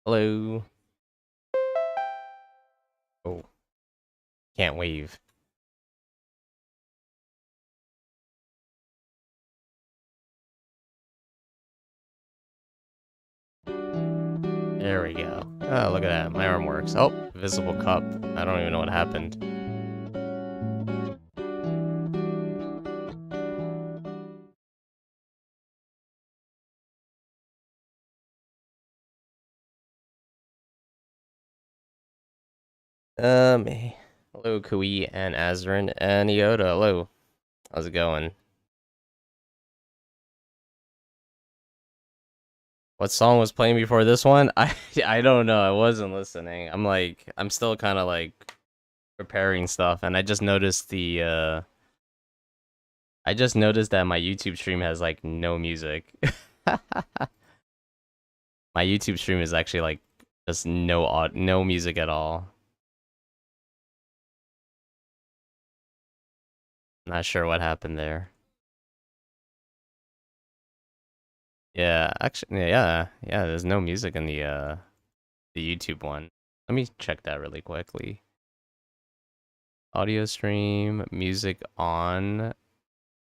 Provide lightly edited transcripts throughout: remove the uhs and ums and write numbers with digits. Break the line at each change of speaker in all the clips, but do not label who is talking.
Hello. Oh, can't wave. There we go. Oh, look at that. My arm works. Oh, visible cup. I don't even know what happened. Hey. Hello, Kui and Azrin and Iota. Hello. How's it going? What song was playing before this one? I don't know. I wasn't listening. I'm still kind of like preparing stuff, and I just noticed that my YouTube stream has like no music. My YouTube stream is actually like just no music at all. Not sure what happened there. Yeah, actually, yeah. There's no music in the YouTube one. Let me check that really quickly. Audio stream, music on,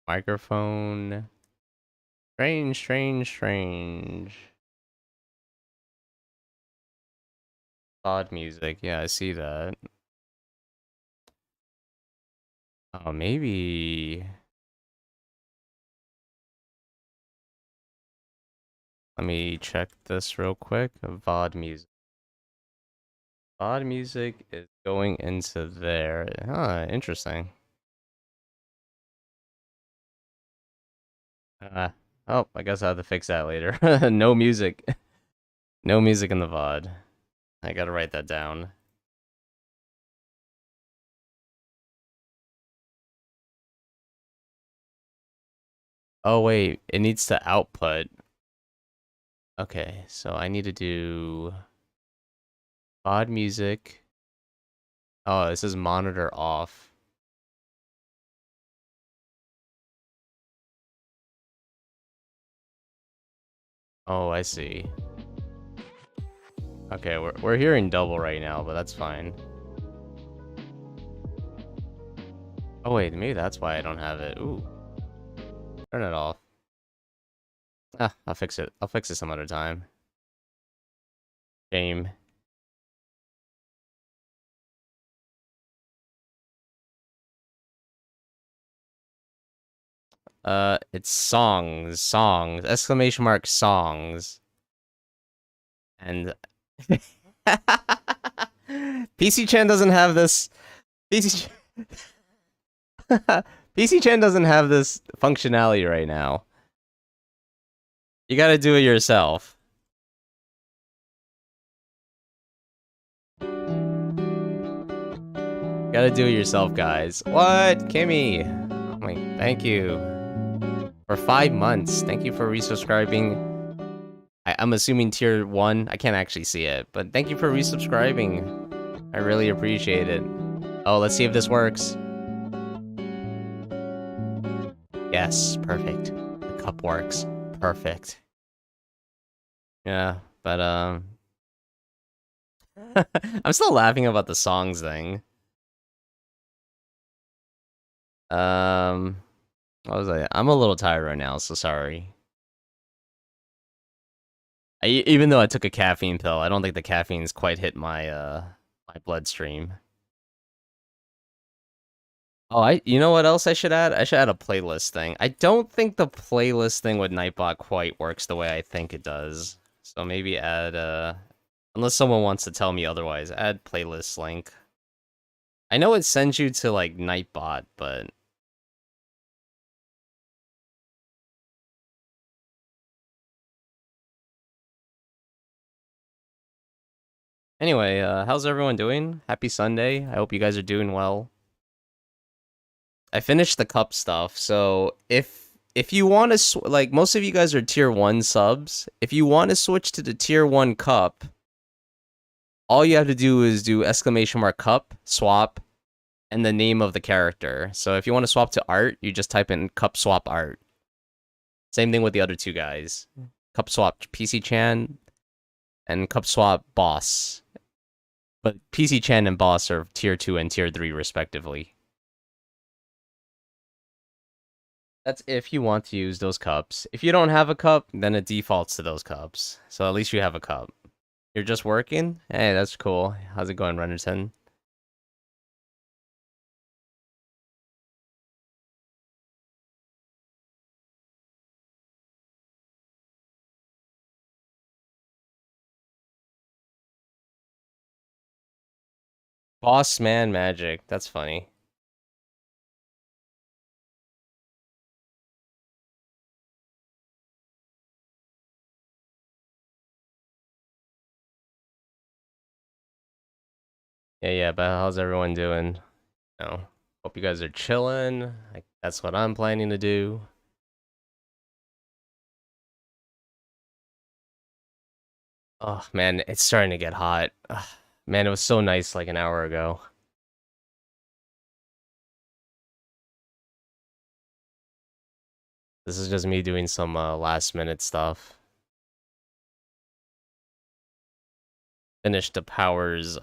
microphone. Strange, strange, strange. Odd music. Yeah, I see that. Oh, maybe. Let me check this real quick. VOD music. VOD music is going into there. Huh, interesting. Uh, oh, I guess I have to fix that later. No music. No music in the VOD. I gotta write that down. Oh, wait. It needs to output. Okay, so I need to do VOD music. Oh, this is monitor off. Oh, I see. Okay, we're hearing double right now, but that's fine. Oh, wait. Maybe that's why I don't have it. Ooh. Turn it off. Ah, I'll fix it. I'll fix it some other time. Shame. It's songs, exclamation mark songs. And PC Chan doesn't have this. PC PC Chan doesn't have this functionality right now. You gotta do it yourself. Gotta do it yourself, guys. What? Kimmy? Oh my, thank you. For 5 months. Thank you for resubscribing. I'm assuming tier 1. I can't actually see it, but thank you for resubscribing. I really appreciate it. Oh, let's see if this works. Yes, perfect. The cup works. Perfect. Yeah, but I'm still laughing about the songs thing. Um what was I? I'm a little tired right now, so sorry. Even though I took a caffeine pill, I don't think the caffeine's quite hit my bloodstream. Oh, you know what else I should add? I should add a playlist thing. I don't think the playlist thing with Nightbot quite works the way I think it does. So maybe add unless someone wants to tell me otherwise, add playlist link. I know it sends you to like Nightbot, but anyway, how's everyone doing? Happy Sunday. I hope you guys are doing well. I finished the cup stuff, so if you want to like most of you guys are tier 1 subs, if you want to switch to the tier 1 cup, all you have to do is do exclamation mark cup, swap, and the name of the character. So if you want to swap to art, you just type in cup swap art. Same thing with the other two guys. Cup swap PC Chan, and cup swap boss. But PC Chan and boss are tier 2 and tier 3 respectively. That's if you want to use those cups. If you don't have a cup, then it defaults to those cups. So at least you have a cup. You're just working? Hey, that's cool. How's it going, Renderton? Boss man magic. That's funny. Yeah, but how's everyone doing? No. Hope you guys are chilling. That's what I'm planning to do. Oh man, it's starting to get hot. Ugh, man, it was so nice like an hour ago. This is just me doing some last minute stuff. Finished the powers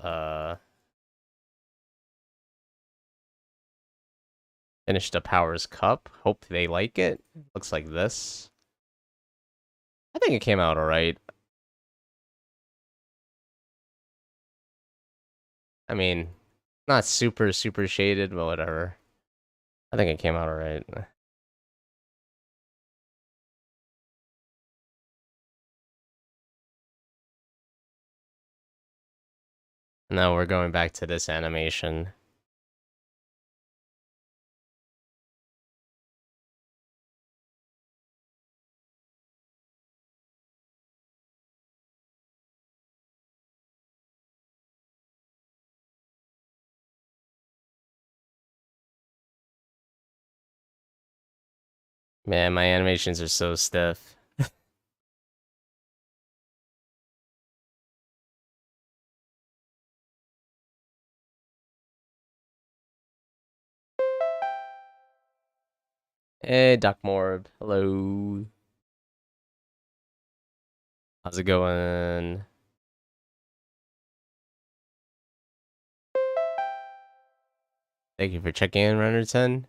finished the powers cup. Hope they like it. Looks like this. I think it came out alright. I mean, not super shaded, but whatever. I think it came out alright. Now we're going back to this animation. Man, my animations are so stiff. Hey, Doc Morb. Hello. How's it going? Thank you for checking in, Rennerton.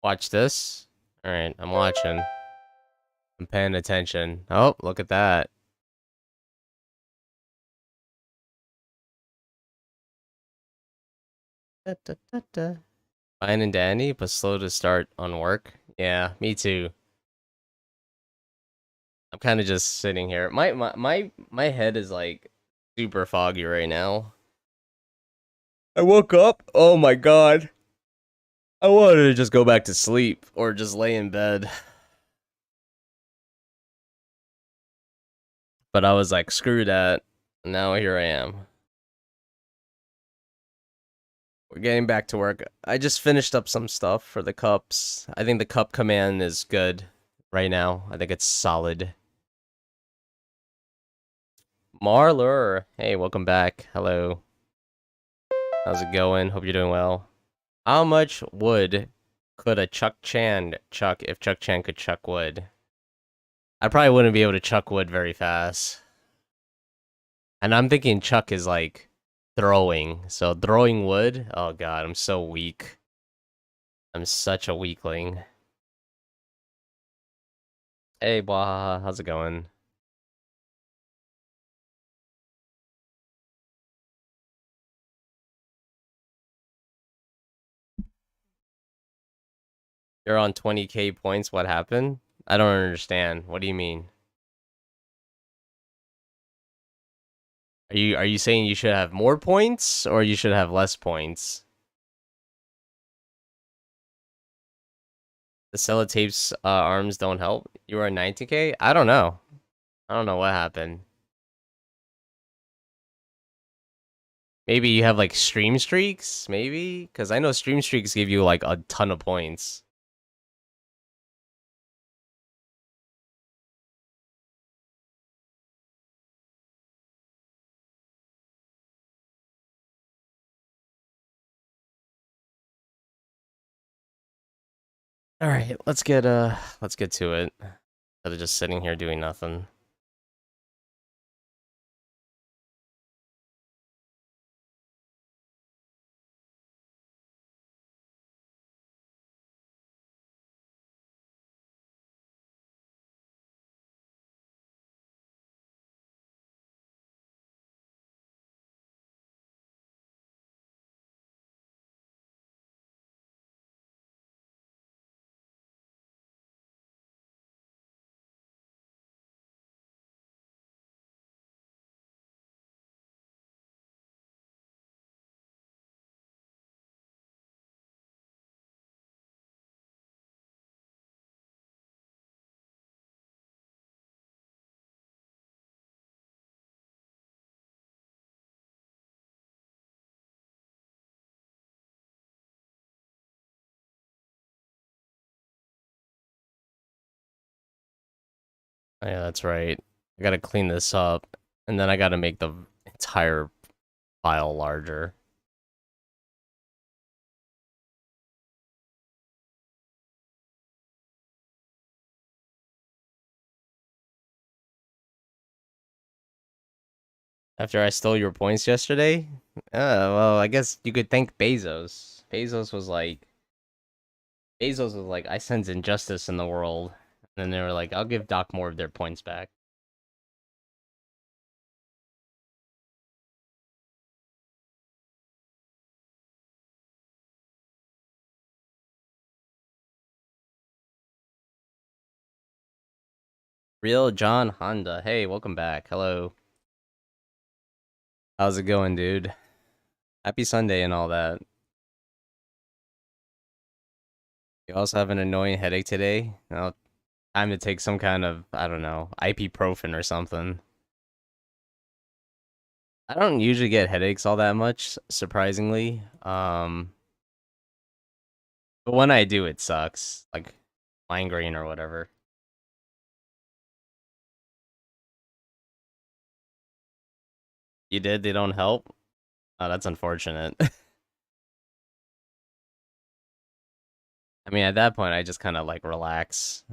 Watch this. Alright, I'm watching. I'm paying attention. Oh, look at that. Da, da, da, da. Fine and dandy, but slow to start on work. Yeah, me too. I'm kind of just sitting here. My head is like super foggy right now. I woke up. Oh my god. I wanted to just go back to sleep or just lay in bed. But I was like, screw that. Now here I am. We're getting back to work. I just finished up some stuff for the cups. I think the cup command is good right now. I think it's solid. Marler, hey, welcome back. Hello. How's it going? Hope you're doing well. How much wood could a Chuck Chan chuck if Chuck Chan could chuck wood? I probably wouldn't be able to chuck wood very fast. And I'm thinking chuck is like throwing. So throwing wood? Oh god, I'm so weak. I'm such a weakling. Hey, blah, how's it going? You're on 20k points. What happened? I don't understand. What do you mean? Are you saying you should have more points or you should have less points? The sellotapes arms don't help. You are 90k? I don't know. I don't know what happened. Maybe you have like stream streaks, maybe? Because I know stream streaks give you like a ton of points. All right, let's get to it. Instead of just sitting here doing nothing. Oh, yeah, that's right. I gotta clean this up, and then I gotta make the entire file larger. After I stole your points yesterday? Well, I guess you could thank Bezos. Bezos was like, I sense injustice in the world. And then they were like, I'll give Doc more of their points back. Real John Honda. Hey, welcome back. Hello. How's it going, dude? Happy Sunday and all that. You also have an annoying headache today? Now, time to take some kind of, I don't know, ibuprofen or something. I don't usually get headaches all that much, surprisingly. But when I do, it sucks. Like migraine or whatever. You did? They don't help? Oh, that's unfortunate. I mean, at that point, I just kind of like relax,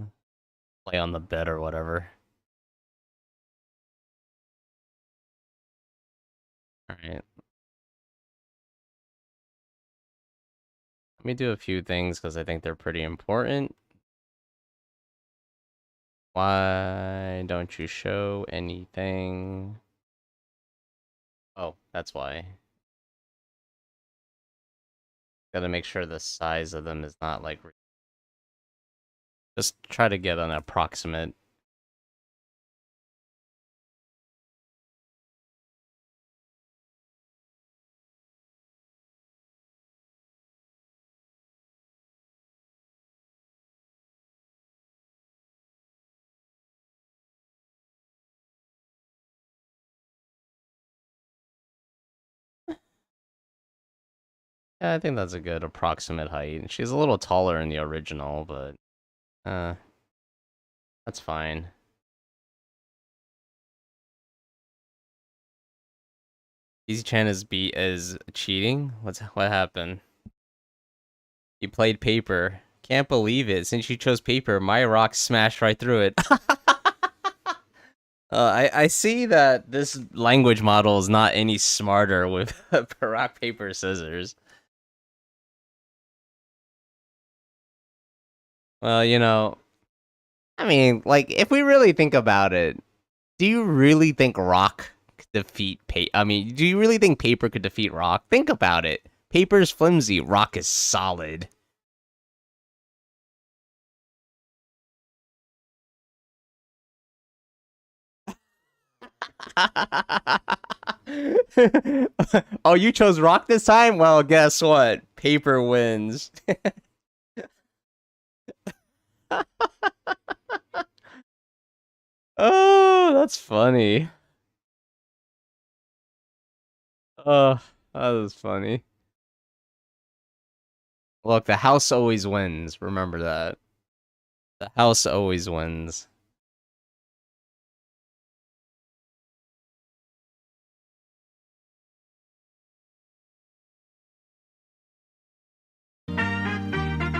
lay on the bed or whatever. All right. Let me do a few things because I think they're pretty important. Why don't you show anything? Oh, that's why. Gotta make sure the size of them is not like. Just try to get an approximate. Yeah, I think that's a good approximate height. She's a little taller in the original, but uh, that's fine. Easy Chan is cheating. What happened? You played paper. Can't believe it. Since you chose paper, my rock smashed right through it. I see that this language model is not any smarter with rock paper scissors. Well, I mean, like if we really think about it, do you really think rock could defeat paper? I mean, do you really think paper could defeat rock? Think about it. Paper's flimsy, rock is solid. Oh, you chose rock this time? Well, guess what? Paper wins. Oh, that's funny. Oh, that was funny. Look, the house always wins. Remember that. The house always wins.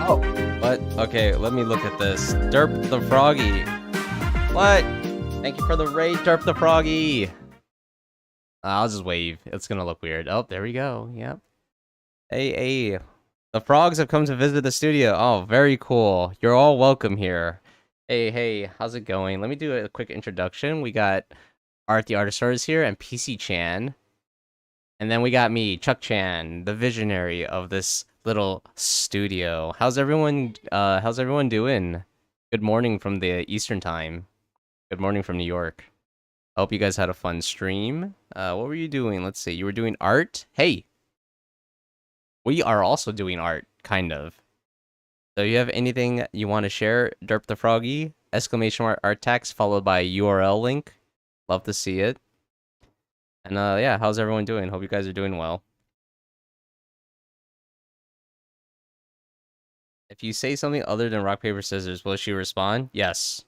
Oh, what? Okay, let me look at this. Derp the Froggy. What? Thank you for the raid, Derp the Froggy. I'll just wave. It's gonna look weird. Oh, there we go. Yep. Hey. The frogs have come to visit the studio. Oh, very cool. You're all welcome here. Hey, how's it going? Let me do a quick introduction. We got Art the Artisaurus here and PC Chan. And then we got me, Chuck Chan, the visionary of this little studio. How's everyone doing? Good morning from the Eastern time. Good morning from New York. I hope you guys had a fun stream. What were you doing? Let's see. You were doing art? Hey, we are also doing art, kind of. So you have anything you want to share, Derp the Froggy? Exclamation mark art text followed by URL link. Love to see it. And yeah, how's everyone doing? Hope you guys are doing well. If you say something other than rock, paper, scissors, will she respond? Yes.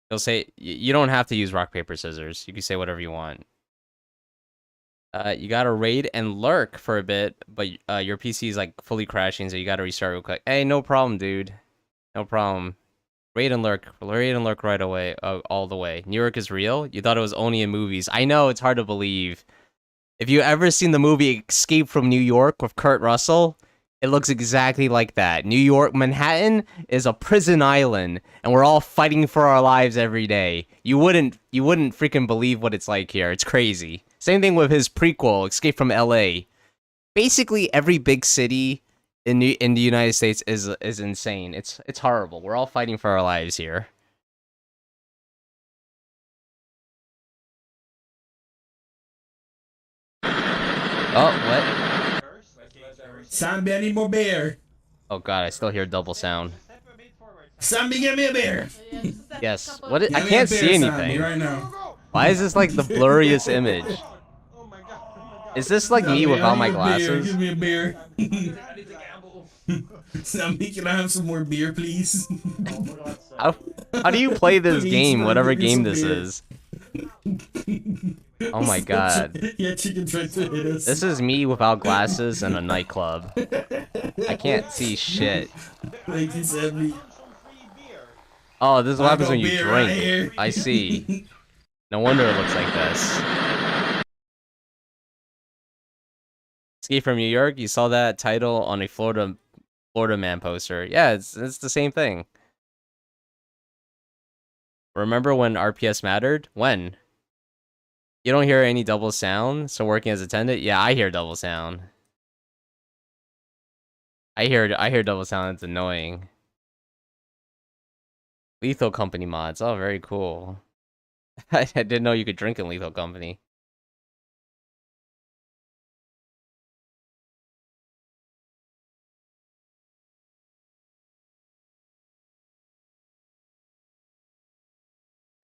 He'll say, you don't have to use rock, paper, scissors. You can say whatever you want. You gotta raid and lurk for a bit, but your PC is like fully crashing, so you gotta restart real quick. Hey, no problem, dude. No problem. Raid and lurk right away, all the way. New York is real? You thought it was only in movies. I know, it's hard to believe. If you ever seen the movie Escape from New York with Kurt Russell, it looks exactly like that. New York, Manhattan is a prison island, and we're all fighting for our lives every day. You wouldn't freaking believe what it's like here. It's crazy. Same thing with his prequel, Escape from LA. Basically, every big city in the United States is insane. It's horrible. We're all fighting for our lives here. Oh, what?
Zombie, I need more beer.
Oh god, I still hear double sound.
Zombie, give me a beer.
Yes. What? I
Give me a
can't
beer,
see
zombie,
anything.
right now.
Why is this like the blurriest image? Is this like me
Zombie, I
without my
need a beer.
glasses?
Give me a beer. Zombie, can I have some more beer, please?
How, how do you play this
Please,
game,
man,
whatever
give me
game
some
this
beer.
is? Oh my god.
Yeah, chicken tried to hit us.
This is me without glasses in a nightclub. I can't see shit.
Thank you, Zombie.
Oh, this is what
I
happens
got
when you
beer right
drink.
here.
I see. No wonder it looks like this. Escape from New York, you saw that title on a Florida Man poster. Yeah, it's the same thing. Remember when RPS mattered? When? You don't hear any double sound, so working as attendant? Yeah, I hear double sound. I hear double sound, it's annoying. Lethal Company mods. Oh, very cool. I didn't know you could drink in Lethal Company.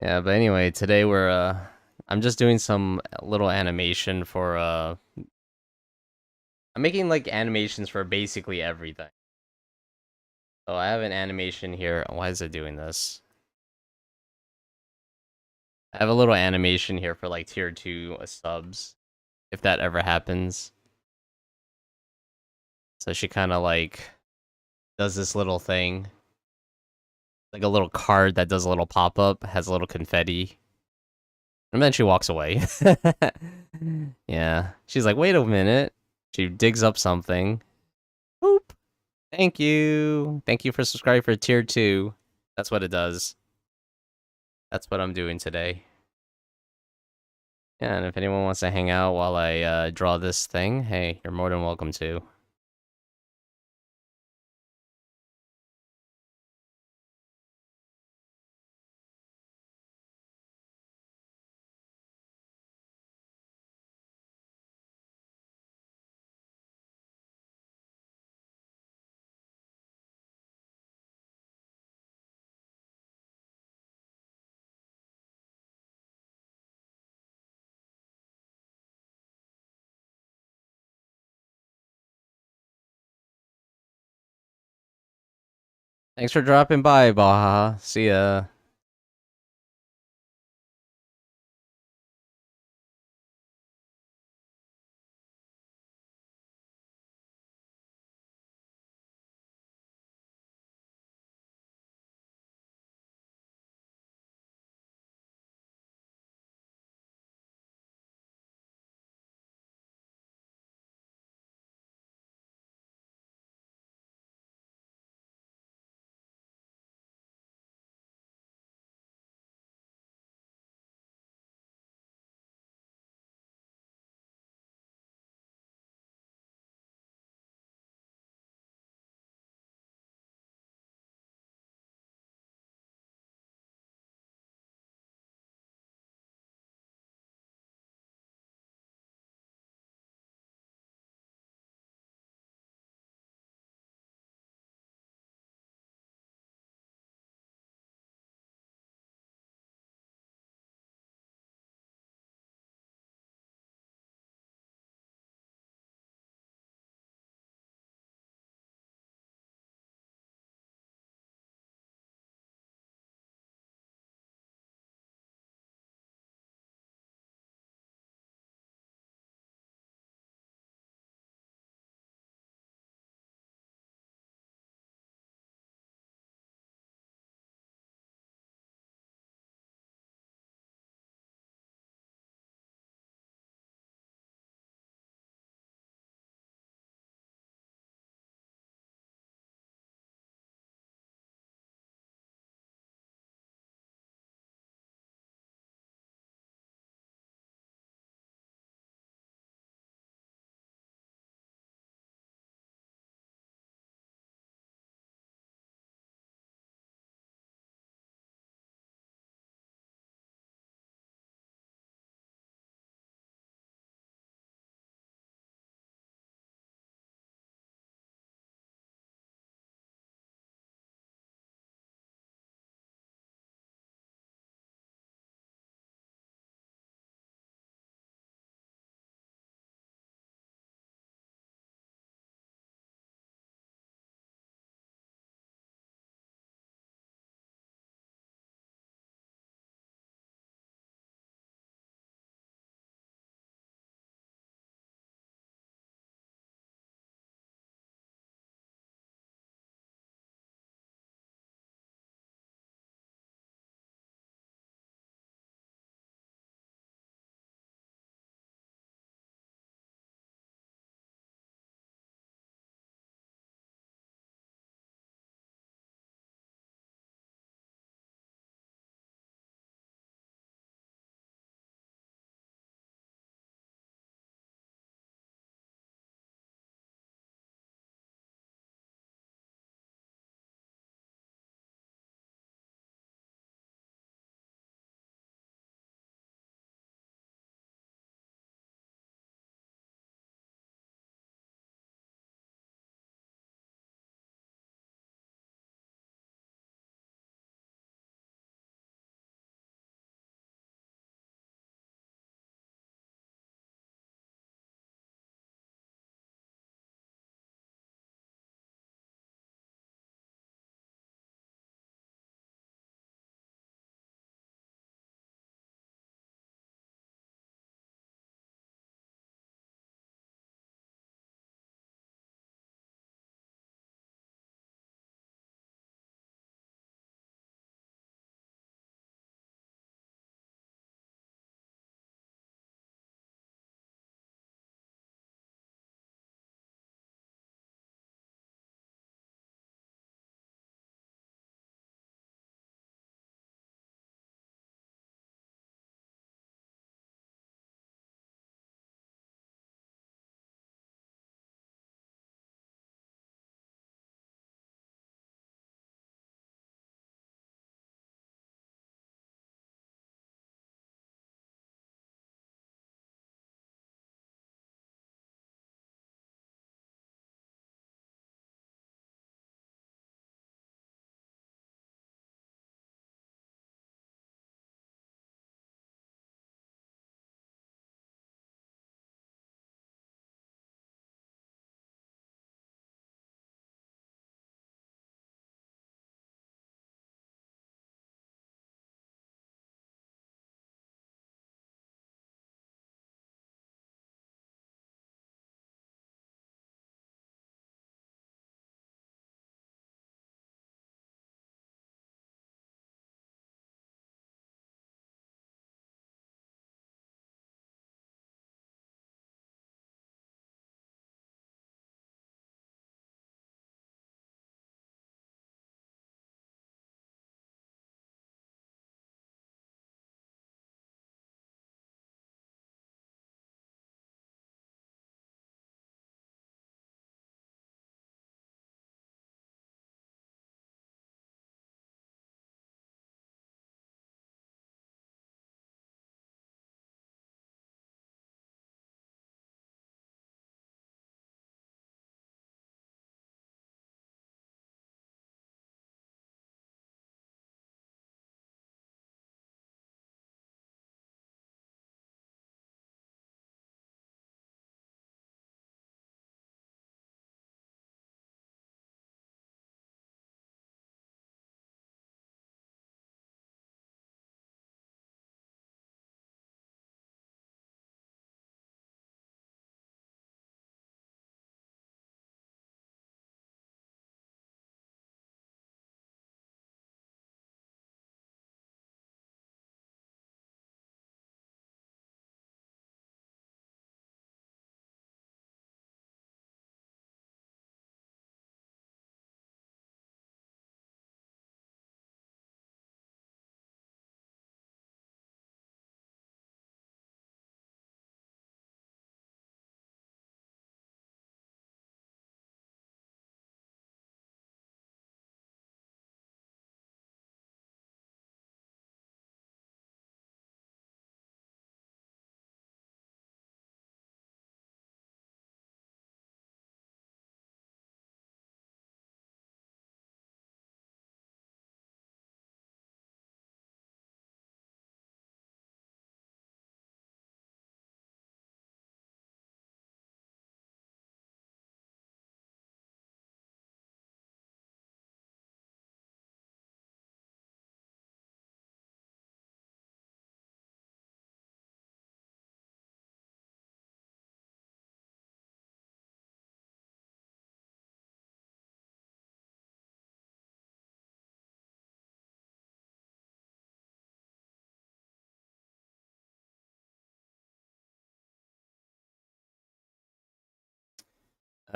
Yeah, but anyway, today I'm just doing some little animation for I'm making like animations for basically everything. So I have an animation here. Why is it doing this? I have a little animation here for like tier 2 subs, if that ever happens. So she kind of like does this little thing, like a little card that does a little pop up, has a little confetti, and then she walks away. Yeah, she's like, wait a minute. She digs up something. Boop. Thank you for subscribing for tier 2. That's what it does. That's what I'm doing today. Yeah, and if anyone wants to hang out while I draw this thing, hey, you're more than welcome to. Thanks for dropping by, Baha. See ya.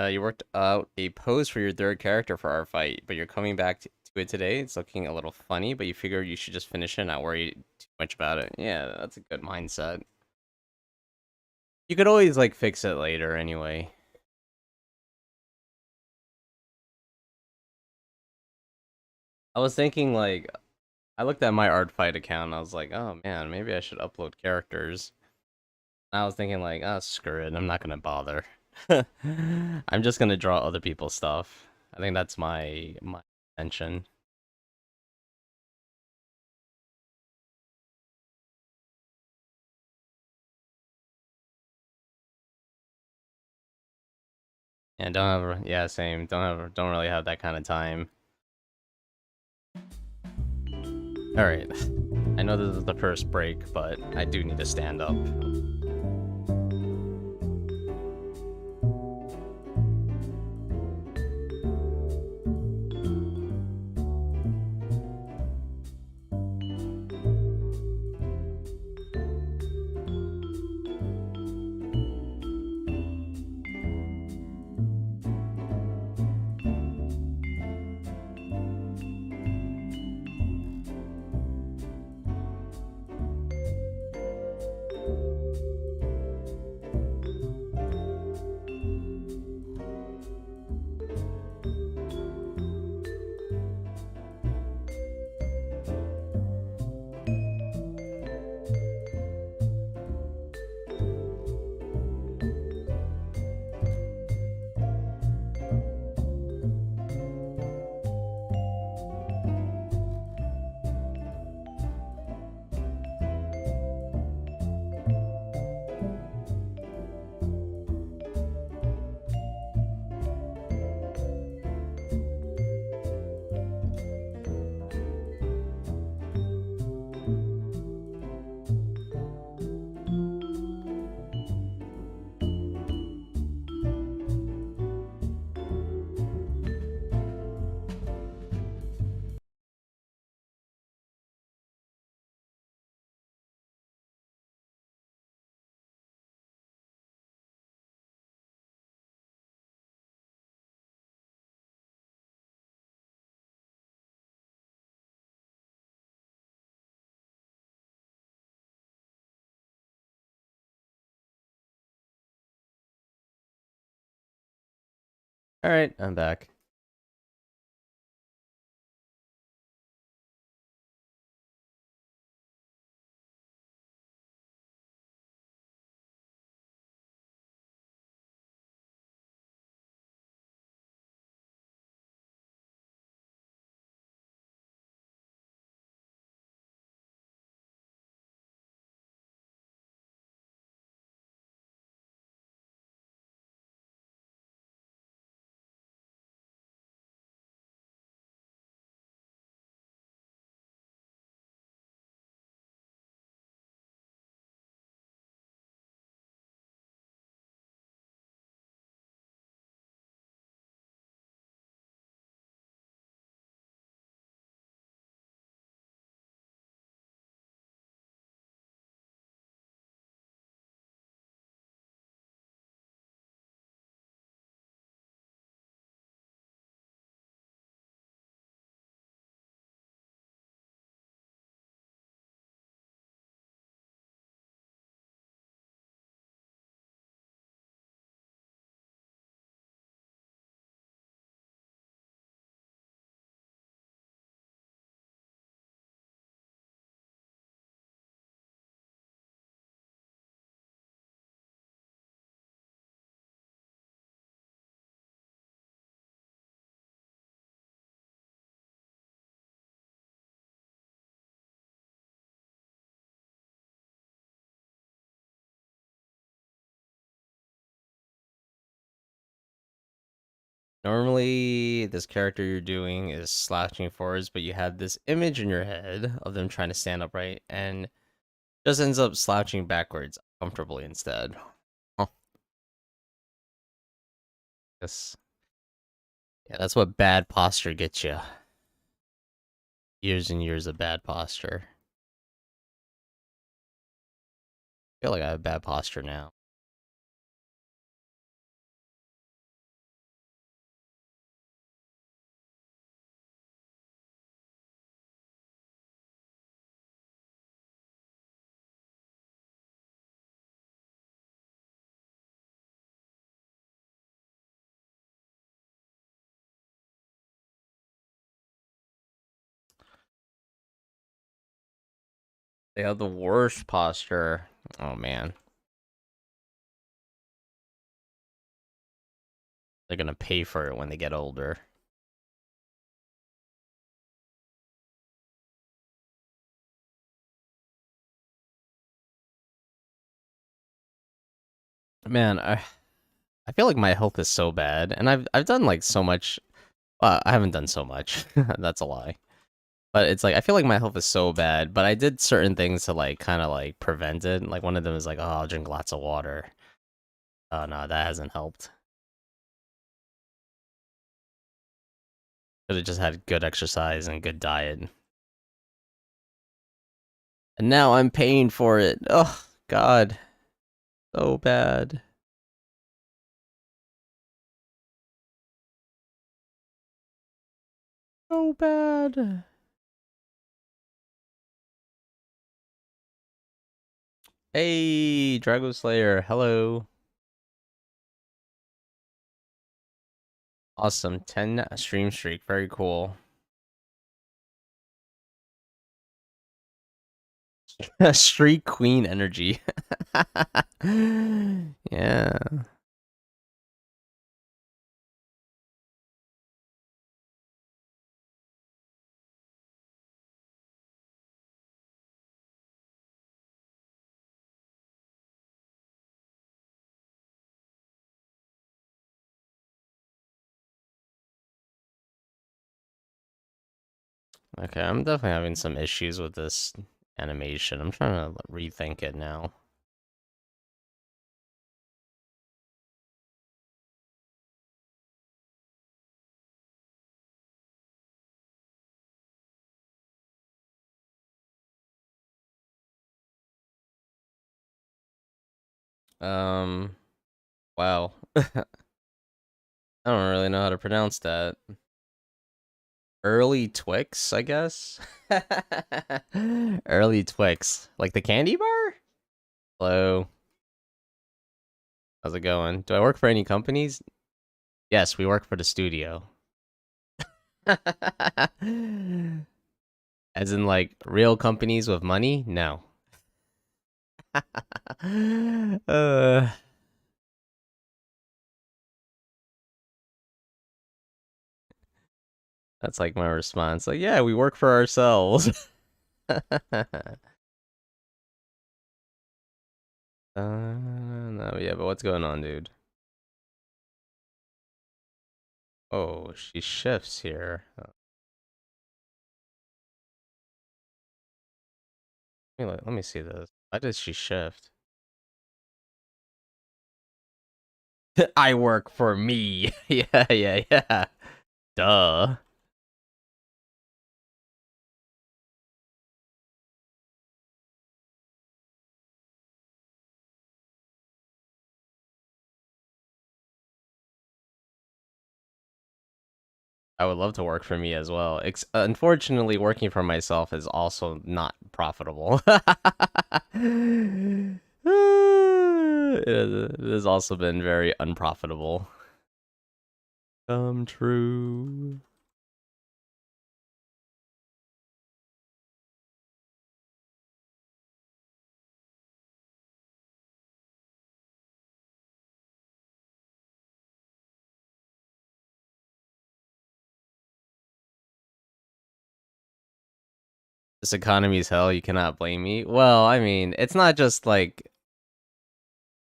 You worked out a pose for your third character for our fight, but you're coming back to it today. It's looking a little funny, but you figure you should just finish it and not worry too much about it. Yeah, that's a good mindset. You could always like fix it later anyway. I was thinking like I looked at my art fight account and I was like, oh man, maybe I should upload characters. And I was thinking like, oh screw it, I'm not gonna bother. I'm just gonna draw other people's stuff. I think that's my intention. And don't have yeah, same. Don't really have that kind of time. All right. I know this is the first break, but I do need to stand up. All right, I'm back. Normally, this character you're doing is slouching forwards, but you have this image in your head of them trying to stand upright and just ends up slouching backwards comfortably instead. Oh, yes. Yeah, that's what bad posture gets you. Years and years of bad posture. I feel like I have bad posture now. They have the worst posture. Oh man. They're gonna pay for it when they get older. Man, I feel like my health is so bad, and I've done like so much. I haven't done so much. That's a lie. But it's like I feel like my health is so bad, but I did certain things to like kind of like prevent it. Like one of them is like, oh, I'll drink lots of water. Oh no, that hasn't helped. Could have just had good exercise and good diet. And now I'm paying for it. Oh God, so bad. So bad. Hey, Drago Slayer, hello. Awesome, 10 stream streak, very cool. Streak queen energy. Yeah. Okay, I'm definitely having some issues with this animation. I'm trying to rethink it now. Um, wow. I don't really know how to pronounce that. Early Twix, I guess? Early Twix. Like the candy bar? Hello. How's it going? Do I work for any companies? Yes, we work for the studio. As in, like, real companies with money? No. uh, that's like my response. Like, yeah, we work for ourselves. No, yeah, but what's going on, dude? Oh, she shifts here. Let me see this. Why does she shift? I work for me. Yeah, yeah, yeah. Duh. I would love to work for me as well. Unfortunately, working for myself is also not profitable. It has also been very unprofitable. Come true. This economy's hell. You cannot blame me. Well, I mean, it's not just like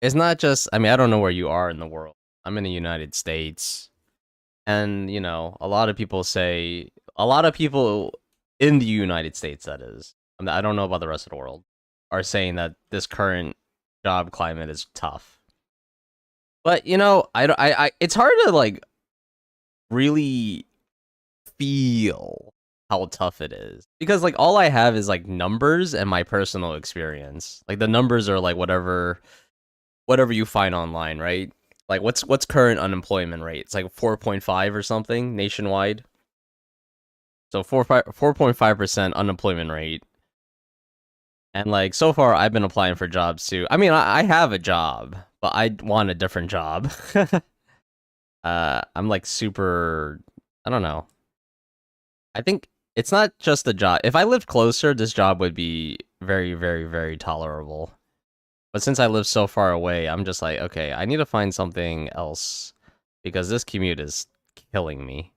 it's not just. I mean, I don't know where you are in the world. I'm in the United States. And, a lot of people say, a lot of people in the United States, that is, I don't know about the rest of the world, are saying that this current job climate is tough. But, it's hard to, like, really feel how tough it is. Because, like, all I have is, like, numbers and my personal experience. Like, the numbers are, like, whatever you find online, right? Like, what's current unemployment rate? It's like 4.5 or something nationwide. So 4.5% unemployment rate. And like so far I've been applying for jobs too. I mean, I have a job, but I want a different job. I'm like super, I don't know. I think it's not just a job. If I lived closer, this job would be very, very, very tolerable. But since I live so far away, I'm just like, okay, I need to find something else because this commute is killing me.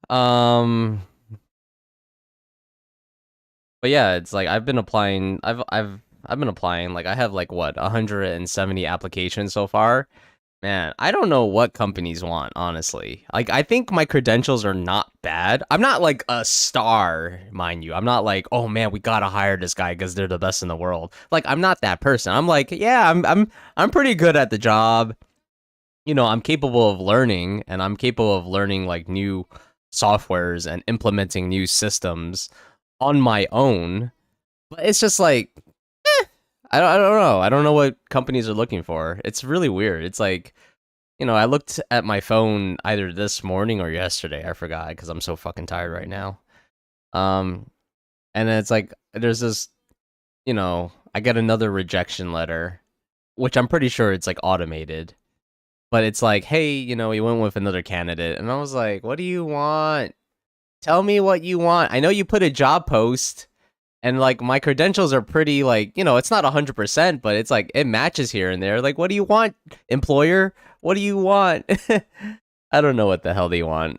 Um, but yeah, it's like I've been applying. I've been applying. Like I have like what 170 applications so far. Man, I don't know what companies want, honestly. Like, I think my credentials are not bad. I'm not like a star, mind you. I'm not like, oh man, we gotta hire this guy because they're the best in the world. Like, I'm not that person. I'm like, yeah, I'm pretty good at the job. You know, I'm capable of learning, and I'm capable of learning like new softwares and implementing new systems on my own. But it's just like, I don't know. I don't know what companies are looking for. It's really weird. It's like I looked at my phone either this morning or yesterday. I forgot because I'm so fucking tired right now. Um, and then it's like there's this, I get another rejection letter, which I'm pretty sure it's like automated, but it's like, hey, you went with another candidate, and I was like, what do you want? Tell me what you want. I know you put a job post. And like my credentials are pretty like, it's not 100%, but it's like it matches here and there. Like, what do you want, employer? What do you want? I don't know what the hell they want.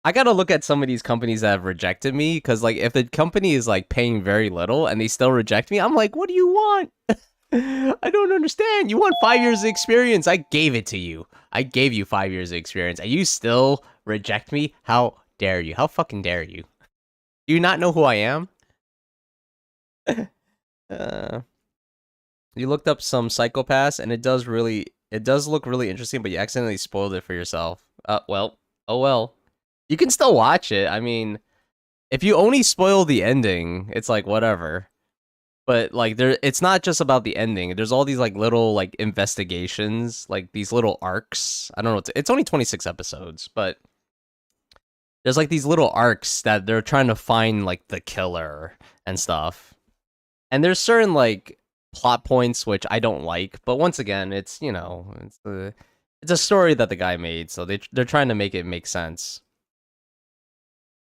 I gotta look at some of these companies that have rejected me because, like, if the company is like paying very little and they still reject me, I'm like, what do you want? I don't understand. You want 5 years of experience? I gave it to you. I gave you 5 years of experience, and you still reject me? How dare you? How fucking dare you? Do you not know who I am? Uh, you looked up some psychopaths, and it does look really interesting, but you accidentally spoiled it for yourself. Well, oh well. You can still watch it. I mean, if you only spoil the ending, it's like whatever. But like it's not just about the ending. There's all these like little like investigations, like these little arcs. I don't know. It's only 26 episodes, but there's like these little arcs that they're trying to find like the killer and stuff. And there's certain like plot points which I don't like, but once again, it's a story that the guy made, so they're trying to make it make sense.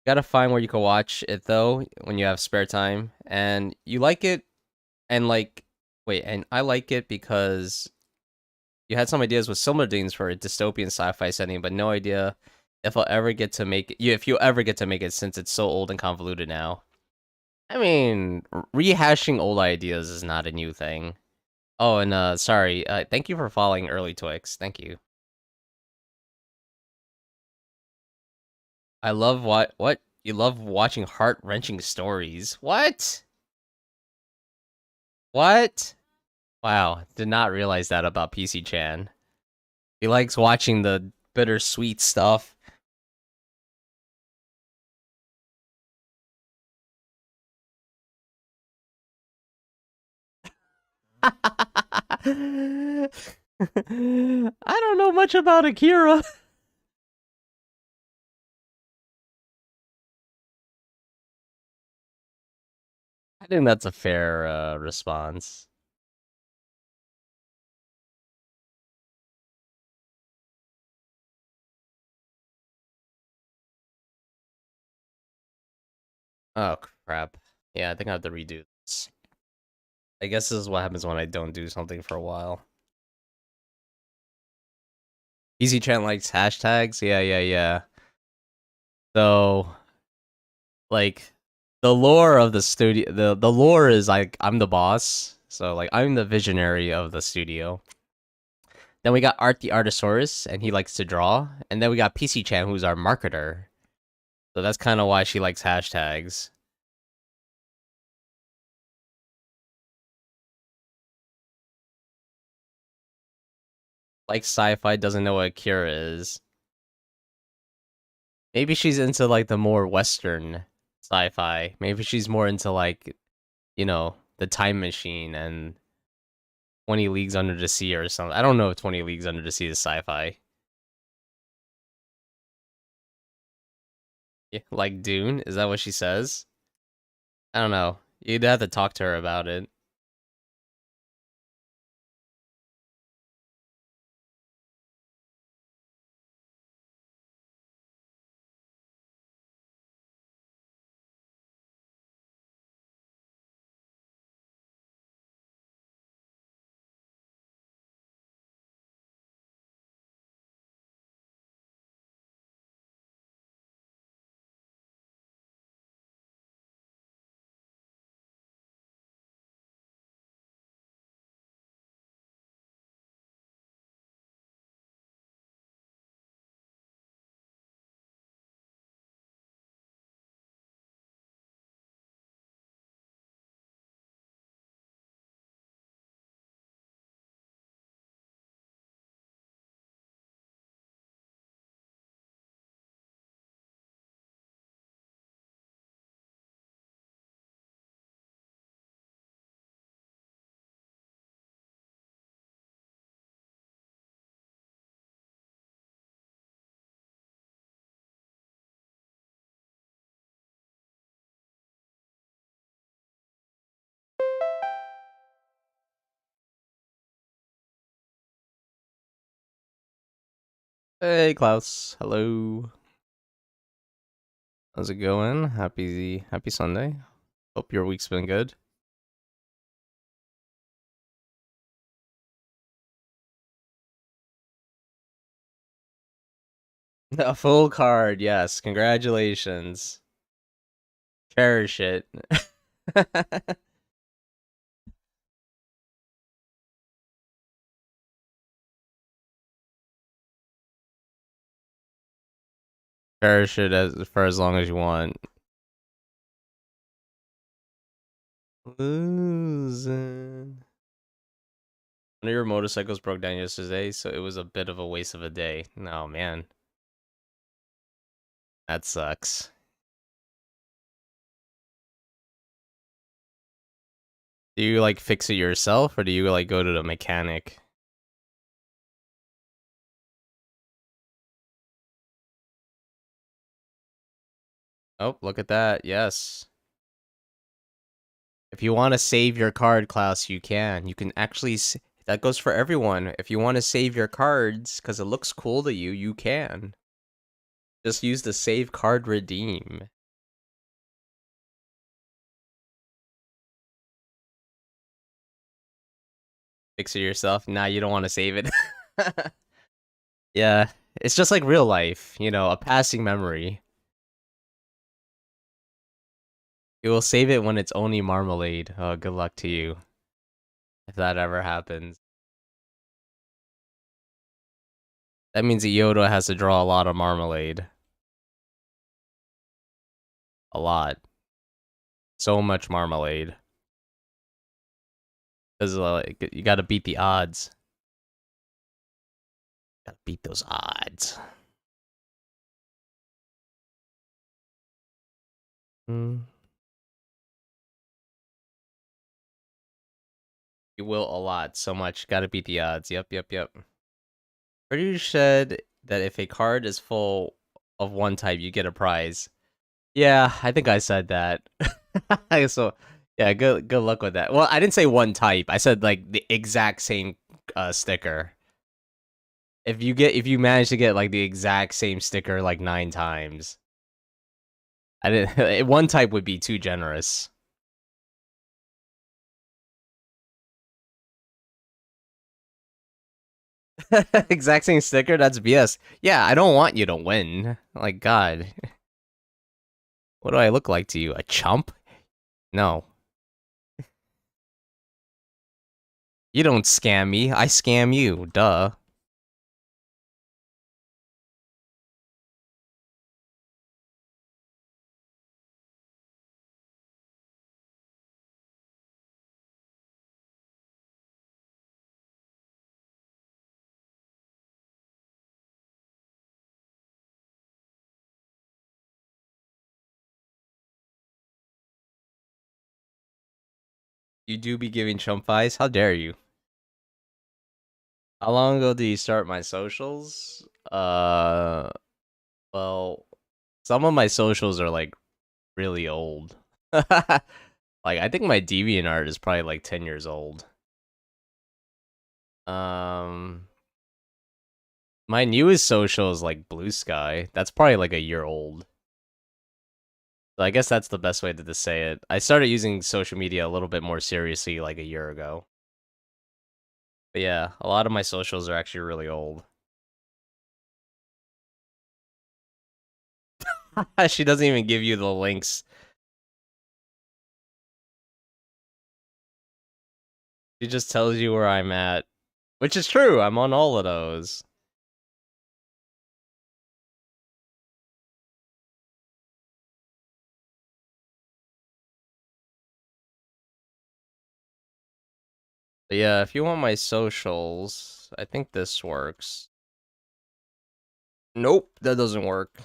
Gotta find where you can watch it though when you have spare time, and you like it, and like wait, and I like it because you had some ideas with similar things for a dystopian sci-fi setting, but no idea if I'll ever get to make it. If you ever get to make it, since it's so old and convoluted now. I mean, rehashing old ideas is not a new thing. Oh, and sorry. Thank you for following Early Twix. Thank you. I love what you love watching heart wrenching stories. What? What? Wow, did not realize that about PC Chan. He likes watching the bittersweet stuff. I don't know much about Akira. I think that's a fair response. Oh crap. Yeah, I think I have to redo this. I guess this is what happens when I don't do something for a while. Easy Chan likes hashtags. Yeah, yeah, yeah. So, like, the lore of the studio, the lore is like I'm the boss. So, like, I'm the visionary of the studio. Then we got Art the Artosaurus, and he likes to draw. And then we got PC Chan, who's our marketer. So that's kind of why she likes hashtags. Like sci-fi, doesn't know what Akira is. Maybe she's into like the more Western sci-fi. Maybe she's more into like, the Time Machine and 20 Leagues Under the Sea or something. I don't know if 20 Leagues Under the Sea is sci-fi. Yeah, like Dune? Is that what she says? I don't know. You'd have to talk to her about it. Hey, Klaus. Hello. How's it going? Happy Sunday. Hope your week's been good. A full card, yes. Congratulations. Cherish it. Cherish it as for as long as you want. Losing. One of your motorcycles broke down yesterday, so it was a bit of a waste of a day. No, man. That sucks. Do you like fix it yourself or do you like go to the mechanic? Oh, look at that. Yes. If you want to save your card, Klaus, you can. You can actually. That goes for everyone. If you want to save your cards because it looks cool to you, you can. Just use the save card redeem. Fix it yourself. Nah, you don't want to save it. Yeah, it's just like real life. A passing memory. You will save it when it's only marmalade. Oh, good luck to you if that ever happens. That means that Yoda has to draw a lot of marmalade. A lot. So much marmalade. Because you gotta beat the odds. Gotta beat those odds. Mm. You will a lot. So much. Gotta beat the odds. Yep, yep, yep. Pretty said that if a card is full of one type, you get a prize. Yeah, I think I said that. So, yeah, good luck with that. Well, I didn't say one type. I said like the exact same sticker. If you manage to get like the exact same sticker like 9 times, I didn't. One type would be too generous. Exact same sticker? That's BS. Yeah, I don't want you to win. Like, God. What do I look like to you? A chump? No. You don't scam me. I scam you. Duh. You do be giving chump eyes? How dare you? How long ago did you start my socials? Well, some of my socials are like really old. Like, I think my DeviantArt is probably like 10 years old. Um, my newest social is like Blue Sky. That's probably like a year old. So I guess that's the best way to say it. I started using social media a little bit more seriously like a year ago. But yeah, a lot of my socials are actually really old. She doesn't even give you the links. She just tells you where I'm at, which is true. I'm on all of those. But yeah, if you want my socials, I think this works. Nope, that doesn't work.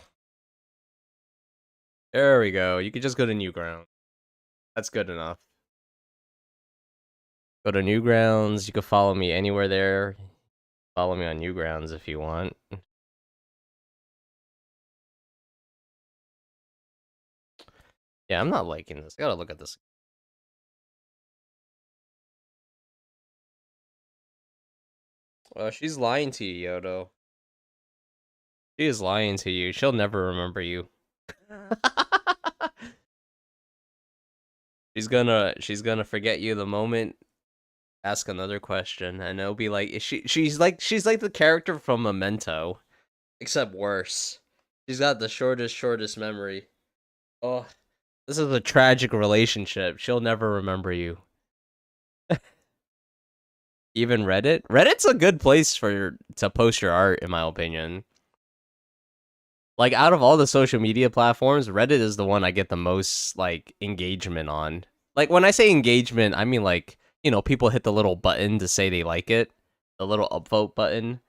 There we go. You could just go to Newgrounds. That's good enough. Go to Newgrounds. You can follow me anywhere there. Follow me on Newgrounds if you want. Yeah, I'm not liking this. I gotta look at this. She's lying to you, Yodo. She is lying to you. She'll never remember you. she's gonna forget you the moment ask another question, and it'll be like she's like the character from Memento, except worse. She's got the shortest memory. Oh, this is a tragic relationship. She'll never remember you. Even Reddit? Reddit's a good place to post your art, in my opinion. Like, out of all the social media platforms, Reddit is the one I get the most like engagement on. Like, when I say engagement, I mean like, people hit the little button to say they like it, the little upvote button.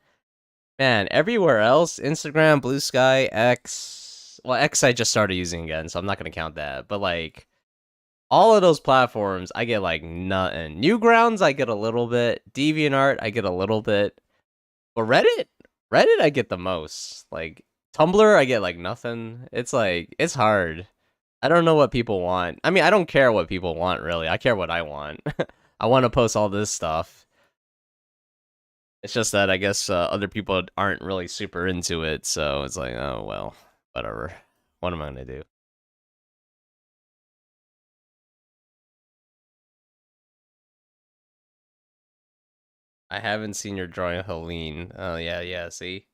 Man, everywhere else, Instagram, Blue Sky, X. Well, X I just started using again, so I'm not gonna count that. But like, all of those platforms, I get like nothing. Newgrounds, I get a little bit. DeviantArt, I get a little bit. But Reddit, I get the most. Like, Tumblr, I get like nothing. It's like, it's hard. I don't know what people want. I mean, I don't care what people want, really. I care what I want. I want to post all this stuff. It's just that I guess other people aren't really super into it, so it's like, oh, well, whatever. What am I going to do? I haven't seen your drawing of Helene. Oh, yeah, see?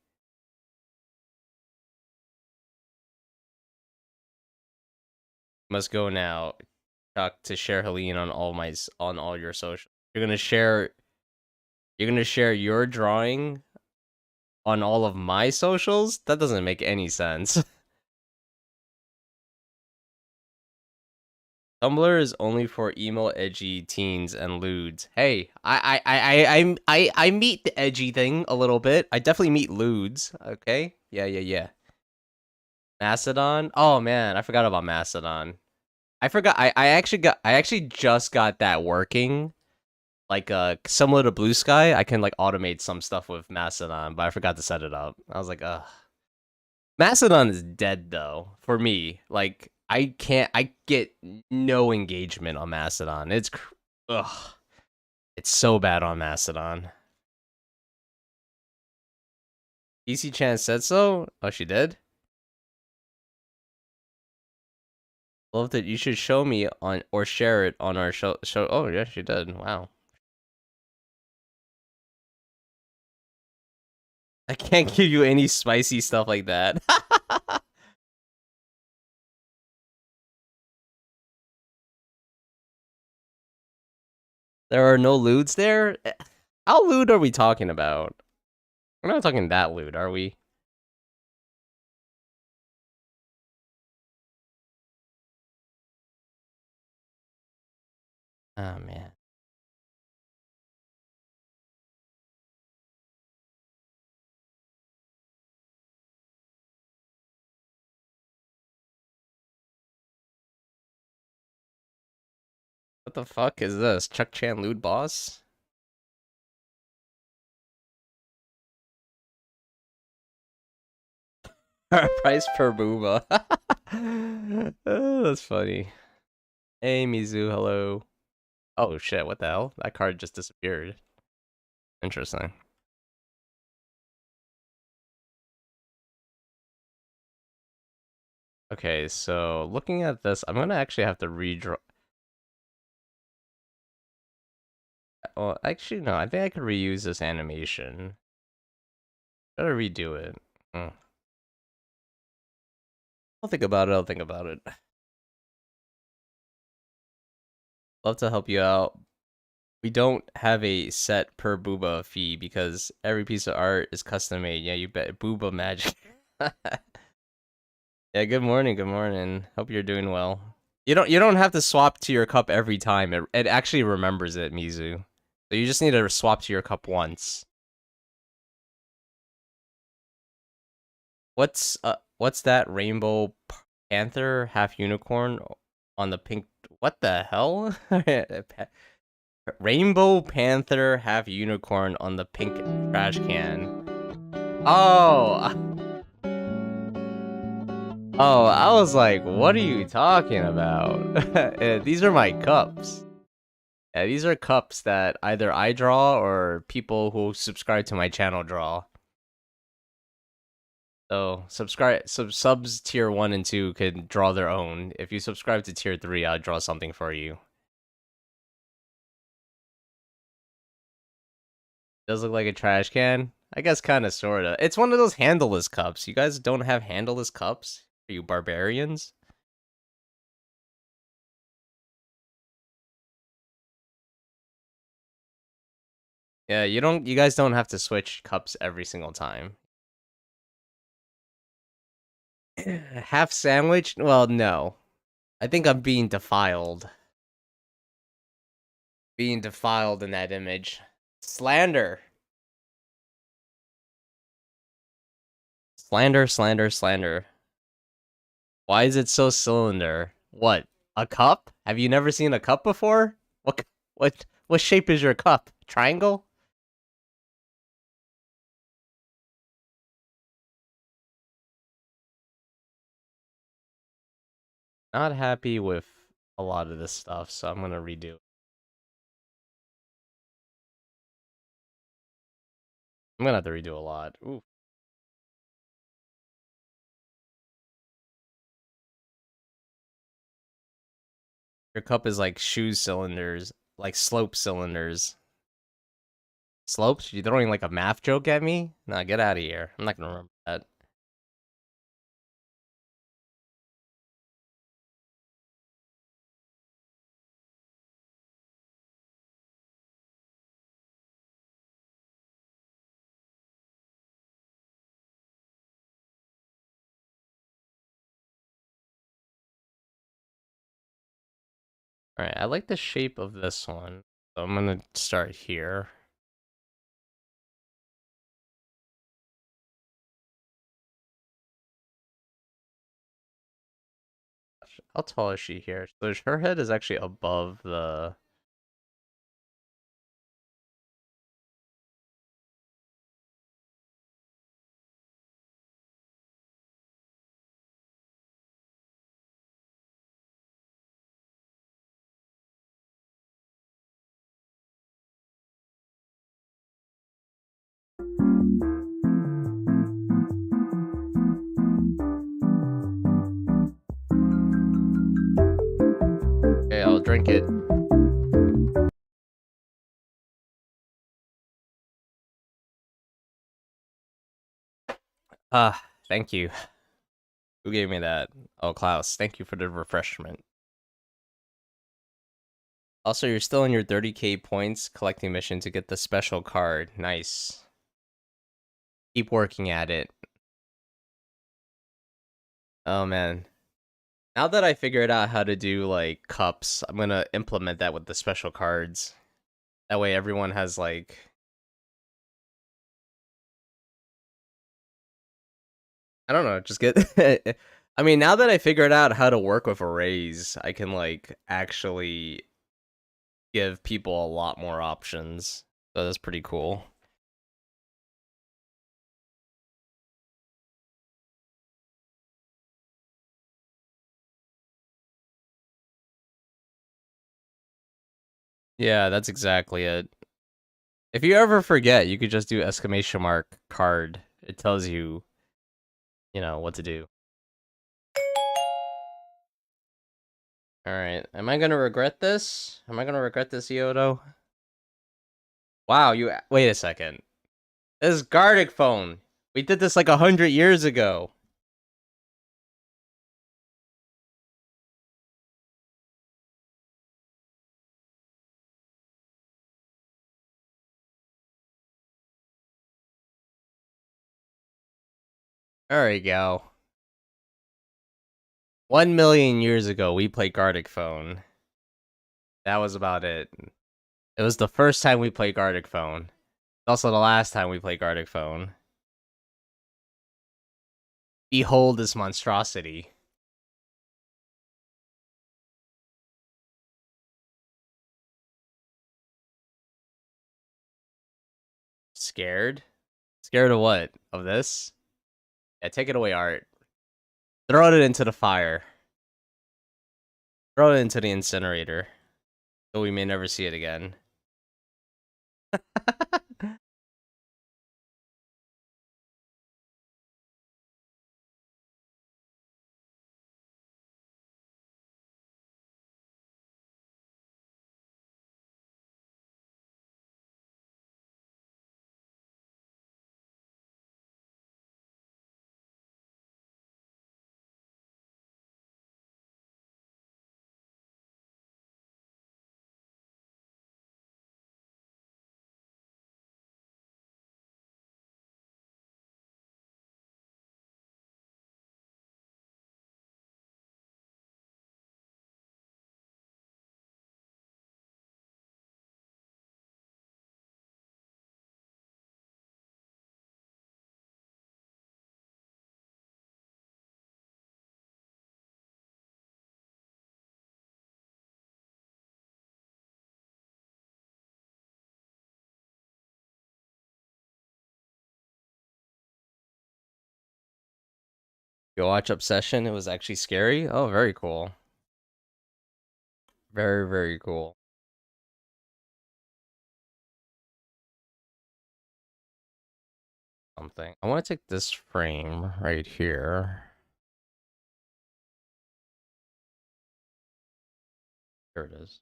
Must go now. Chuck, to share Helene on all your socials. You're gonna share your drawing on all of my socials? That doesn't make any sense. Tumblr is only for emo, edgy teens and lewds. Hey, I meet the edgy thing a little bit. I definitely meet lewds. Okay, yeah. Mastodon. Oh man, I forgot about Mastodon. I forgot. I actually just got that working. Like similar to Blue Sky, I can like automate some stuff with Mastodon, but I forgot to set it up. I was like, ugh. Mastodon is dead though for me. Like I get no engagement on Mastodon. Ugh. It's so bad on Mastodon. DC Chan said so. Oh, she did. Love that. You should show me on or share it on our show. Oh yeah, she did. Wow. I can't give you any spicy stuff like that. There are no lewds there? How lewd are we talking about? We're not talking that lewd, are we? Oh, man. What the fuck is this? Chuck Chan lewd boss? Price per booba. Oh, that's funny. Hey, Mizu, hello. Oh, shit, what the hell? That card just disappeared. Interesting. Okay, so looking at this, I'm gonna actually have to redraw. Oh, actually, no, I think I could reuse this animation. Gotta redo it. I'll think about it, I'll think about it. Love to help you out. We don't have a set per booba fee because every piece of art is custom made. Yeah, you bet. Booba magic. Yeah, good morning, good morning. Hope you're doing well. You don't have to swap to your cup every time. It actually remembers it, Mizu. So you just need to swap to your cup once. What's that rainbow panther half unicorn on the pink? What the hell? Rainbow panther half unicorn on the pink trash can. Oh, oh, I was like, what are you talking about? These are my cups. Yeah, these are cups that either I draw or people who subscribe to my channel draw. So subs tier 1 and 2 could draw their own. If you subscribe to tier 3, I'll draw something for you. Does look like a trash can. I guess kind of sorta. It's one of those handleless cups. You guys don't have handleless cups? Are you barbarians? Yeah, you guys don't have to switch cups every single time. Half sandwich? Well, no. I think I'm being defiled. Being defiled in that image. Slander. Slander, slander, slander. Why is it so cylinder? What? A cup? Have you never seen a cup before? What shape is your cup? Triangle? Not happy with a lot of this stuff, so I'm gonna redo it. I'm gonna have to redo a lot. Ooh. Your cup is like shoe cylinders, like slope cylinders. Slopes? You throwing like a math joke at me? Nah, get out of here. I'm not gonna remember that. Alright, I like the shape of this one. So I'm gonna start here. How tall is she here? So her head is actually above the... Okay, I'll drink it. Ah, thank you. Who gave me that? Oh, Klaus, thank you for the refreshment. Also, you're still in your 30k points collecting mission to get the special card. Nice. Keep working at it. Oh, man. Now that I figured out how to do, like, cups, I'm gonna implement that with the special cards. That way everyone has, like... I don't know, just get... I mean, now that I figured out how to work with arrays, I can, like, actually give people a lot more options. So that's pretty cool. Yeah, that's exactly it. If you ever forget, you could just do exclamation mark card. It tells you, you know, what to do. Alright, am I gonna regret this? Am I gonna regret this, Yodo? Wow, you... Wait a second. This is Gardic phone. We did this like 100 years ago. There we go. 1 million years ago, we played Gardic phone. That was about it. It was the first time we played Gardic phone. It's also the last time we played Gardic phone. Behold this monstrosity. Scared? Scared of what? Of this? Yeah, take it away, Art. Throw it into the fire. Throw it into the incinerator. So we may never see it again. You watch Obsession? It was actually scary. Oh, very cool. Very, very cool. Something. I want to take this frame right here. Here it is.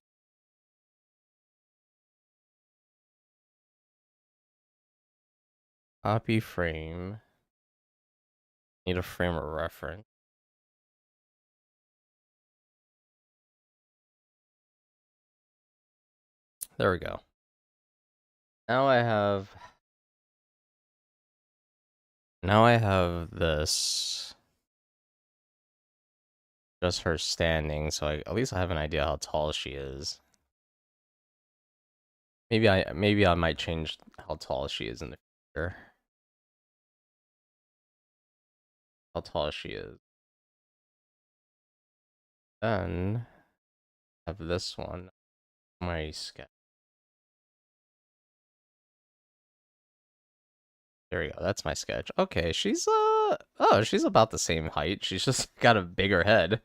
Copy frame. Need a frame of reference. There we go. Now I have this. Just her standing, so at least I have an idea how tall she is. Maybe I might change how tall she is in the future. How tall she is. Then have this one. My sketch. There we go. That's my sketch. Okay, she's she's about the same height. She's just got a bigger head.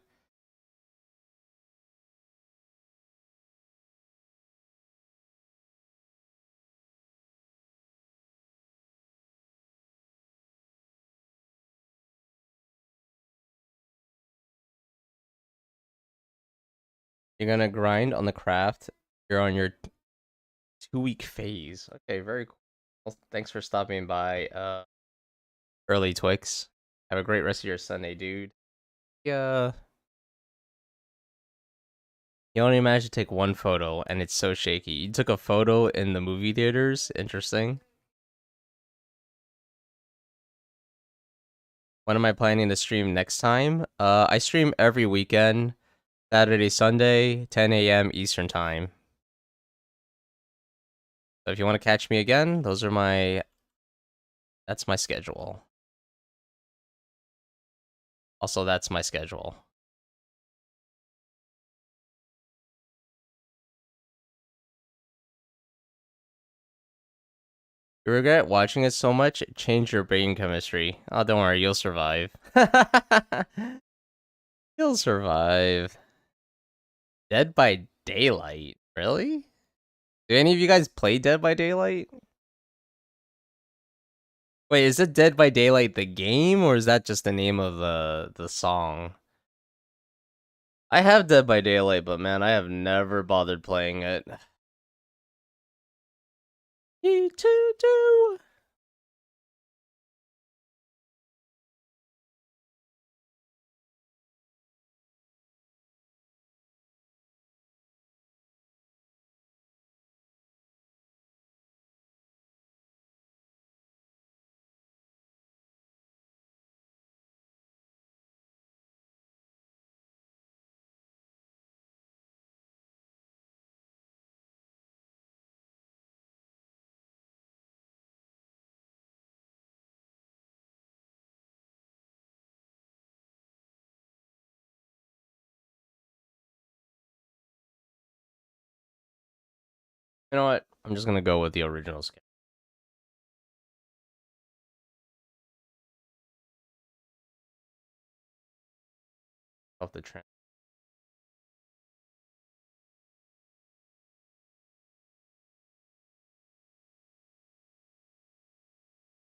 You're gonna grind on the craft. You're on your 2-week phase. Okay, very cool. Well, thanks for stopping by, early Twix. Have a great rest of your Sunday, dude. Yeah. You only managed to take one photo, and it's so shaky. You took a photo in the movie theaters. Interesting. When am I planning to stream next time? I stream every weekend, Saturday, Sunday, 10 a.m. Eastern time. So if you want to catch me again, that's my schedule. Also, that's my schedule. You regret watching it so much? Change your brain chemistry. Oh, don't worry, you'll survive. You'll survive. Dead by Daylight? Really? Do any of you guys play Dead by Daylight? Wait, is it Dead by Daylight the game, or is that just the name of the song? I have Dead by Daylight, but man, I have never bothered playing it. E2 You know what? I'm just gonna go with the original skin of the trend.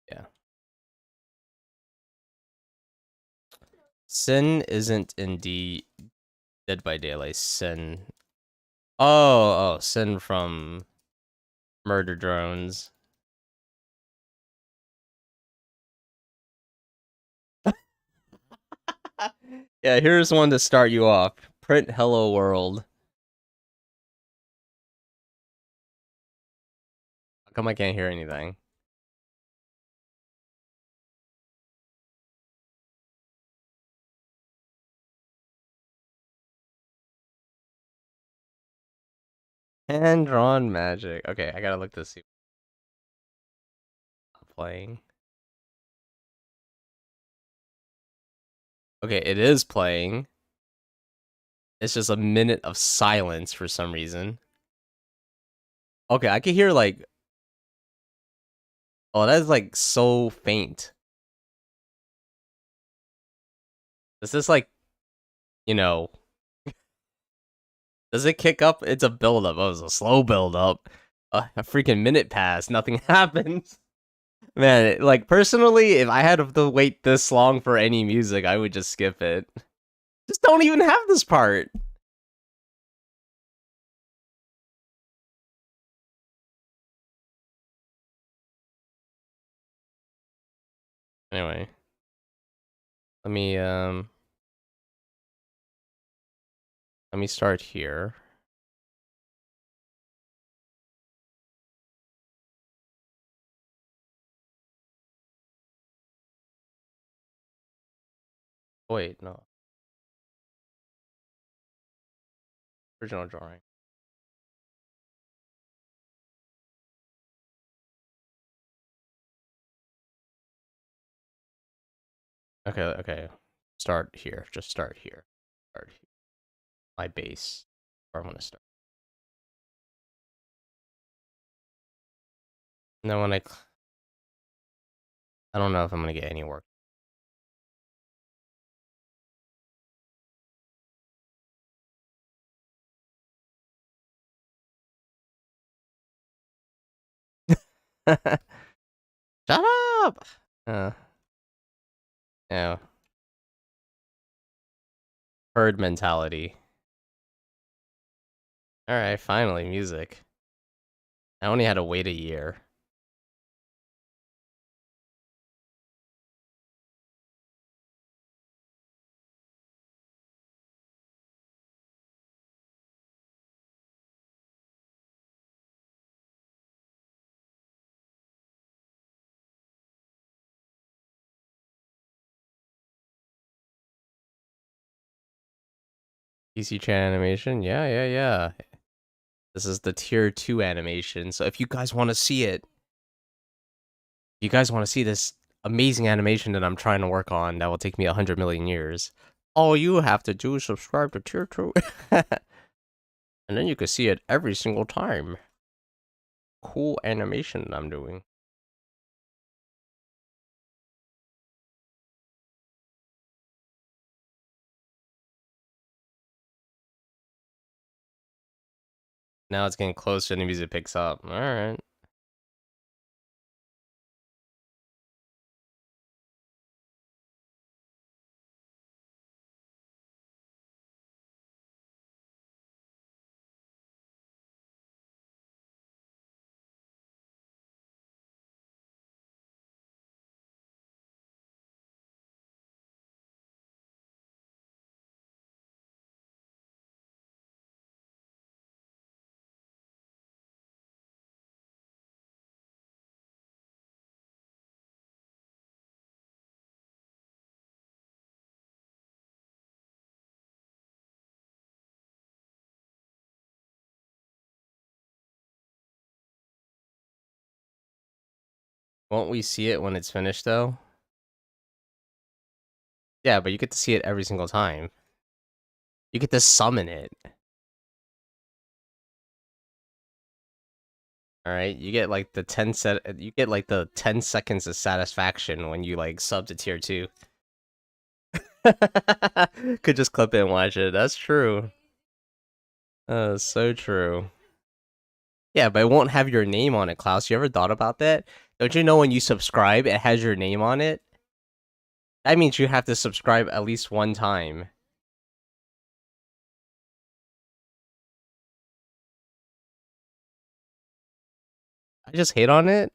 Yeah. Sin isn't indeed Dead by Daylight. Sin. Oh, Sin from Murder Drones. Yeah, here's one to start you off. Print Hello World. How come I can't hear anything? Hand drawn magic. Okay, I gotta look to see. Playing. Okay, it is playing. It's just a minute of silence for some reason. Okay, I can hear like. Oh, that's like so faint. This is like, you know, does it kick up? It's a build up. Oh, it's a slow build up. A freaking minute passed. Nothing happens. Man, like personally, if I had to wait this long for any music, I would just skip it. Just don't even have this part. Anyway, let me let me start here. Wait, no. Original drawing. Okay, okay. Start here. Just start here. Start here. My base. Where I'm gonna start. And then when I don't know if I'm gonna get any work. Shut up! Yeah. Herd mentality. Alright, finally, music. I only had to wait a year. PC chat animation? Yeah, yeah, yeah. This is the tier 2 animation. So if you guys want to see it, you guys want to see this amazing animation that I'm trying to work on that will take me 100 million years, all you have to do is subscribe to tier 2. And then you can see it every single time. Cool animation that I'm doing. Now it's getting closer and the music picks up. Alright. Won't we see it when it's finished though? Yeah, but you get to see it every single time. You get to summon it. All right, you get like the 10 seconds of satisfaction when you like sub to tier 2. Could just clip it and watch it. That's true. So true. Yeah, but it won't have your name on it, Klaus. You ever thought about that? Don't you know when you subscribe, it has your name on it? That means you have to subscribe at least one time. I just hate on it.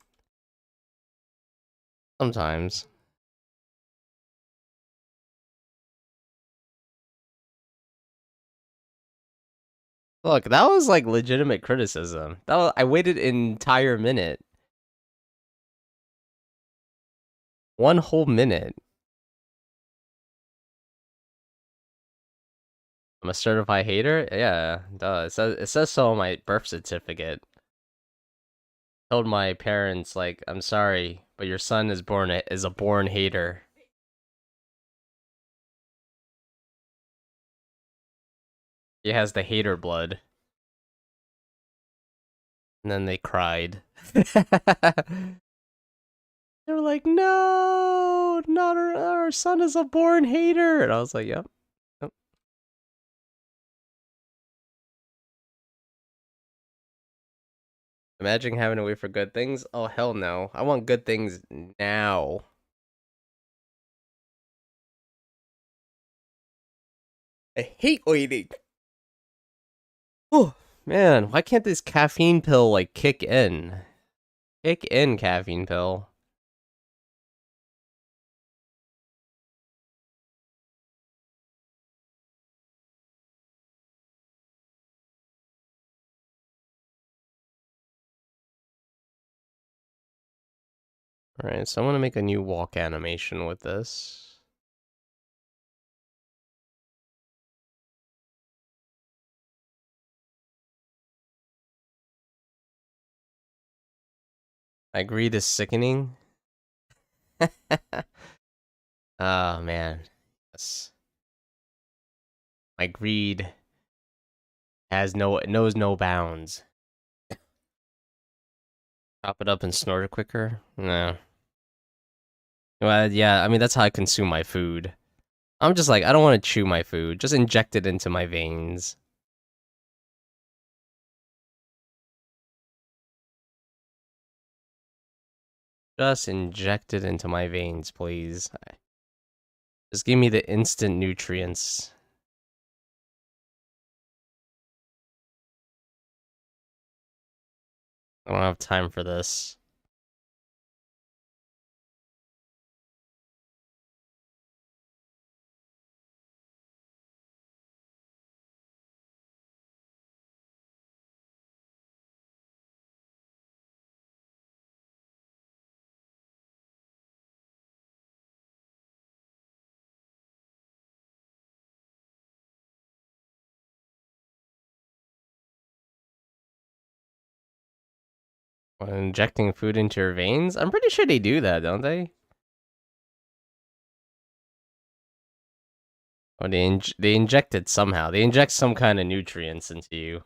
Sometimes. Look, that was like legitimate criticism. I waited an entire minute. 1 whole minute. I'm a certified hater? Yeah, duh. It says so on my birth certificate. Told my parents, like, I'm sorry, but your son is a born hater. He has the hater blood. And then they cried. They were like, no, not our son is a born hater. And I was like, yep. Yep. Imagine having to wait for good things. Oh, hell no. I want good things now. I hate waiting. Oh, man. Why can't this caffeine pill, like, kick in? Kick in, caffeine pill. Alright, so I'm gonna make a new walk animation with this. My greed is sickening. Oh, man. Yes. My greed knows no bounds. Chop it up and snort it quicker? No. Well, yeah, I mean, that's how I consume my food. I'm just like, I don't want to chew my food. Just inject it into my veins. Just inject it into my veins, please. Just give me the instant nutrients. I don't have time for this. When injecting food into your veins? I'm pretty sure they do that, don't they? Or they inject it somehow. They inject some kind of nutrients into you.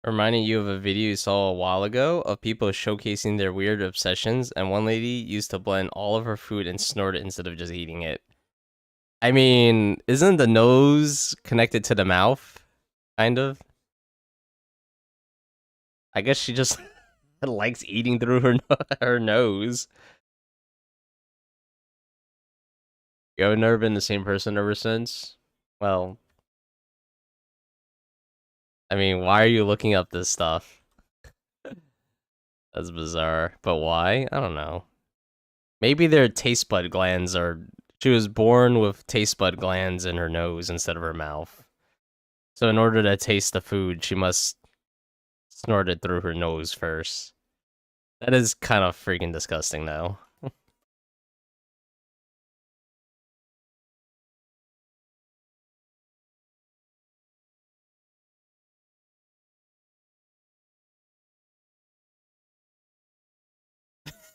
Reminding you of a video you saw a while ago of people showcasing their weird obsessions, and one lady used to blend all of her food and snort it instead of just eating it. I mean, isn't the nose connected to the mouth? Kind of. I guess she just likes eating through her her nose. You have never been the same person ever since? Well, I mean, why are you looking up this stuff? That's bizarre. But why? I don't know. Maybe their taste bud glands are. She was born with taste bud glands in her nose instead of her mouth. So in order to taste the food, she must snort it through her nose first. That is kind of freaking disgusting, though.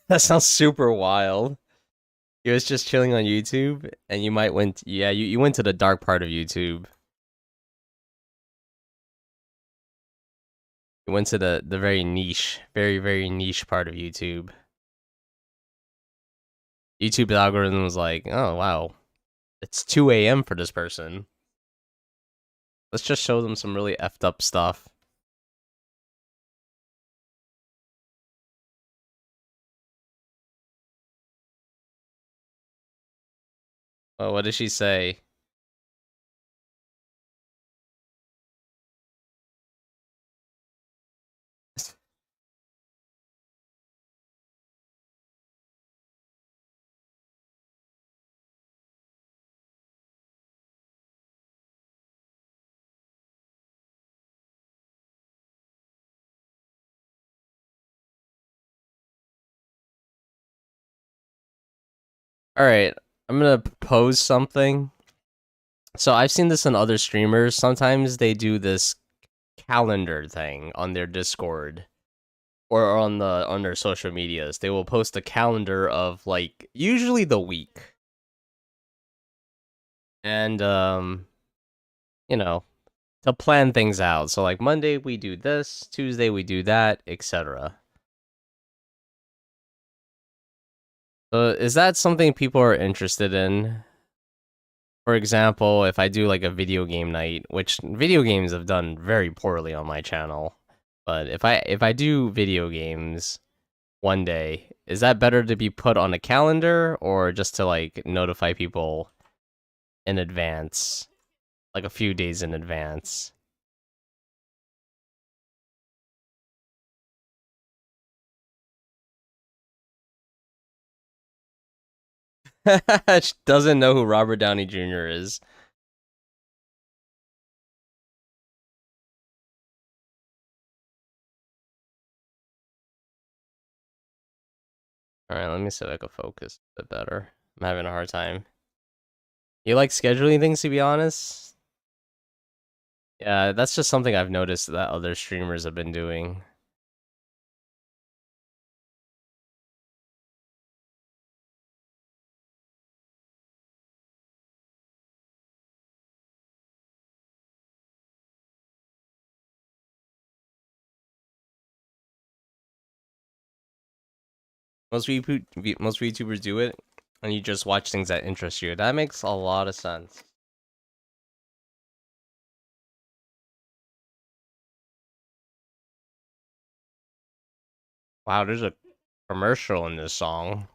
That sounds super wild. You was just chilling on YouTube, and you might went. Yeah, you went to the dark part of YouTube. You went to the very niche, very niche part of YouTube. YouTube's algorithm was like, oh wow, it's 2 a.m. for this person. Let's just show them some really effed up stuff. Oh, what did she say? All right, I'm gonna propose something. So I've seen this in other streamers. Sometimes they do this calendar thing on their Discord or on their social medias. They will post a calendar of like usually the week. And you know, to plan things out. So like Monday we do this, Tuesday we do that, etc. So is that something people are interested in? For example, if I do like a video game night, which video games have done very poorly on my channel, but if I do video games one day, is that better to be put on a calendar or just to like notify people in advance, like a few days in advance? She doesn't know who Robert Downey Jr. is. All right, let me see if I can focus a bit better. I'm having a hard time. You like scheduling things, to be honest? Yeah, that's just something I've noticed that other streamers have been doing. Most YouTubers do it, and you just watch things that interest you. That makes a lot of sense. Wow, there's a commercial in this song.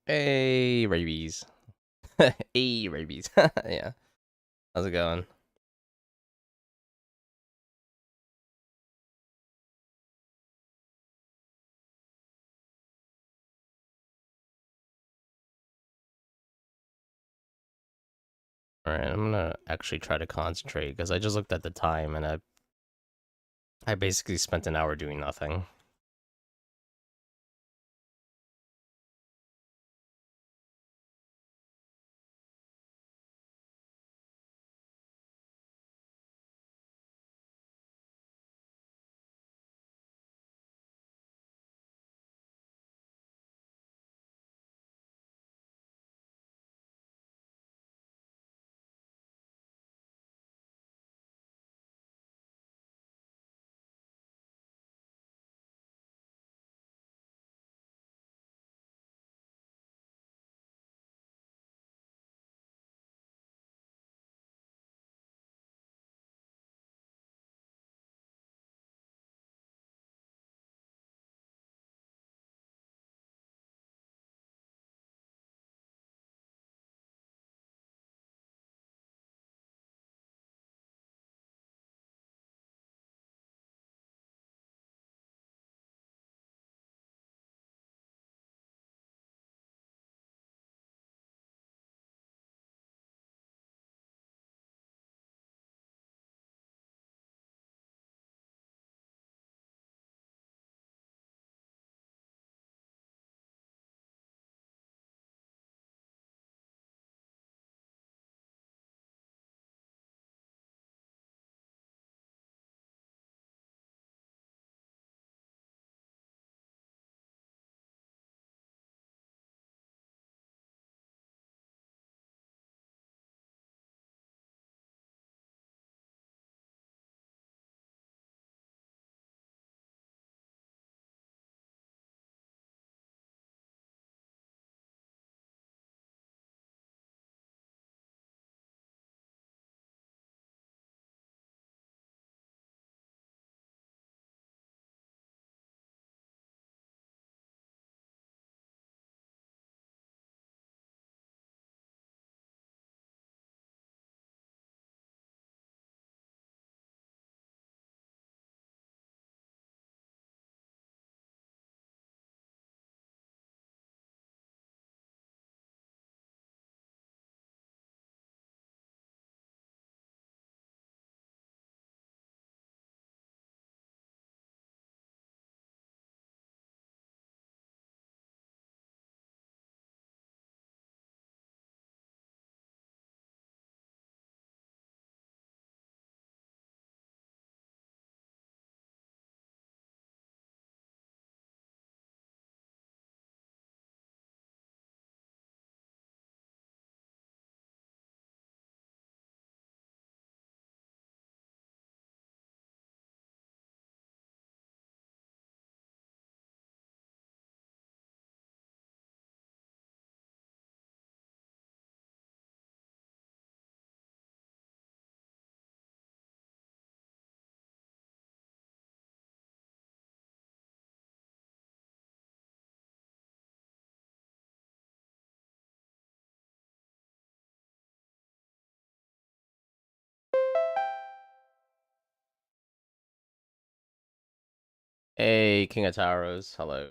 Hey, rabies. Hey, rabies. Yeah. How's it going? Alright, I'm gonna actually try to concentrate because I just looked at the time and I basically spent an hour doing nothing. Hey, King of Taros. Hello.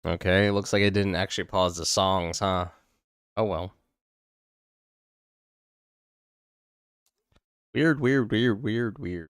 Okay, looks like it didn't actually pause the songs, huh? Oh well. Weird, weird, weird, weird, weird.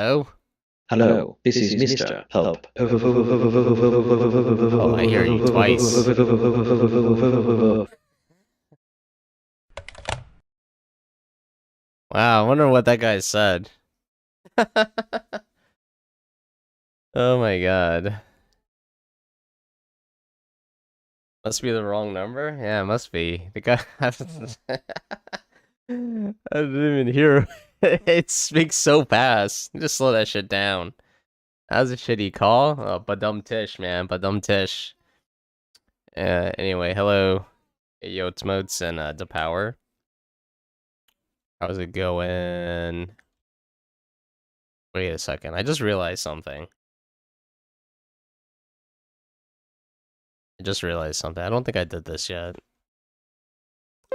Oh,
Hello, this is Mr. Help.
oh, I hear you twice. Wow, I wonder what that guy said. Oh my god. Must be the wrong number? Yeah, it must be. The guy I didn't even hear it speaks so fast. Just slow that shit down. That was a shitty call. Oh, badum tish, man. Badum tish. Anyway, hello. Yo, it's Moats and the power. How's it going? Wait a second. I just realized something. I don't think I did this yet.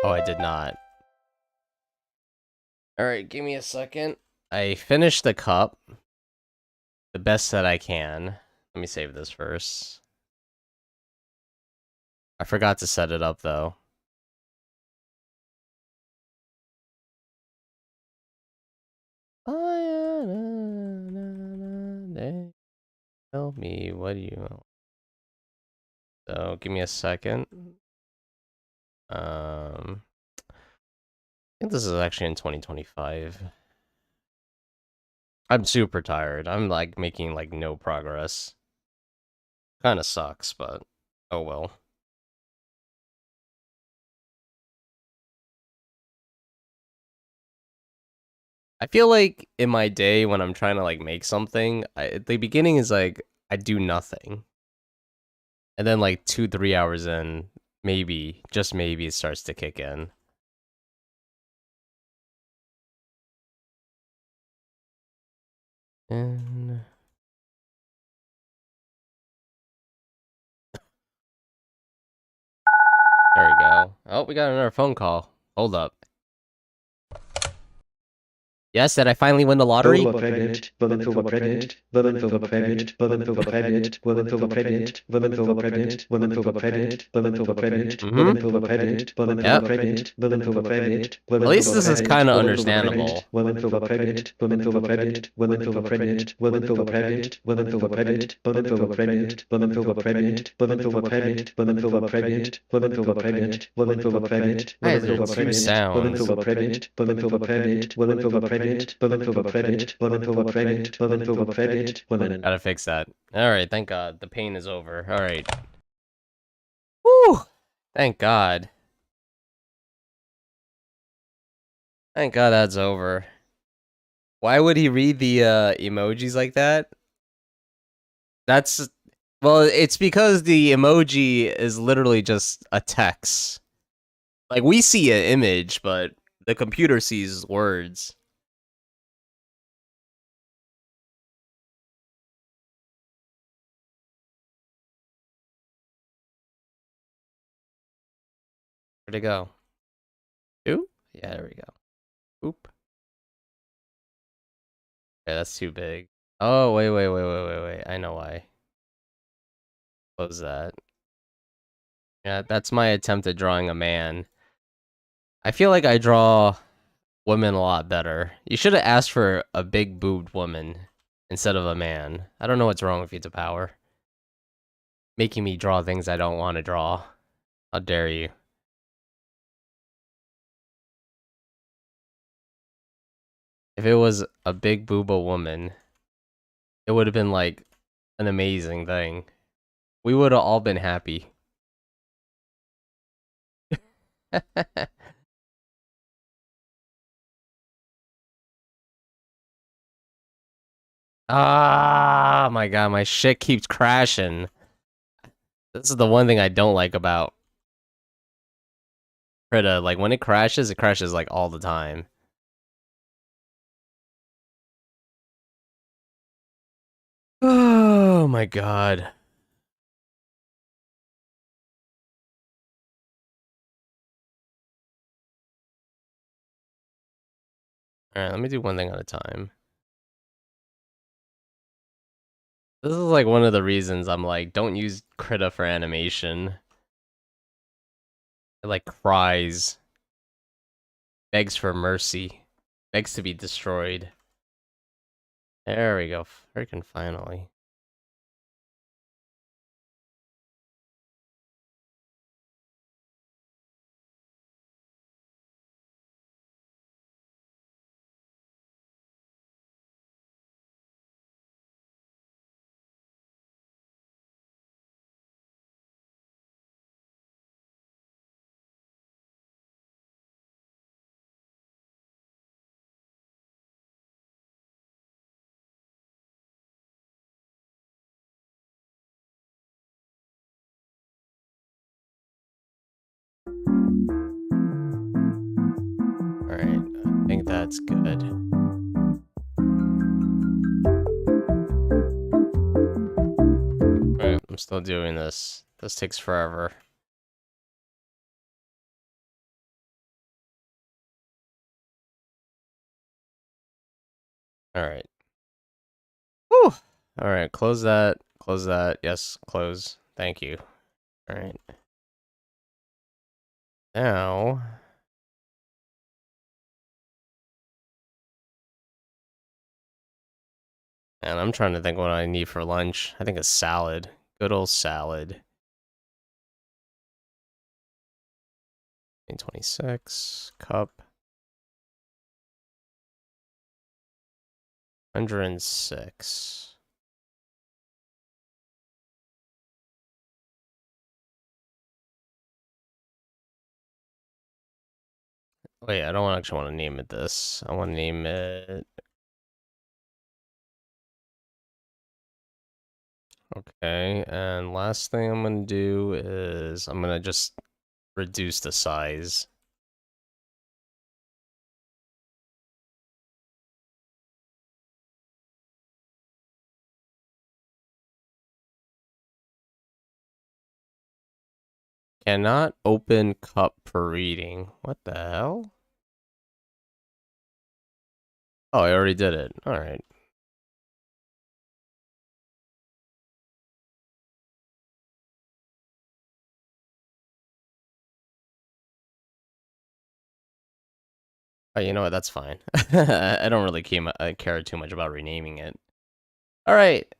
Oh, I did not. Alright, give me a second. I finished the cup. The best that I can. Let me save this first. I forgot to set it up, though. Tell me, what do you want? So, give me a second. I think this is actually in 2025. I'm super tired. I'm like making like no progress. Kind of sucks, but oh well. I feel like in my day when I'm trying to like make something, at the beginning is like I do nothing. And then like 2-3 hours in, maybe, just maybe it starts to kick in. And there we go. Oh, we got another phone call. Hold up. Yes, did I finally win the lottery?
Women pregnant, women pregnant, women pregnant, women pregnant, women pregnant, women pregnant, women pregnant, women pregnant, women pregnant, women pregnant, women pregnant,
At least this is kind of understandable.
women pregnant, women pregnant, women pregnant, women pregnant, women pregnant, women pregnant, women pregnant, women pregnant, women pregnant, women pregnant, women pregnant,
Why is there two
women
sounds?
pregnant, women pregnant, women pregnant, women.
Gotta fix that. Alright, thank God. The pain is over. Alright. Whew! Thank God. Thank God that's over. Why would he read the emojis like that? That's... Well, it's because the emoji is literally just a text. Like, we see an image, but the computer sees words. Where'd it go? Two? Yeah, there we go. Oop. Yeah, that's too big. Oh, wait. I know why. Close that. Yeah, that's my attempt at drawing a man. I feel like I draw women a lot better. You should have asked for a big boobed woman instead of a man. I don't know what's wrong with you, to power. Making me draw things I don't want to draw. How dare you? If it was a big booba woman, it would have been like an amazing thing. We would have all been happy. Ah, my God, my shit keeps crashing. This is the one thing I don't like about Krita. Like, when it crashes like all the time. Oh my God. Alright, let me do one thing at a time. This is like one of the reasons I'm like, don't use Krita for animation. It like cries. Begs for mercy. Begs to be destroyed. There we go. Freaking finally. Alright, I think that's good. Alright, I'm still doing this. This takes forever. Alright. Whew! Alright, close that. Close that. Yes, close. Thank you. Alright. Now... And I'm trying to think what I need for lunch. I think a salad. Good old salad. 26 cup. 106. Wait, I don't actually want to name it this. I want to name it... Okay, and last thing I'm going to do is I'm going to just reduce the size. Cannot open cup per reading. What the hell? Oh, I already did it. Alright. Oh, you know what? That's fine. I don't really care too much about renaming it. Alright.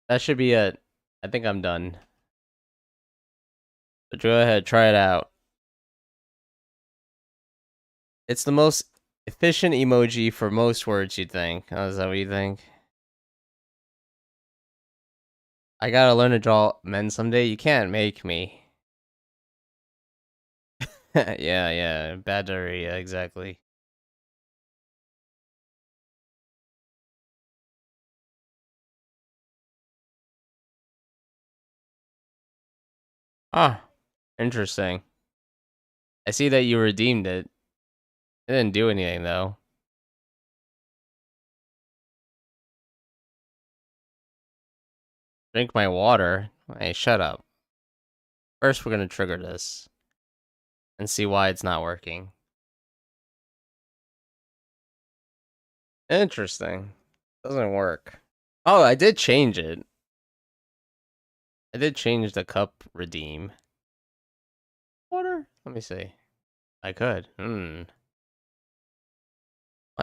That should be it. I think I'm done. So go ahead, try it out. It's the most efficient emoji for most words, you'd think. Oh, is that what you think? I gotta learn to draw men someday. You can't make me. Yeah. Battery, yeah, exactly. Ah, interesting. I see that you redeemed it. It didn't do anything, though. Drink my water. Hey, shut up. First, we're gonna trigger this and see why it's not working. Interesting. Doesn't work. Oh, I did change it. I did change the cup redeem. Water? Let me see. I could. Why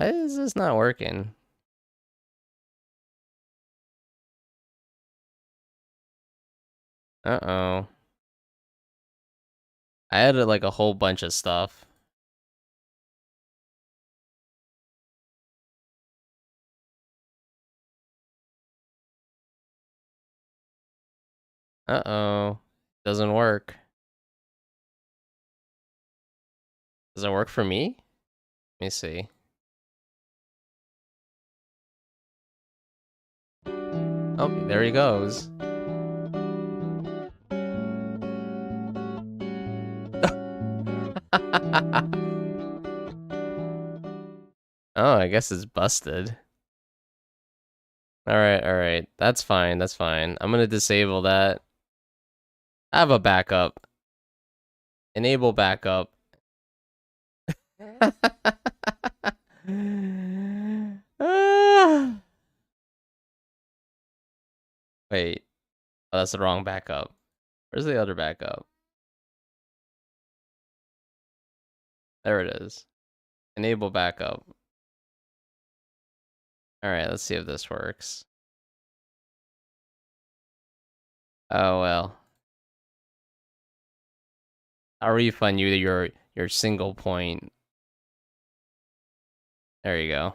is this not working? Uh-oh. I added like a whole bunch of stuff. Uh-oh. Doesn't work. Does it work for me? Let me see. Oh, there he goes. Oh, I guess it's busted. Alright. That's fine, that's fine. I'm gonna disable that. I have a backup. Enable backup. Ah. Wait. Oh, that's the wrong backup. Where's the other backup? There it is. Enable backup. Alright, let's see if this works. Oh, well. I'll refund you your single point. There you go.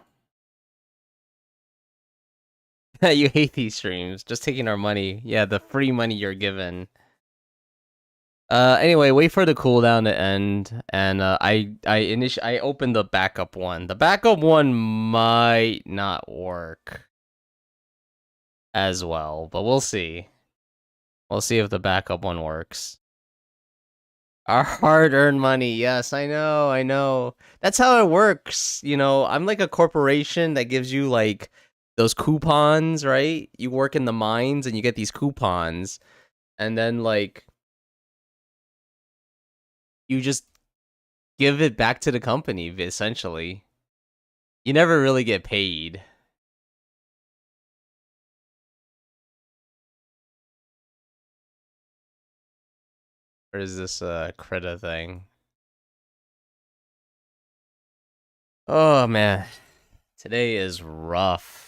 You hate these streams. Just taking our money. Yeah, the free money you're given. Anyway, wait for the cooldown to end, and I opened the backup one. The backup one might not work as well, but we'll see. We'll see if the backup one works. Our hard-earned money. Yes, I know, I know. That's how it works. You know, I'm like a corporation that gives you like those coupons, right? You work in the mines and you get these coupons, and then like you just give it back to the company essentially. You never really get paid. Or is this Krita thing? Oh man, today is rough.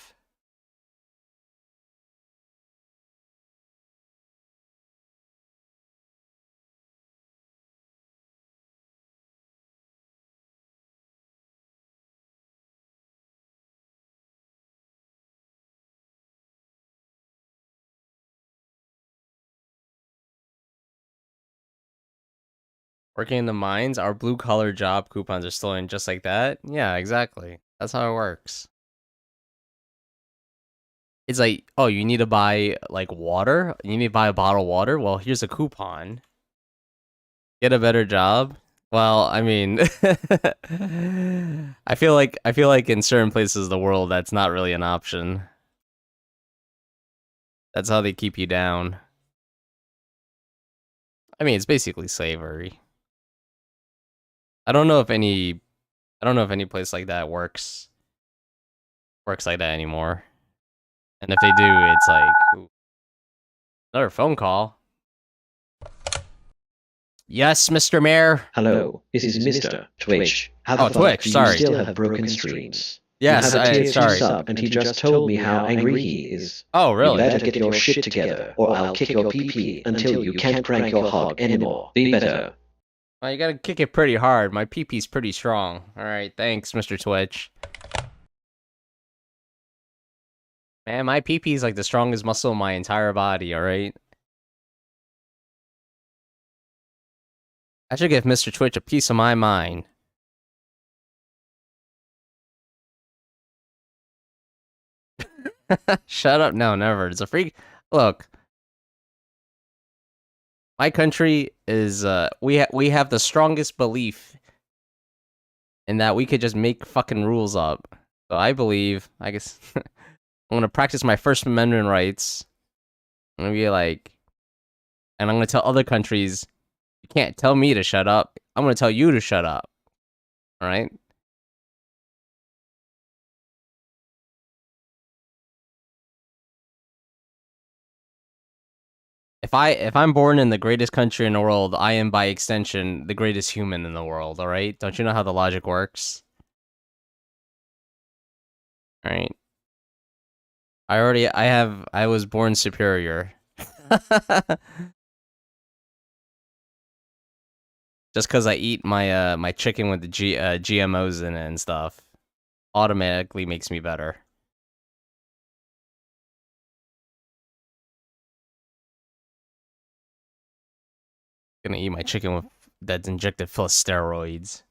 Working in the mines, our blue collar job coupons are stolen just like that? Yeah, exactly. That's how it works. It's like, oh, you need to buy like water? You need to buy a bottle of water? Well, here's a coupon. Get a better job? Well, I mean I feel like in certain places of the world that's not really an option. That's how they keep you down. I mean, it's basically slavery. I don't know if any place like that works like that anymore. And if they do, it's like ooh, another phone call. Yes, Mr. Mayor.
Hello, this is Mr. Twitch. How
Oh,
the fuck
Twitch,
do you
sorry.
still have broken streams?
Yes,
you have a tier 2
sorry.
sub, and he just told me how angry he is.
Oh,
You
really?
better get your shit together, or I'll kick your PP until you can't crank your hog anymore. Be better.
Well, you gotta kick it pretty hard. My PP is pretty strong. Alright, thanks, Mr. Twitch. Man, my PP is like the strongest muscle in my entire body, alright? I should give Mr. Twitch a piece of my mind. Shut up. No, never. It's a freak. Look, my country is, we have the strongest belief in that we could just make fucking rules up. So I believe, I guess, I'm gonna practice my First Amendment rights. I'm gonna be like, and I'm gonna tell other countries, you can't tell me to shut up. I'm gonna tell you to shut up. All right? If I'm born in the greatest country in the world, I am by extension the greatest human in the world. All right? Don't you know how the logic works? All right. I was born superior. Just because I eat my my chicken with the GMOs in it and stuff, automatically makes me better. Gonna eat my chicken with that's injected full of steroids.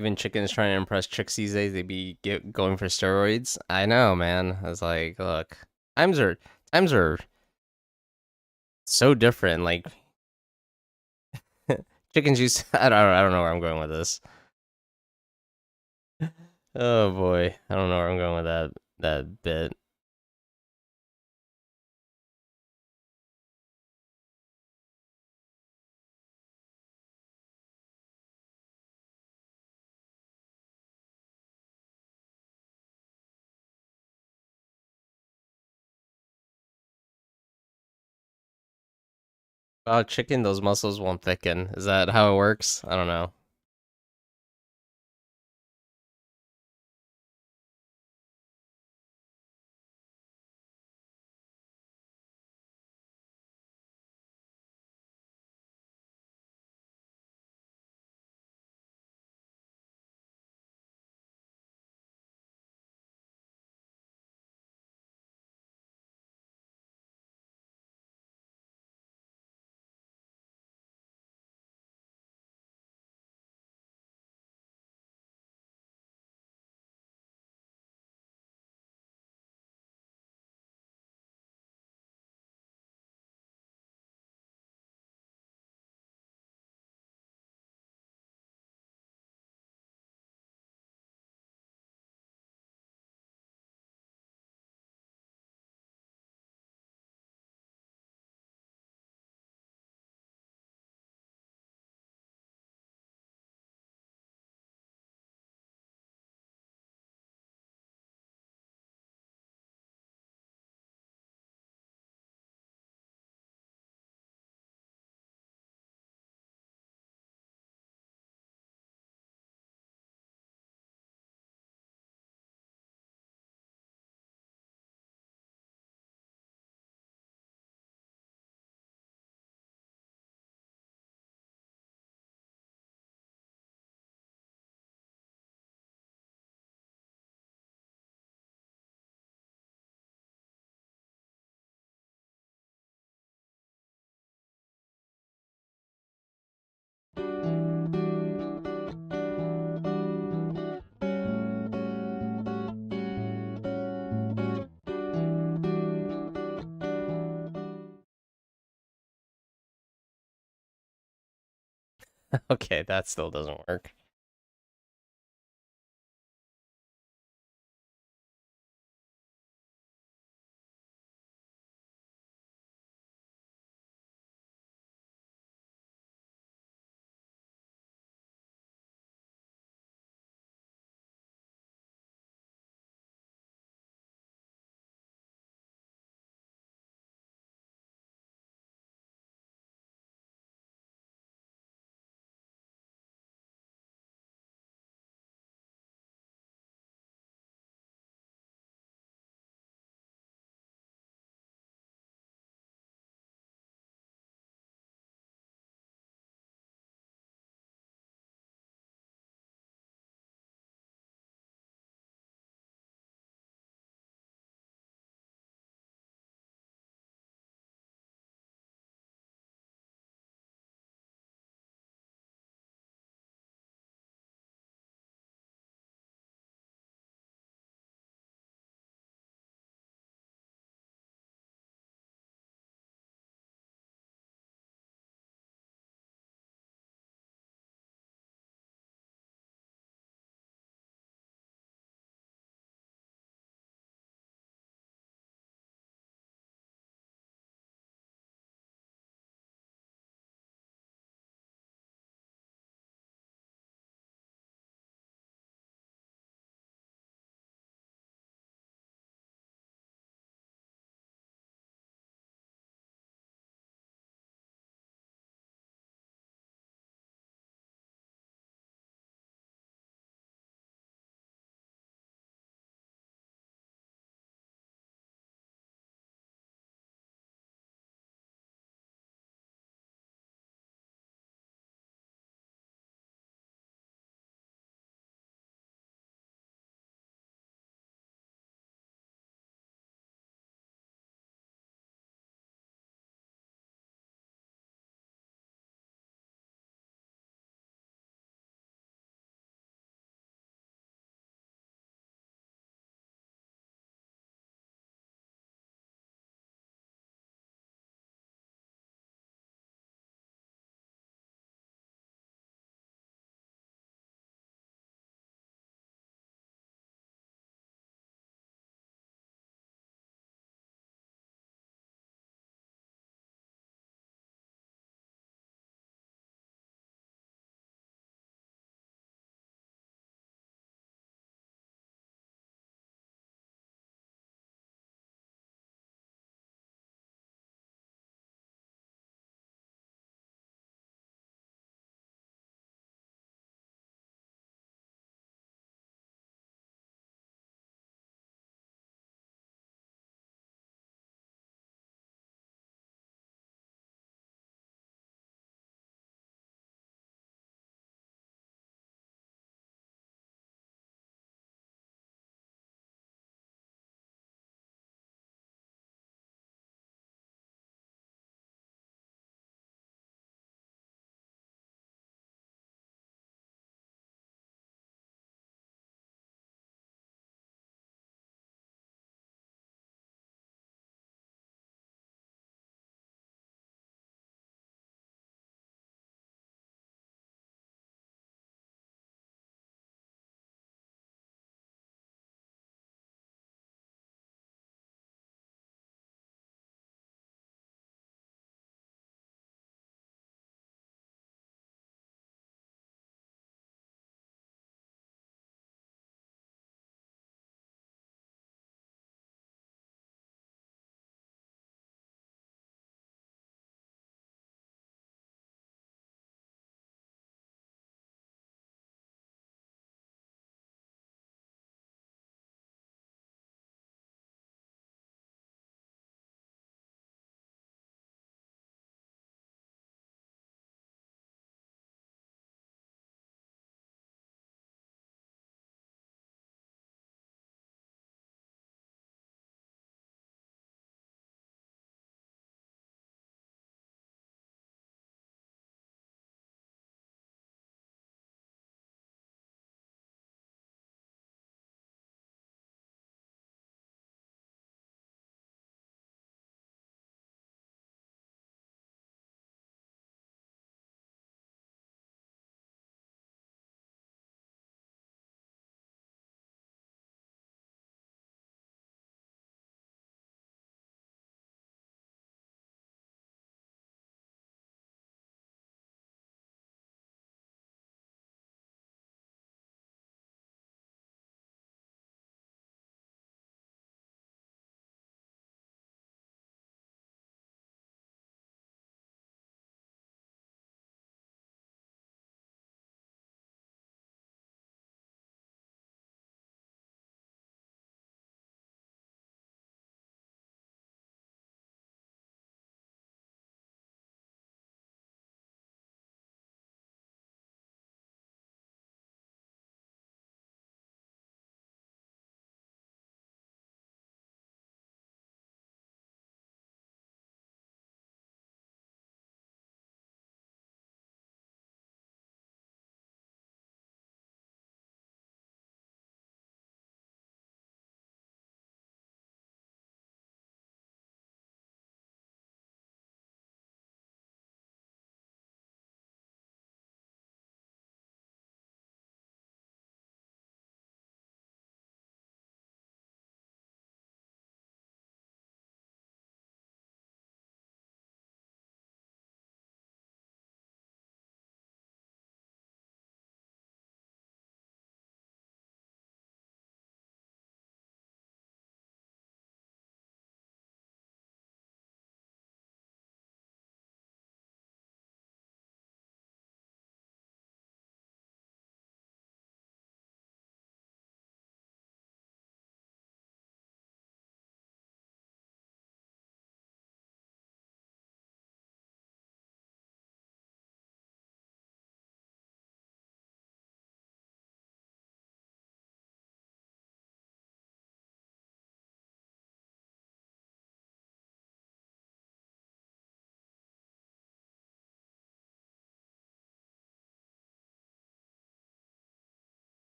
Even chickens trying to impress chicks these days, they be going for steroids. I know, man. I was like, look, times are times are so different. Like chickens used. I don't know where I'm going with this. Oh boy, I don't know where I'm going with that bit. About chicken, those muscles won't thicken. Is that how it works? I don't know. Okay, that still doesn't work.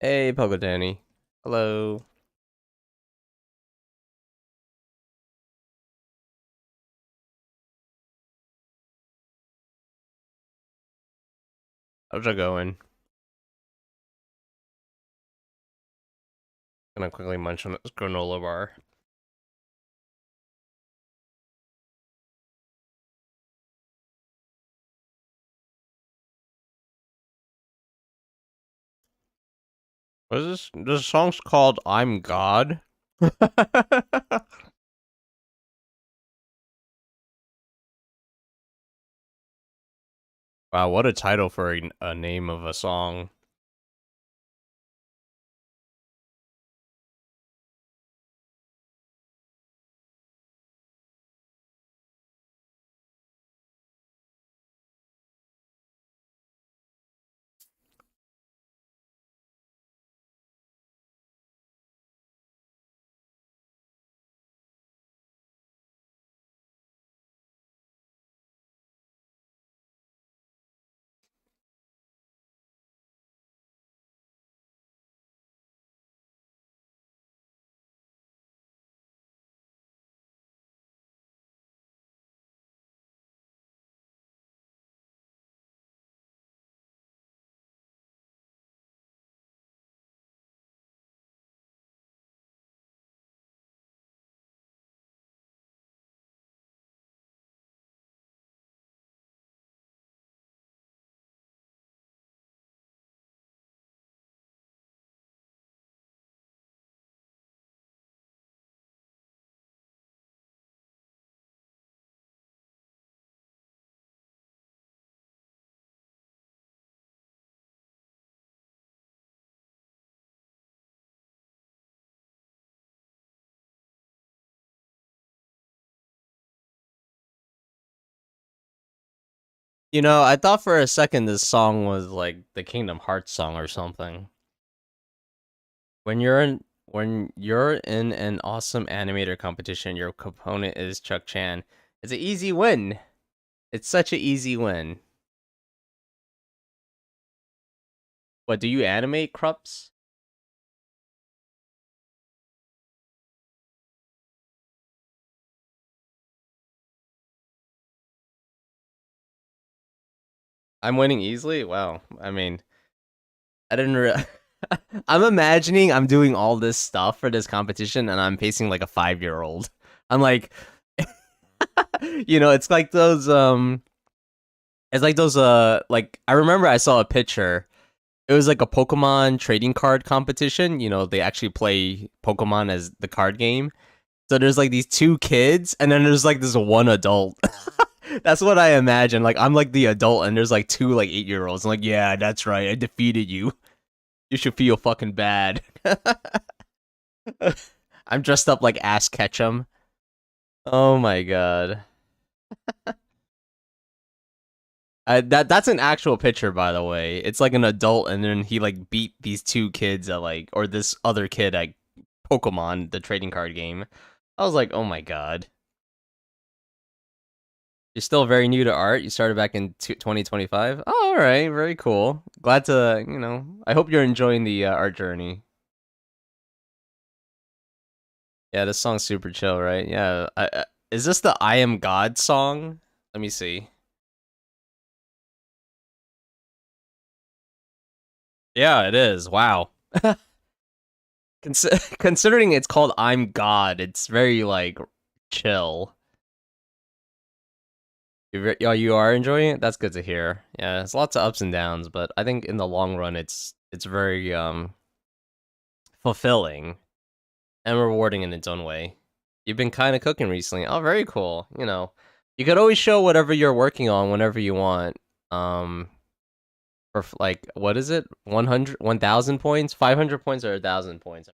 Hey, Pogo Danny. Hello. How's it going? Gonna quickly munch on this granola bar. What is this? This song's called I'm God. Wow, what a title for a name of a song. You know, I thought for a second this song was like the Kingdom Hearts song or something. When you're in an awesome animator competition, your opponent is Chuck Chan. It's an easy win. It's such an easy win. What do you animate, Krups? I'm winning easily? Wow. I mean, I didn't I'm imagining I'm doing all this stuff for this competition and I'm facing like a 5-year-old. I'm like it's like those like I remember I saw a picture. It was like a Pokemon trading card competition. They actually play Pokemon as the card game. So there's like these two kids and then there's like this one adult. That's what I imagine. Like I'm like the adult and there's like two like 8-year-olds. I'm like, yeah, that's right. I defeated you. You should feel fucking bad. I'm dressed up like Ass Ketchum. Oh my god. That's an actual picture, by the way. It's like an adult, and then he like beat these two kids at or this other kid at Pokemon, the trading card game. I was like, oh my god. You're still very new to art. You started back in 2025. Oh, all right, very cool. Glad to, I hope you're enjoying the art journey. Yeah, this song's super chill, right? Yeah. Is this the I Am God song? Let me see. Yeah, it is. Wow. Considering it's called I'm God, it's very like chill. You are enjoying it. That's good to hear. Yeah, there's lots of ups and downs, but I think in the long run, it's very fulfilling and rewarding in its own way. You've been kind of cooking recently. Oh, very cool. You could always show whatever you're working on whenever you want. Um, for like what is it? 100, 1,000 points, 500 points, or 1,000 points,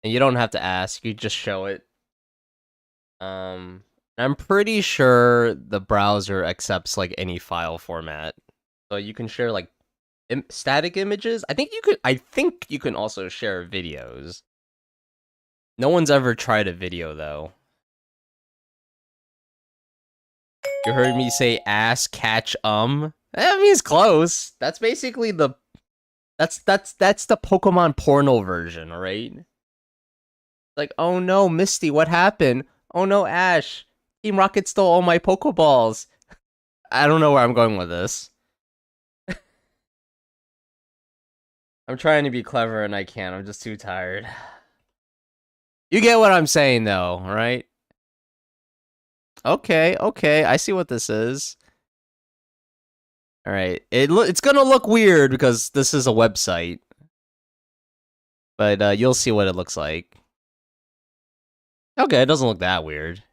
and you don't have to ask. You just show it. I'm pretty sure the browser accepts like any file format, so you can share like static images. I think you could. I think you can also share videos. No one's ever tried a video though. You heard me say ass catch That means close. That's basically That's the Pokemon porno version, right? Like, oh no, Misty, what happened? Oh no, Ash, Team Rocket stole all my Pokeballs. I don't know where I'm going with this. I'm trying to be clever and I can't. I'm just too tired. You get what I'm saying, though, right? Okay, okay, I see what this is. All right, it's gonna look weird because this is a website, but you'll see what it looks like. Okay, it doesn't look that weird.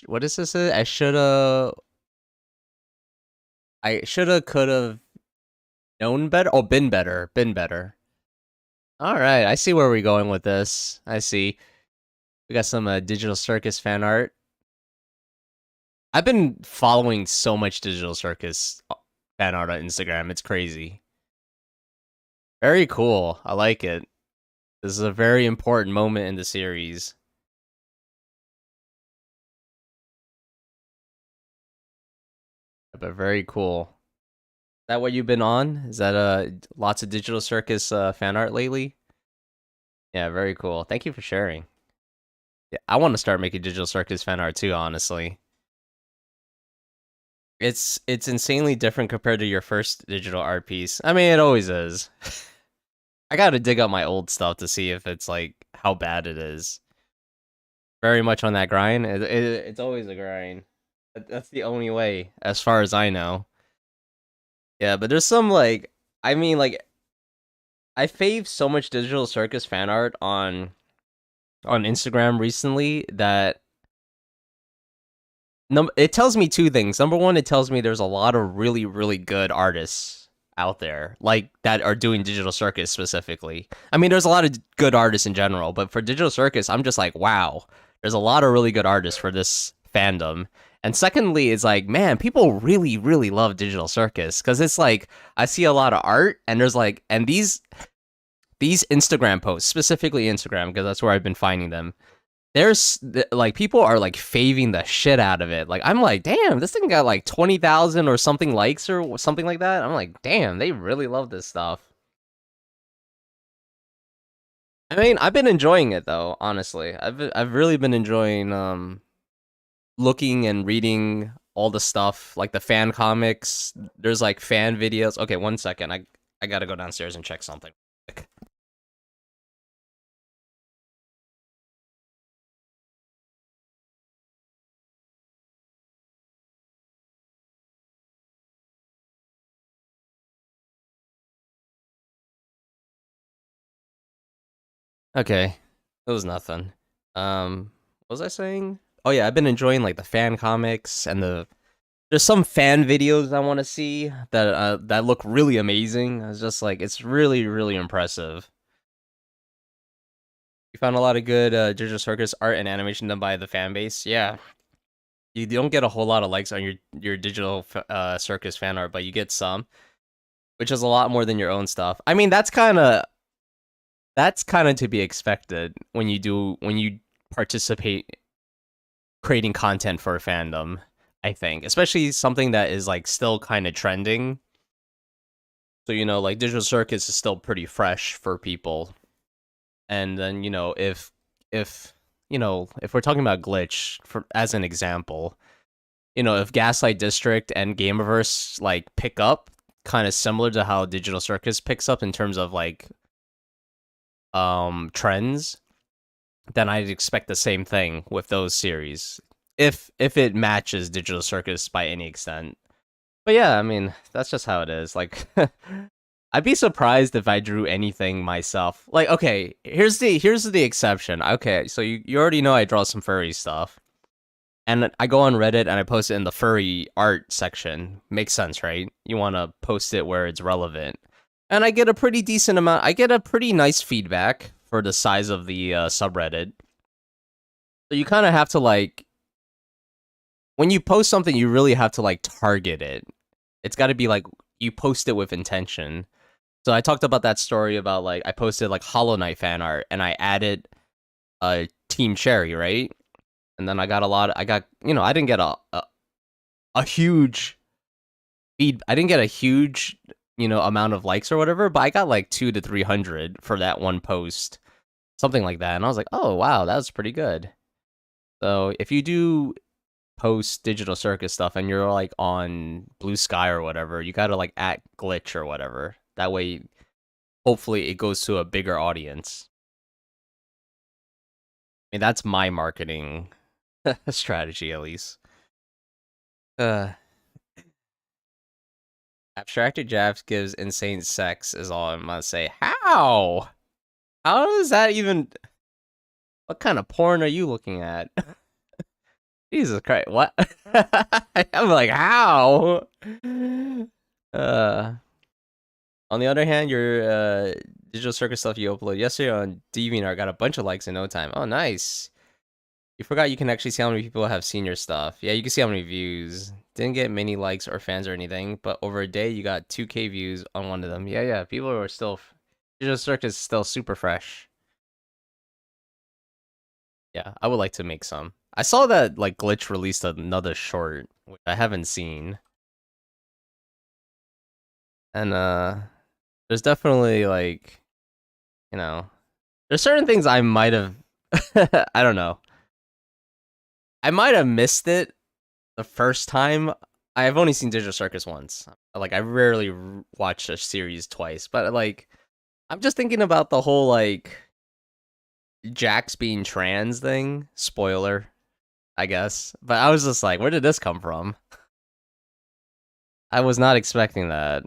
What is this? I shoulda, coulda known better. Oh, been better, been better. All right, I see where we're going with this. I see. We got some Digital Circus fan art. I've been following so much Digital Circus fan art on Instagram. It's crazy. Very cool. I like it. This is a very important moment in the series. But very cool. Is that what you've been on? Is that lots of Digital Circus fan art lately? Yeah, very cool. Thank you for sharing. Yeah, I want to start making Digital Circus fan art too, honestly. It's insanely different compared to your first digital art piece. I mean, it always is. I gotta dig up my old stuff to see if it's like how bad it is. Very much on that grind. It's always a grind. That's the only way, as far as I know. Yeah, but there's some like, I mean, like, I fave so much Digital Circus fan art on Instagram recently that it tells me two things. Number one, it tells me there's a lot of really, really good artists out there, like that are doing Digital Circus specifically. I mean, there's a lot of good artists in general, but for Digital Circus, I'm just like, wow, there's a lot of really good artists for this fandom. And secondly, it's like, man, people really, really love Digital Circus because it's like I see a lot of art, and there's like, and these Instagram posts, specifically Instagram, because that's where I've been finding them. There's like people are like faving the shit out of it. Like I'm like, damn, this thing got like 20,000 or something likes or something like that. I'm like, damn, they really love this stuff. I mean, I've been enjoying it though, honestly. I've really been enjoying looking and reading all the stuff, like the fan comics. There's like fan videos. Okay, 1 second. I gotta go downstairs and check something. Okay, it was nothing. What was I saying? Oh yeah, I've been enjoying like the fan comics and there's some fan videos I want to see that look really amazing. It's just like it's really really impressive. You found a lot of good Digital Circus art and animation done by the fan base. Yeah, you don't get a whole lot of likes on your Digital Circus fan art, but you get some, which is a lot more than your own stuff. I mean, that's kind of to be expected when you participate creating content for a fandom. I think, especially something that is like still kind of trending. So like Digital Circus is still pretty fresh for people. And then if we're talking about glitch for as an example, if Gaslight District and Gameverse like pick up, kind of similar to how Digital Circus picks up in terms of like trends, then I'd expect the same thing with those series if it matches Digital Circus by any extent. But yeah, I mean, that's just how it is. Like I'd be surprised if I drew anything myself. Like, okay, here's the exception. Okay, so you already know I draw some furry stuff. And I go on Reddit and I post it in the furry art section. Makes sense, right? You want to post it where it's relevant. And I get a pretty decent amount. I get a pretty nice feedback for the size of the subreddit. So you kind of have to like, when you post something, you really have to like target it. It's got to be like you post it with intention. So I talked about that story about like I posted like Hollow Knight fan art and I added Team Cherry, right? And then I got I didn't get a huge feed. I didn't get a huge amount of likes or whatever, but I got like 200 to 300 for that one post, something like that, and I was like, oh wow, that was pretty good. So if you do post Digital Circus stuff and you're like on Blue Sky or whatever, you gotta like at glitch or whatever. That way, hopefully, it goes to a bigger audience. I mean, that's my marketing strategy, at least. Uh, Abstracted Jabs gives insane sex is all I'm gonna say. How? How does that even? What kind of porn are you looking at? Jesus Christ! What? I'm like, how? Uh. On the other hand, your Digital Circus stuff you uploaded yesterday on DeviantArt got a bunch of likes in no time. Oh, nice. You forgot you can actually see how many people have seen your stuff. Yeah, you can see how many views. Didn't get many likes or fans or anything, but over a day you got 2K views on one of them. Yeah, yeah. People are still Digital Circus is still super fresh. Yeah, I would like to make some. I saw that like Glitch released another short, which I haven't seen. And there's definitely like, you know, there's certain things I might have I don't know. I might have missed it the first time. I've only seen Digital Circus once. Like I rarely watch a series twice, but like I'm just thinking about the whole like Jax being trans thing. Spoiler, I guess. But I was just like, where did this come from? I was not expecting that.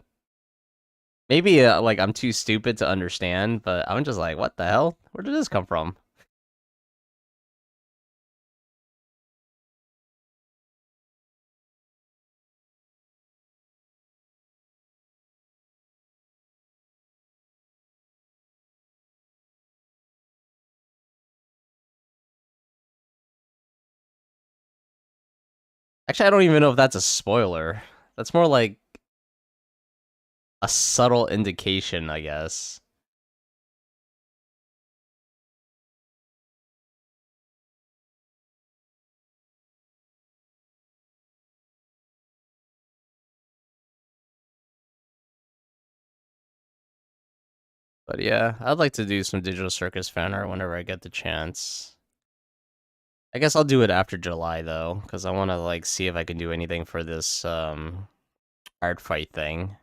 Maybe like I'm too stupid to understand, but I'm just like, what the hell? Where did this come from? Actually, I don't even know if that's a spoiler. That's more like a subtle indication, I guess. But yeah, I'd like to do some Digital Circus fan art whenever I get the chance. I guess I'll do it after July though, because I want to like see if I can do anything for this art fight thing.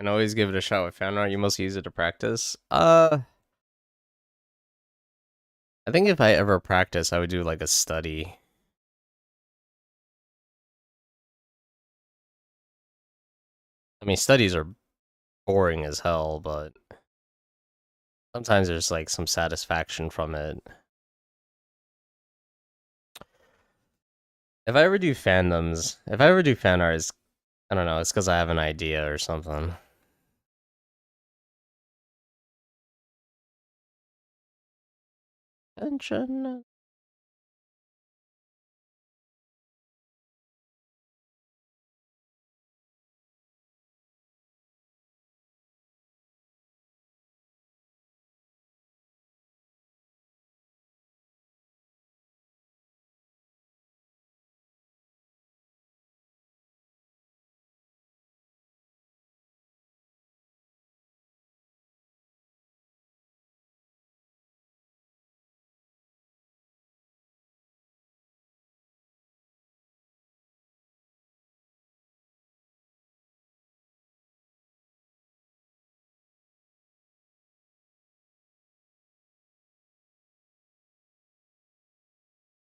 And always give it a shot with fan art. You mostly use it to practice. I think if I ever practice, I would do like a study. I mean, studies are boring as hell, but sometimes there's like some satisfaction from it. If I ever do fandoms, if I ever do fan art, I don't know, it's because I have an idea or something. Attention.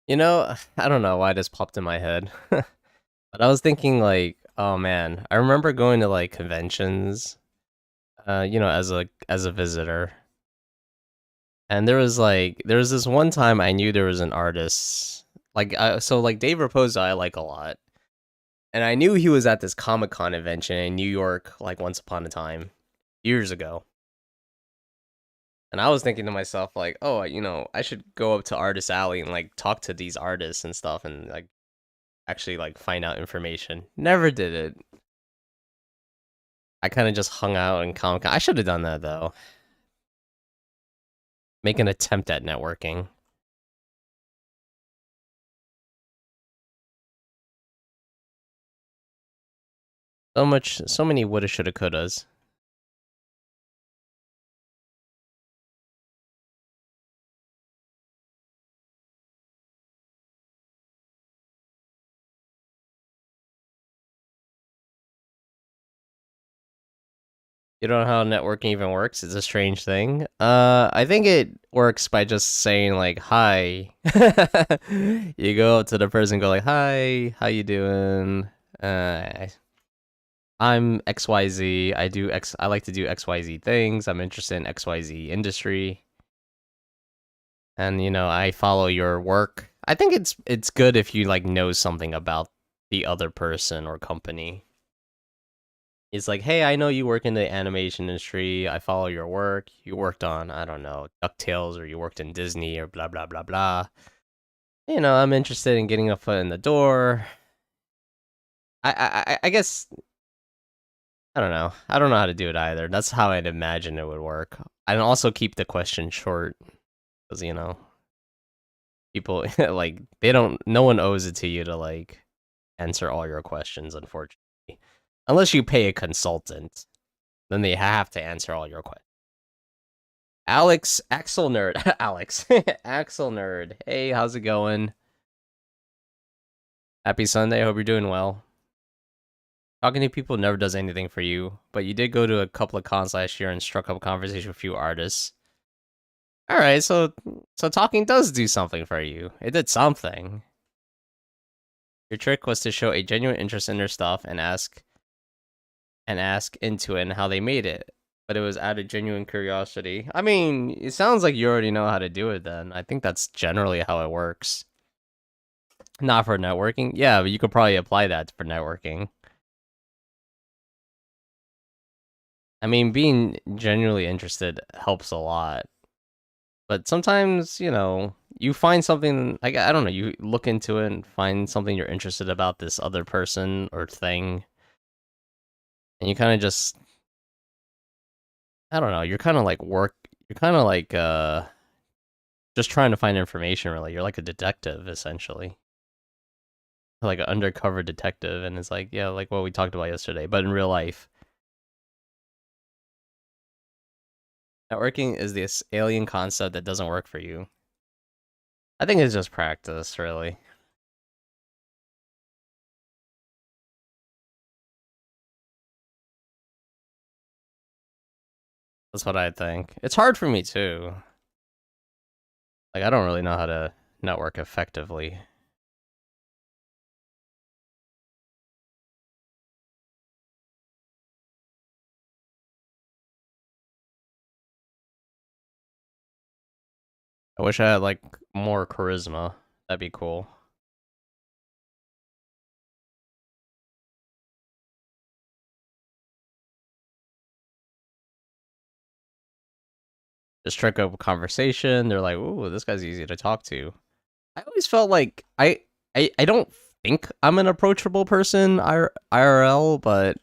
You know, I don't know why this popped in my head, but I was thinking like, oh man, I remember going to like conventions, as a visitor, and there was this one time I knew there was an artist, like Dave Raposa I like a lot, and I knew he was at this Comic Con convention in New York like once upon a time, years ago. And I was thinking to myself, like, oh, I should go up to Artist Alley and like talk to these artists and stuff and like actually like find out information. Never did it. I kind of just hung out in Comic Con. I should have done that though. Make an attempt at networking. So many woulda, shoulda, couldas. You don't know how networking even works? It's a strange thing. I think it works by just saying like hi. You go up to the person, go like, "Hi, how you doing? Uh, I'm XYZ. I like to do XYZ things. I'm interested in XYZ industry. And I follow your work." I think it's good if you like know something about the other person or company. It's like, "Hey, I know you work in the animation industry. I follow your work. You worked on, I don't know, DuckTales, or you worked in Disney, or blah blah blah blah. I'm interested in getting a foot in the door." I guess I don't know. I don't know how to do it either. That's how I'd imagine it would work. And also keep the question short, because people like they don't. No one owes it to you to like answer all your questions, unfortunately, unless you pay a consultant. Then they have to answer all your questions. Axel Nerd, Alex, Axel Nerd. Hey, how's it going? Happy Sunday. Hope you're doing well. Talking to people never does anything for you, but you did go to a couple of cons last year and struck up a conversation with a few artists. All right, so talking does do something for you. It did something. Your trick was to show a genuine interest in their stuff and ask into it and how they made it. But it was out of genuine curiosity. I mean, it sounds like you already know how to do it then. I think that's generally how it works. Not for networking. Yeah, but you could probably apply that for networking. I mean, being genuinely interested helps a lot. But sometimes, you find something, like, I don't know, you look into it and find something you're interested about this other person or thing. And you kind of just, I don't know, you're kind of like just trying to find information, really. You're like a detective, essentially. Like an undercover detective. And it's like, yeah, like what we talked about yesterday, but in real life. Networking is this alien concept that doesn't work for you. I think it's just practice, really. That's what I think. It's hard for me too. Like I don't really know how to network effectively. I wish I had like more charisma. That'd be cool. Just strike up a conversation. They're like, "Ooh, this guy's easy to talk to." I always felt like I don't think I'm an approachable person IRL, but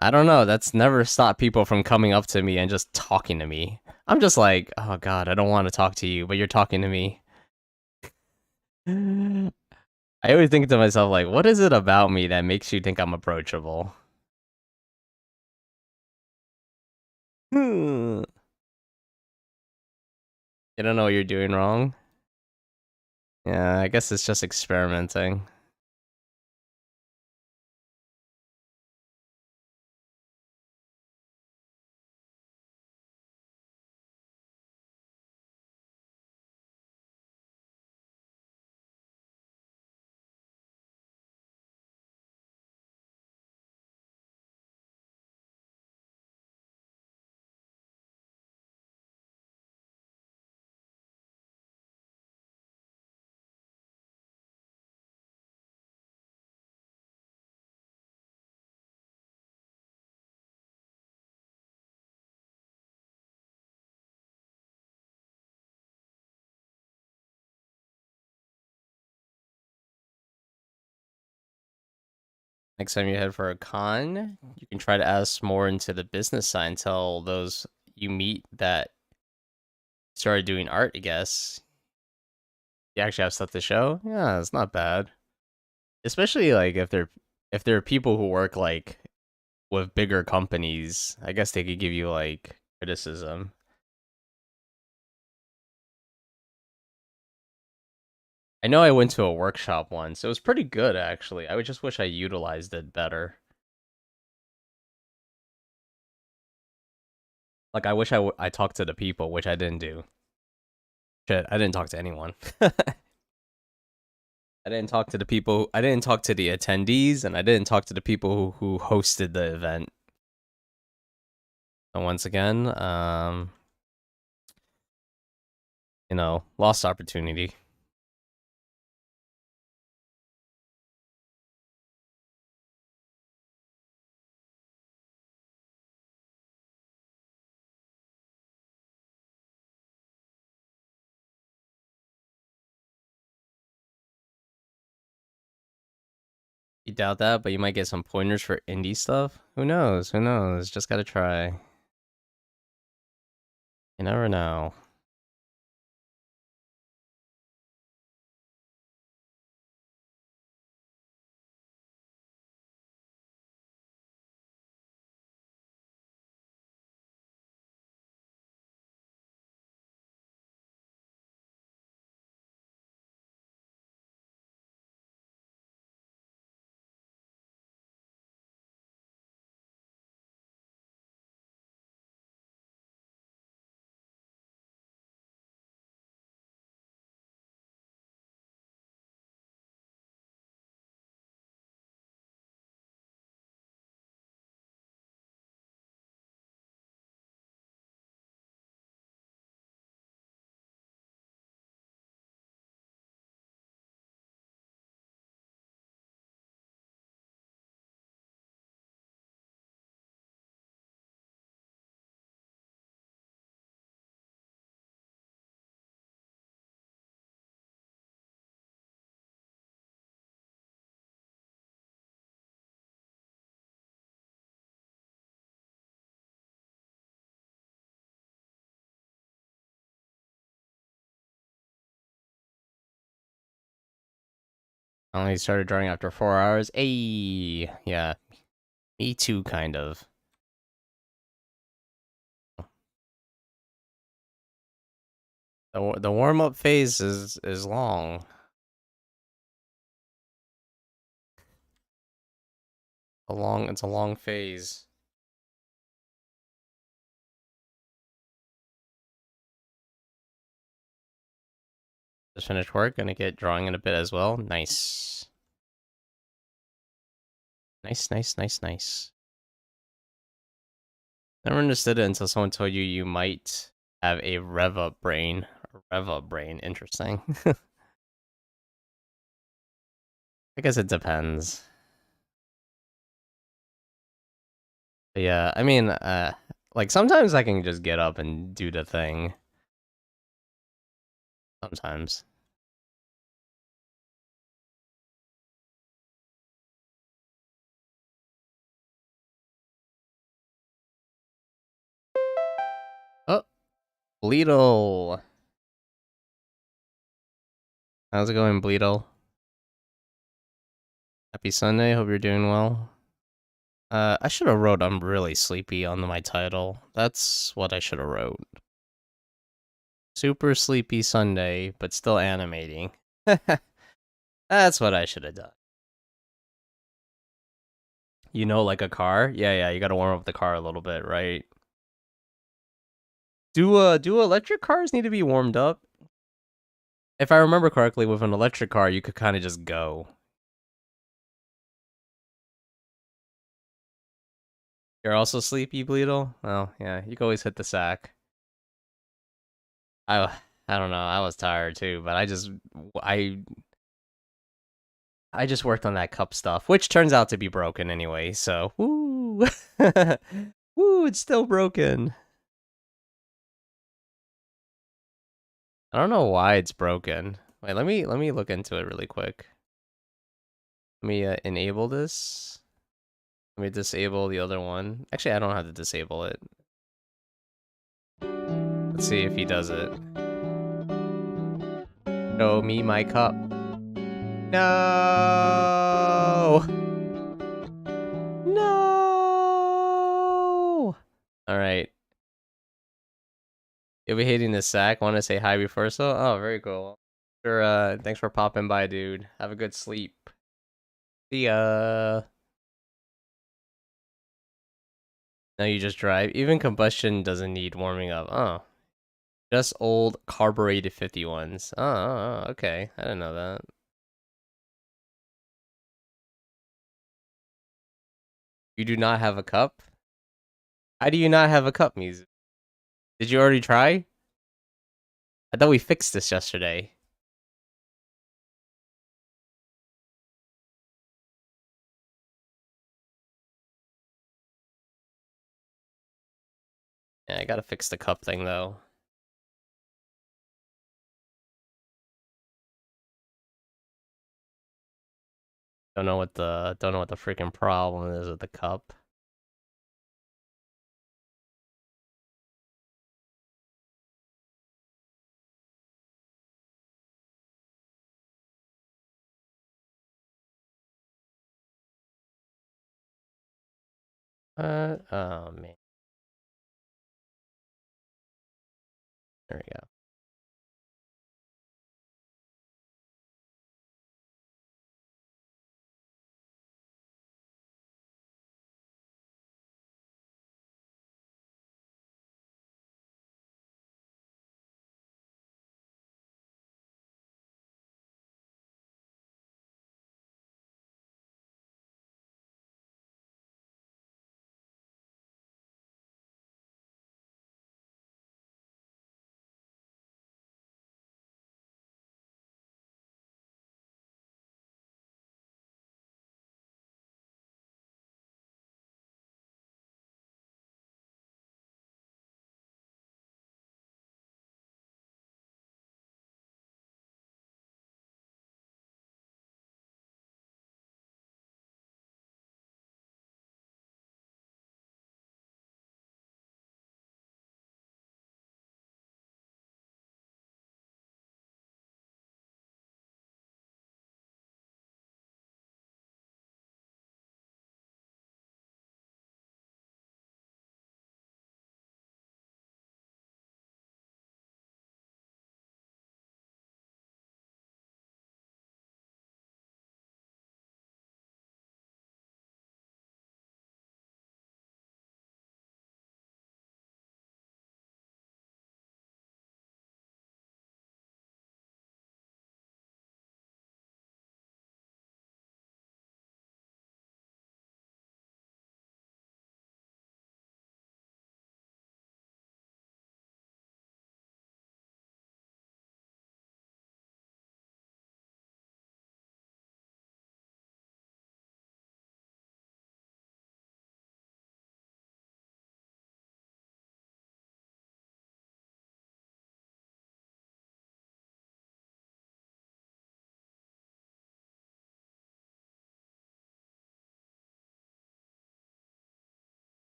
I don't know. That's never stopped people from coming up to me and just talking to me. I'm just like, oh god, I don't want to talk to you, but you're talking to me. I always think to myself, like, what is it about me that makes you think I'm approachable? You don't know what you're doing wrong. Yeah, I guess it's just experimenting. Next time you head for a con, you can try to ask more into the business side and tell those you meet that started doing art, I guess. You actually have stuff to show? Yeah, it's not bad. Especially like if there are people who work like with bigger companies, I guess they could give you like criticism. I know I went to a workshop once. It was pretty good actually. I would just wish I utilized it better. Like I wish I talked to the people, which I didn't do. Shit, I didn't talk to anyone. I didn't talk to the people. I didn't talk to the attendees, and I didn't talk to the people who hosted the event. And once again, lost opportunity. You doubt that, but you might get some pointers for indie stuff. Who knows? Who knows? Just gotta try. You never know. I only started drawing after 4 hours. Hey, yeah, me too, kind of. The warm up phase is long. It's a long phase. Just finished work. Gonna get drawing in a bit as well. Nice. Nice. Never understood it until someone told you you might have a Reva brain. Reva brain. Interesting. I guess it depends. But yeah, I mean, like sometimes I can just get up and do the thing. Sometimes. Oh, Bleedle. How's it going, Bleedle? Happy Sunday. Hope you're doing well. I should have wrote I'm really sleepy on my title. That's what I should have wrote. Super sleepy Sunday, but still animating. That's what I should have done. You know, like a car? Yeah, you gotta warm up the car a little bit, right? Do electric cars need to be warmed up? If I remember correctly, with an electric car, you could kind of just go. You're also sleepy, Bleedle? Well, yeah, you can always hit the sack. I I don't know. I was tired too, but I I just worked on that cup stuff, which turns out to be broken anyway. So, woo, woo, it's still broken. I don't know why it's broken. Wait, let me look into it really quick. Let me enable this. Let me disable the other one. Actually, I don't know how to disable it. Let's see if he does it. Show me my cup. No! No! Alright. You'll be hitting the sack. Want to say hi before so? Oh, very cool. Sure, thanks for popping by, dude. Have a good sleep. See ya. Now you just drive. Even combustion doesn't need warming up. Oh. Just old carbureted 51s. Oh, okay. I didn't know that. You do not have a cup? How do you not have a cup, music? Did you already try? I thought we fixed this yesterday. Yeah, I gotta fix the cup thing though. Don't know what the freaking problem is with the cup. Oh man. There we go.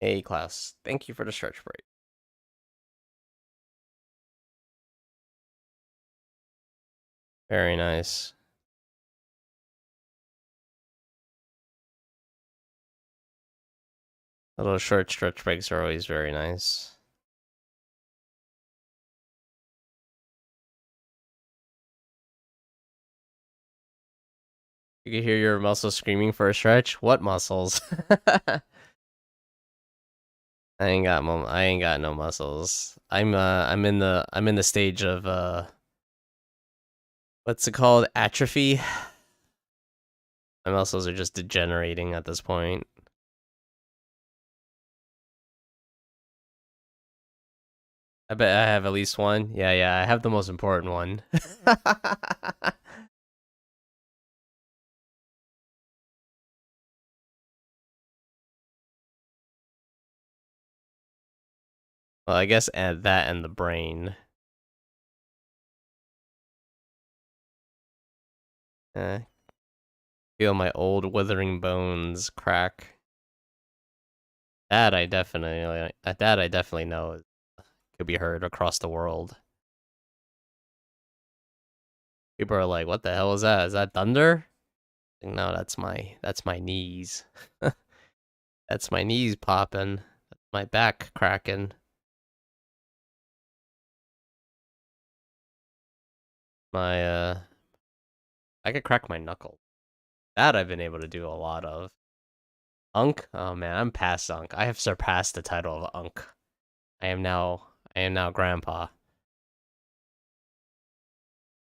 Hey, class. Thank you for the stretch break. Very nice. Little short stretch breaks are always very nice. You can hear your muscles screaming for a stretch. What muscles? I ain't got no muscles. I'm in the stage of what's it called? Atrophy. My muscles are just degenerating at this point. I bet I have at least one. Yeah, I have the most important one. Well, I guess add that and the brain. Feel my old withering bones crack. That I definitely know could be heard across the world. People are like, "What the hell is that? Is that thunder?" Like, no, that's my knees. That's my knees popping. That's my back cracking. My I could crack my knuckle. That I've been able to do a lot of. Unk? Oh man, I'm past Unk. I have surpassed the title of Unk. I am now Grandpa.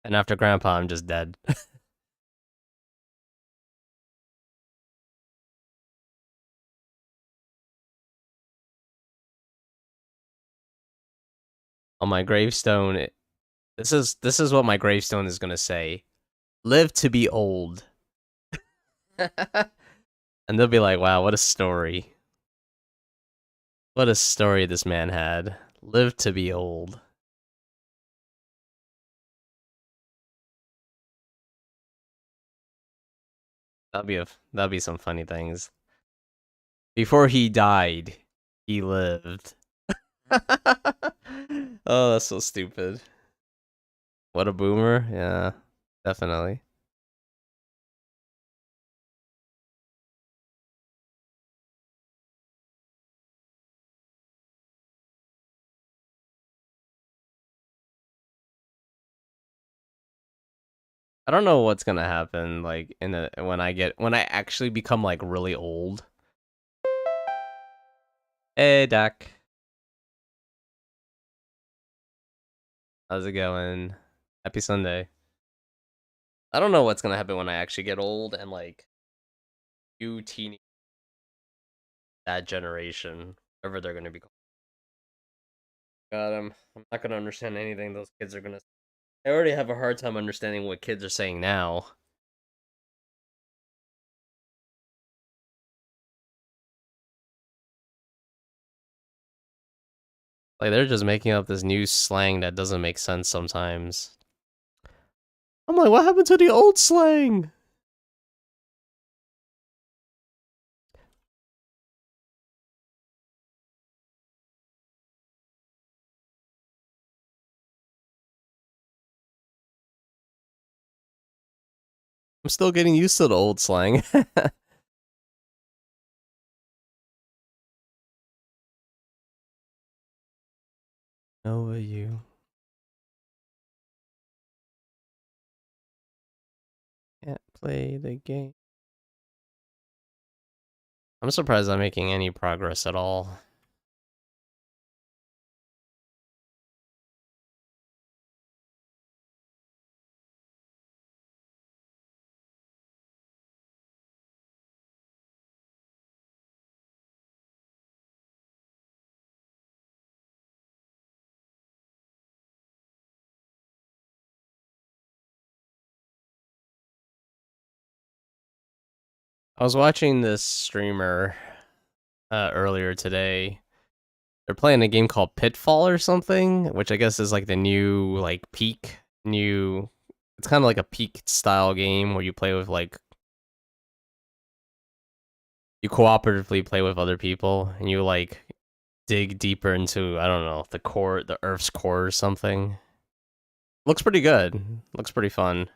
And after Grandpa, I'm just dead. On my gravestone, this is what my gravestone is gonna say: "Live to be old." And they'll be like, "Wow, what a story! What a story this man had. Live to be old." That'll be some funny things. Before he died, he lived. Oh, that's so stupid. What a boomer. Yeah, definitely. I don't know what's gonna happen like when I actually become like really old. Hey, Dak. How's it going? Happy Sunday. I don't know what's gonna happen when I actually get old and like you teeny that generation, whatever they're gonna be called. God, I'm not gonna understand anything those kids are gonna. I already have a hard time understanding what kids are saying now. Like they're just making up this new slang that doesn't make sense sometimes. I'm like, what happened to the old slang? I'm still getting used to the old slang. Over you. Can't play the game. I'm surprised I'm making any progress at all. I was watching this streamer earlier today. They're playing a game called Pitfall or something, which I guess is like the new like peak new. It's kind of like a peak style game where you play with like you cooperatively play with other people, and you like dig deeper into, I don't know, the Earth's core or something. Looks pretty good. Looks pretty fun.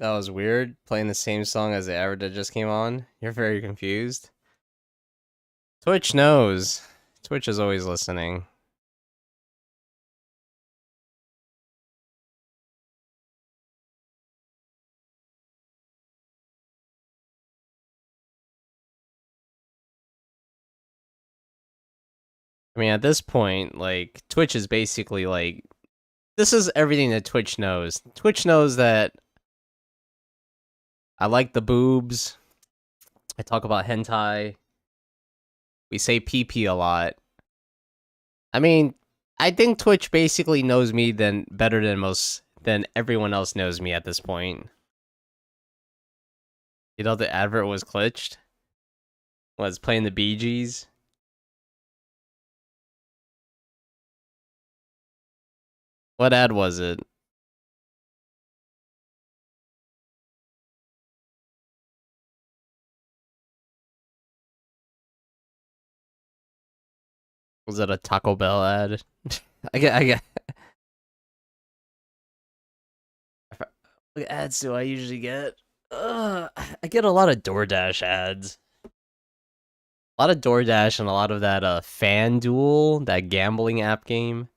That was weird. Playing the same song as the ad that just came on. You're very confused. Twitch knows. Twitch is always listening. I mean, at this point, like, Twitch is basically like, this is everything that Twitch knows. Twitch knows that I like the boobs. I talk about hentai. We say PP a lot. I mean, I think Twitch basically knows me better than everyone else knows me at this point. You know, the advert was glitched. Was playing the Bee Gees. What ad was it? Was it a Taco Bell ad? I get. What ads do I usually get? I get a lot of DoorDash ads. A lot of DoorDash and a lot of that FanDuel, that gambling app game.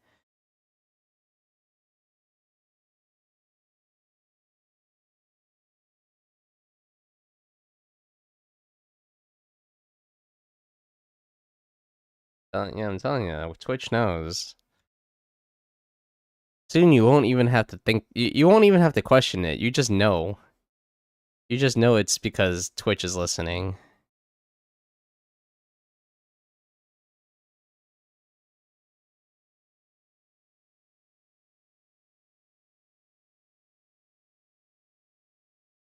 Yeah, I'm telling you, Twitch knows. Soon you won't even have to think. You won't even have to question it. You just know. You just know it's because Twitch is listening.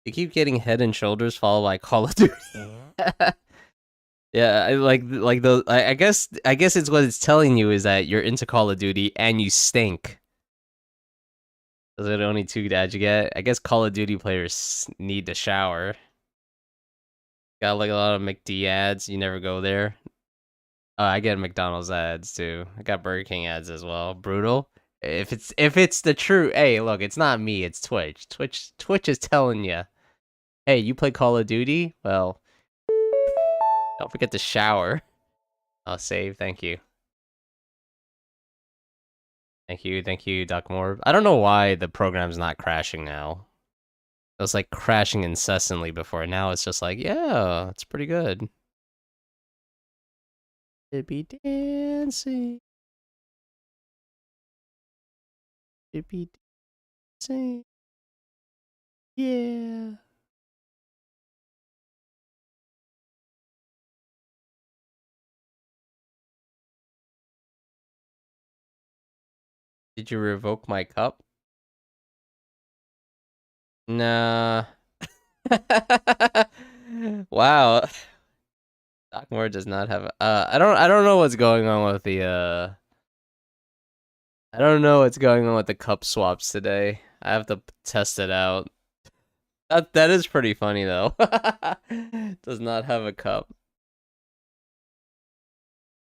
You keep getting Head and Shoulders followed by Call of Duty. Yeah, I like the. I guess it's what it's telling you is that you're into Call of Duty and you stink. Those are the only two ads you get. I guess Call of Duty players need to shower. Got like a lot of McD ads. You never go there. I get McDonald's ads too. I got Burger King ads as well. Brutal. If it's the true, hey, look, it's not me. It's Twitch. Twitch is telling you, hey, you play Call of Duty? Well, don't forget to shower. I'll save. Thank you. Thank you, Doc Moore. I don't know why the program's not crashing now. It was like crashing incessantly before. Now it's just like, yeah, it's pretty good. It be dancing. It be dancing. Yeah. Did you revoke my cup? Nah. Wow. Doc Moore does not have. I don't know what's going on with the. I don't know what's going on with the cup swaps today. I have to test it out. That is pretty funny though. Does not have a cup.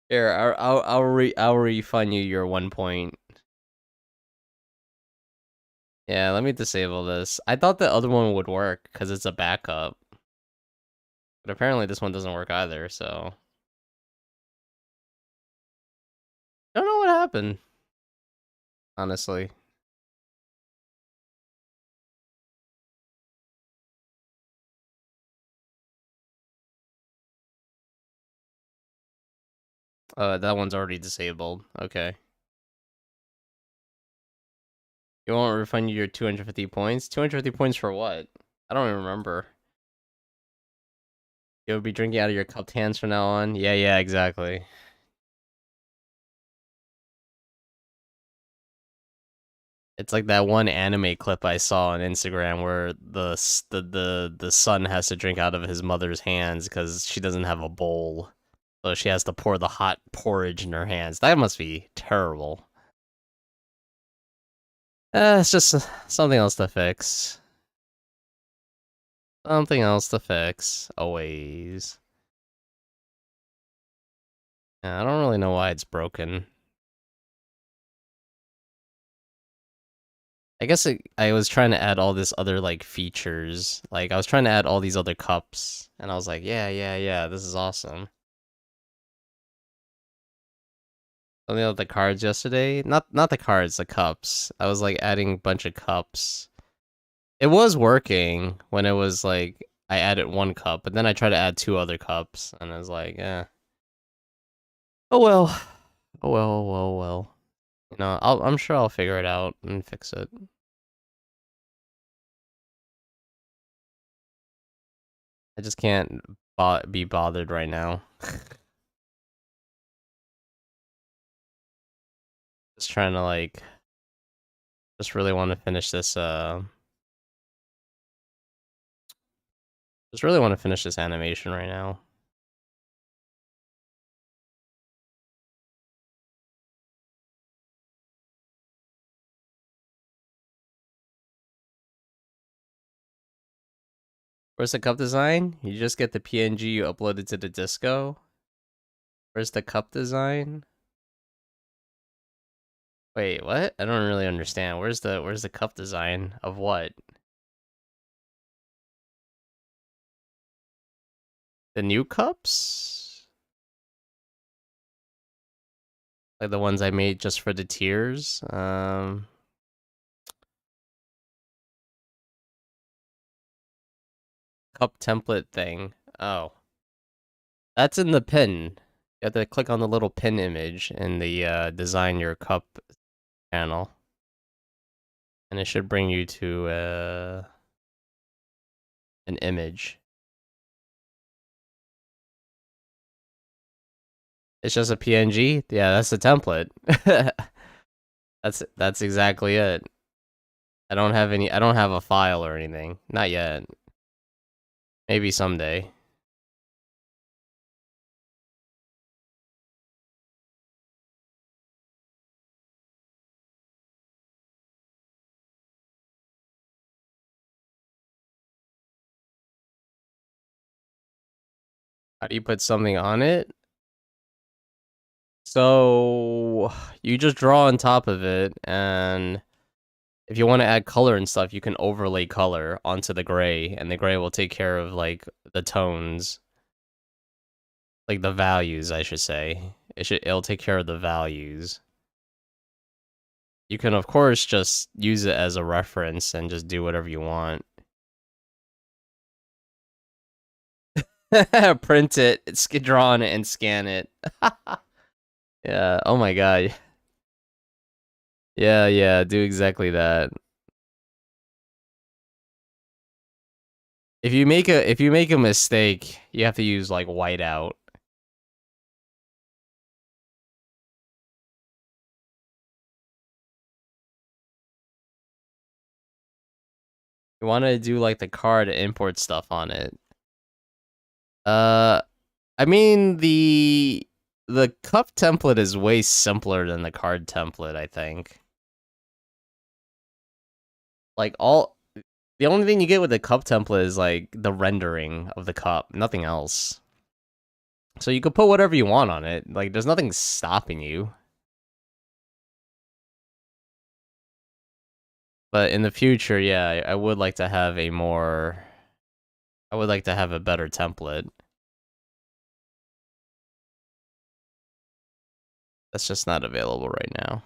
Here, I'll refund you your 1 point. Yeah, let me disable this. I thought the other one would work because it's a backup, but apparently this one doesn't work either. So I don't know what happened. Honestly, that one's already disabled. Okay, you won't refund you your 250 points. 250 points for what? I don't even remember. You'll be drinking out of your cupped hands from now on. Yeah, exactly. It's like that one anime clip I saw on Instagram where the son has to drink out of his mother's hands because she doesn't have a bowl, so she has to pour the hot porridge in her hands. That must be terrible. It's just something else to fix. Something else to fix. Always. Yeah, I don't really know why it's broken. I guess I was trying to add all this other like features. Like I was trying to add all these other cups, and I was like, yeah, yeah, yeah, this is awesome. Something about the cards yesterday. Not the cards, the cups. I was like adding a bunch of cups. It was working when it was like I added one cup, but then I tried to add two other cups, and I was like, eh. Oh well. Oh well, oh well, oh well. You know, I'm sure I'll figure it out and fix it. I just can't be bothered right now. Just trying to like, just really want to finish this. Just really want to finish this animation right now. Where's the cup design? You just get the PNG you uploaded to the disco. Where's the cup design? Wait, what? I don't really understand. Where's the cup design of what? The new cups? Like the ones I made just for the tiers? Cup template thing. Oh. That's in the pin. You have to click on the little pin image in the design your cup panel. And it should bring you to an image. It's just a PNG? Yeah, that's the template. That's exactly it. I don't have a file or anything. Not yet. Maybe someday. How do you put something on it? So you just draw on top of it, and if you want to add color and stuff, you can overlay color onto the gray, and the gray will take care of like the tones, like the values, I should say. It'll take care of the values. You can of course just use it as a reference and just do whatever you want. Print it, draw on it, and scan it. Yeah. Oh my god. Yeah, yeah. Do exactly that. If you make a mistake, you have to use like whiteout. You want to do like the card import stuff on it. Uh, I mean the cup template is way simpler than the card template, I think. Like the only thing you get with the cup template is like the rendering of the cup, nothing else. So you could put whatever you want on it. Like there's nothing stopping you. But in the future, yeah, I would like to have I would like to have a better template. That's just not available right now.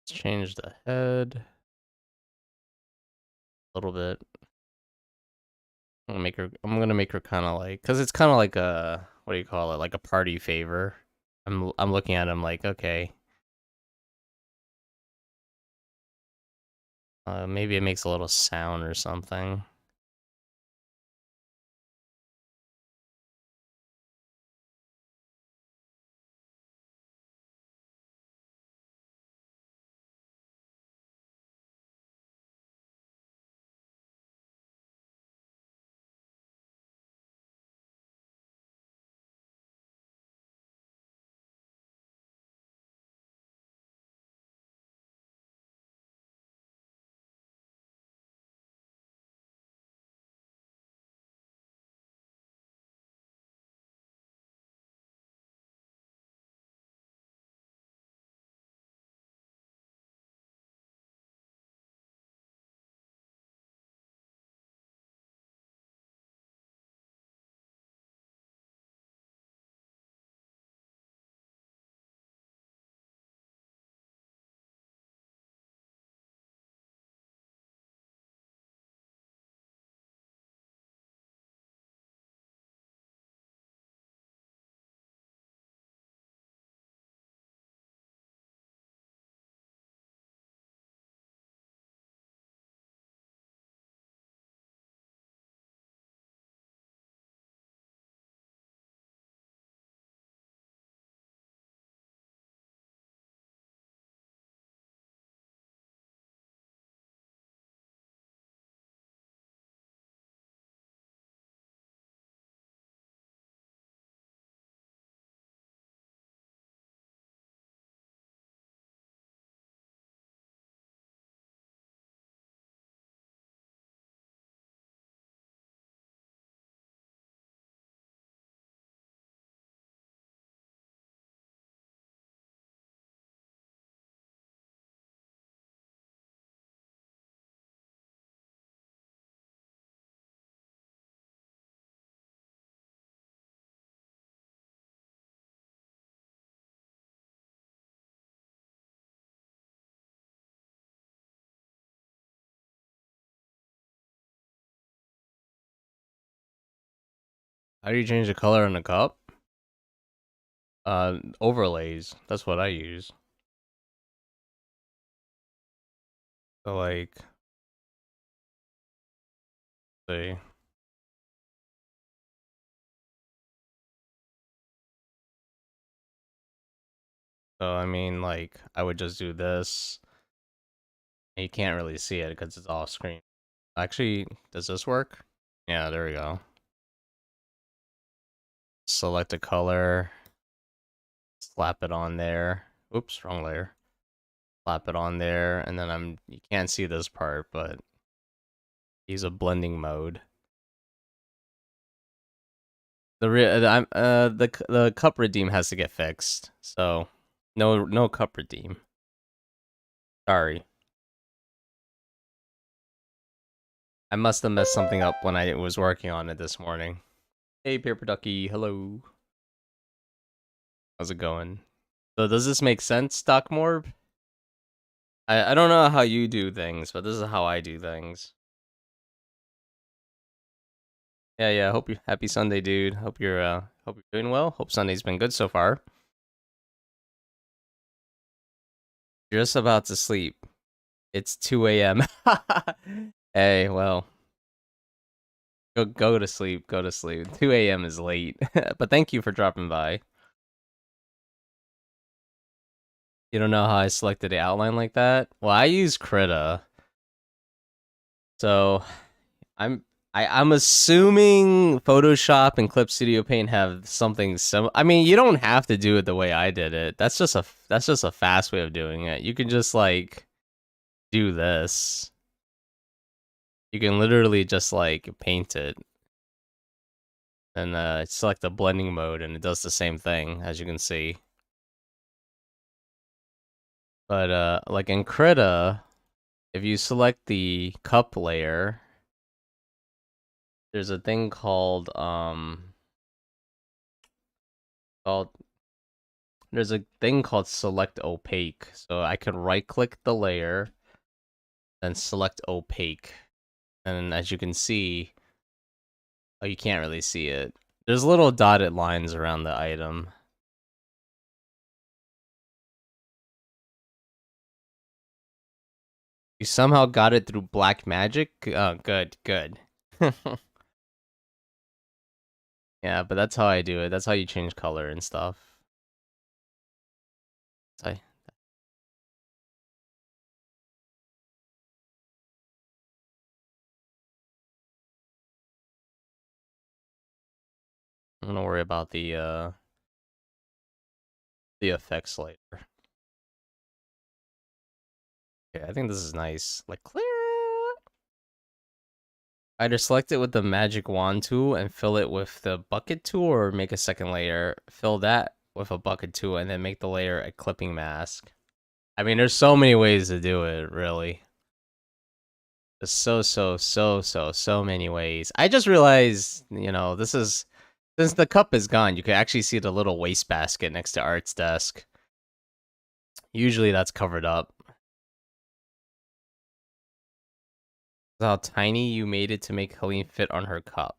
Let's change the head a little bit. I'm gonna make her kind of like, cause it's kind of like a, what do you call it? Like a party favor. I'm looking at him like, okay, Maybe it makes a little sound or something. How do you change the color in the cup? Overlays. That's what I use. So like, see. So I mean, like, I would just do this. And you can't really see it because it's off screen. Actually, does this work? Yeah, there we go. Select a color. Slap it on there. Oops, wrong layer. Slap it on there, and then you can't see this part, but use a blending mode. The cup redeem has to get fixed, so no cup redeem. Sorry, I must have messed something up when I was working on it this morning. Hey, Paper Ducky, hello. How's it going? So does this make sense, Doc Morb? I don't know how you do things, but this is how I do things. Yeah. Hope you happy Sunday, dude. Hope you're doing well. Hope Sunday's been good so far. You're just about to sleep. It's 2 a.m. Hey, well, go to sleep. Go to sleep. 2 a.m. is late, but thank you for dropping by. You don't know how I selected the outline like that? Well, I use Krita, so I'm I'm assuming Photoshop and Clip Studio Paint have something similar. I mean, you don't have to do it the way I did it. That's just a fast way of doing it. You can just like do this. You can literally just like paint it and select the blending mode, and it does the same thing as you can see. But like in Krita, if you select the cup layer, there's a thing called called there's a thing called select opaque. So I could right click the layer, then select opaque. And as you can see, oh, you can't really see it. There's little dotted lines around the item. You somehow got it through black magic? Oh, good, good. Yeah, but that's how I do it. That's how you change color and stuff. I, I'm gonna worry about the effects later. Okay, I think this is nice. Like clear. Either select it with the magic wand tool and fill it with the bucket tool, or make a second layer, fill that with a bucket tool, and then make the layer a clipping mask. I mean, there's so many ways to do it, really. There's so many ways. I just realized, this is, since the cup is gone, you can actually see the little wastebasket next to Art's desk. Usually that's covered up. How tiny you made it to make Helene fit on her cup.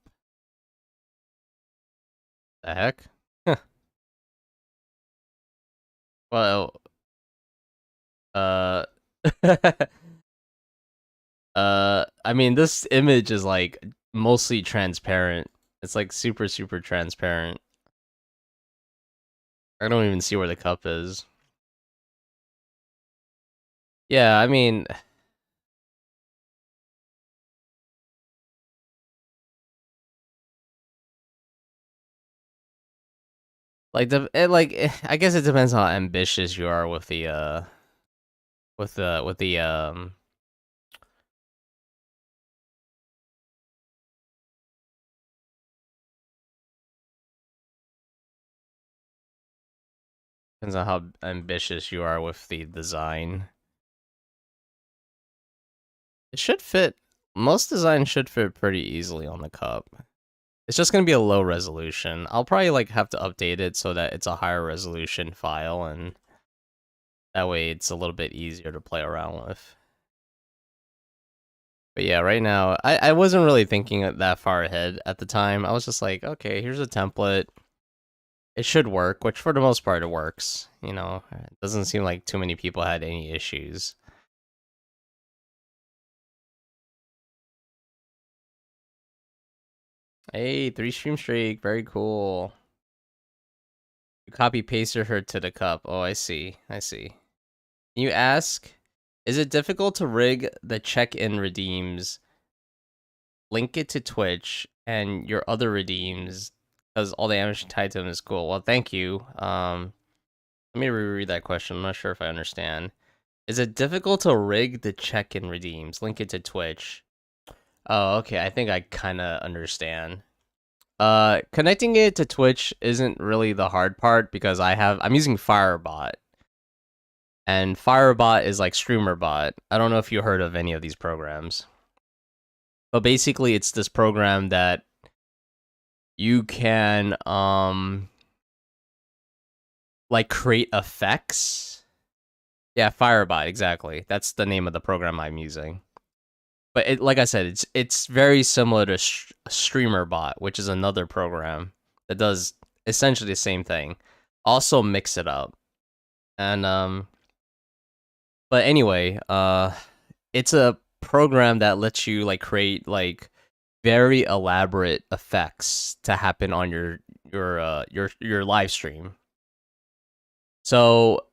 The heck? Well, uh, I mean, this image is like mostly transparent. It's like super transparent. I don't even see where the cup is. Yeah, I mean, I guess it depends how ambitious you are with the depends on how ambitious you are with the design. It should fit. Most designs should fit pretty easily on the cup. It's just gonna be a low resolution. I'll probably like have to update it so that it's a higher resolution file, and that way it's a little bit easier to play around with. But yeah, right now I wasn't really thinking that far ahead at the time. I was just like, okay, here's a template. It should work, which for the most part it works. It doesn't seem like too many people had any issues. Hey, 3 stream streak, very cool. You copy pasted her to the cup. Oh, I see. I see. You ask, is it difficult to rig the check-in redeems, link it to Twitch, and your other redeems, because all the animation tied to them is cool? Well, thank you. Let me reread that question. I'm not sure if I understand. Is it difficult to rig the check-in redeems, link it to Twitch? Oh, okay. I think I kind of understand. Connecting it to Twitch isn't really the hard part because I'm using Firebot. And Firebot is like StreamerBot. I don't know if you heard of any of these programs. But basically it's this program that you can like create effects. Yeah, Firebot, exactly. That's the name of the program I'm using. But like I said, it's very similar to StreamerBot, which is another program that does essentially the same thing. Also mix it up. And but anyway, it's a program that lets you like create like very elaborate effects to happen on your live stream. So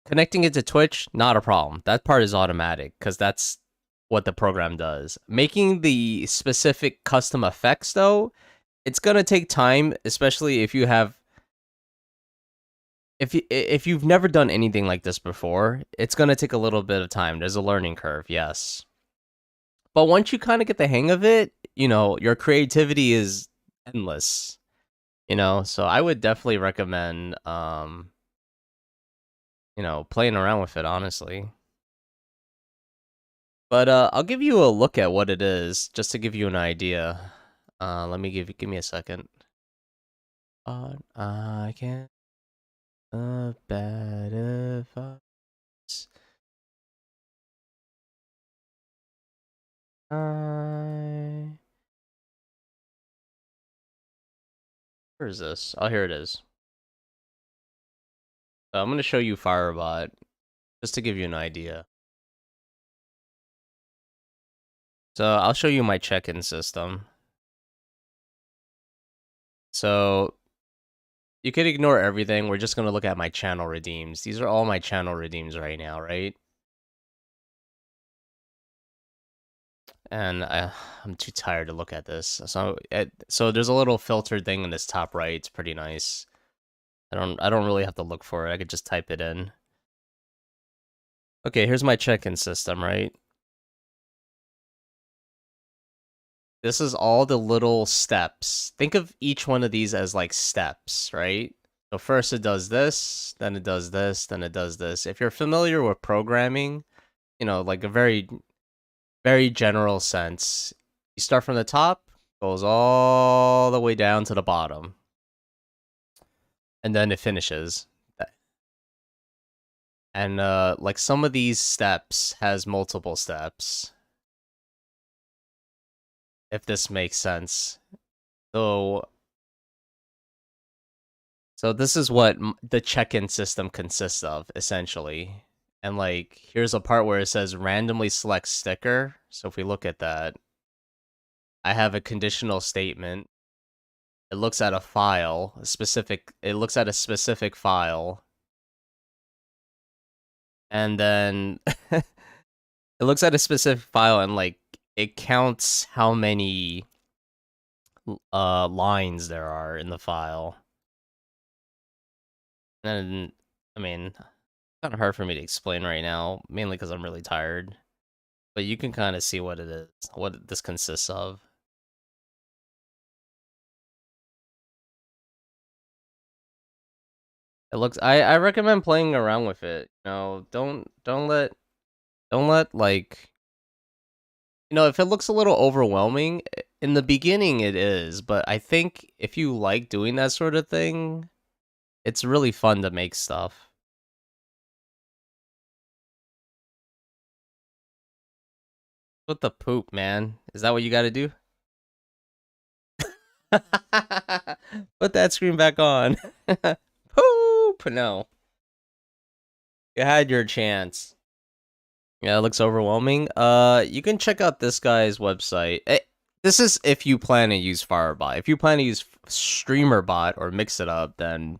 connecting it to Twitch, not a problem. That part is automatic because that's what the program does. Making the specific custom effects though, it's gonna take time, especially if if you've never done anything like this before. It's gonna take a little bit of time. There's a learning curve, yes. But once you kind of get the hang of it, your creativity is endless. So I would definitely recommend playing around with it, honestly. But I'll give you a look at what it is, just to give you an idea. Let me give me a second. I can't bad advice. Where is this? Oh, here it is. So I'm gonna show you Firebot, just to give you an idea. So I'll show you my check-in system. So you could ignore everything. We're just gonna look at my channel redeems. These are all my channel redeems right now, right? And I'm too tired to look at this. So there's a little filtered thing in this top right. It's pretty nice. I don't really have to look for it. I could just type it in. Okay, here's my check-in system, right? This is all the little steps. Think of each one of these as like steps, right? So first it does this, then it does this, then it does this. If you're familiar with programming, you know, like a very, very general sense, you start from the top, goes all the way down to the bottom, and then it finishes. And like some of these steps has multiple steps, if this makes sense. So this is what the check-in system consists of, essentially. And like, here's a part where it says randomly select sticker. So if we look at that, I have a conditional statement. It looks at a file, it looks at a specific file. And then it looks at a specific file and like, it counts how many lines there are in the file. And I mean, kind of hard for me to explain right now, mainly because I'm really tired. But you can kind of see what it is, what this consists of. It looks. I recommend playing around with it. You know, don't let like, you know, if it looks a little overwhelming in the beginning, it is. But I think if you like doing that sort of thing, it's really fun to make stuff. What the poop, man? Is that what you got to do? Put that screen back on. Poop! No. You had your chance. Yeah, it looks overwhelming. You can check out this guy's website. This is if you plan to use Firebot. If you plan to use StreamerBot or mix it up, then,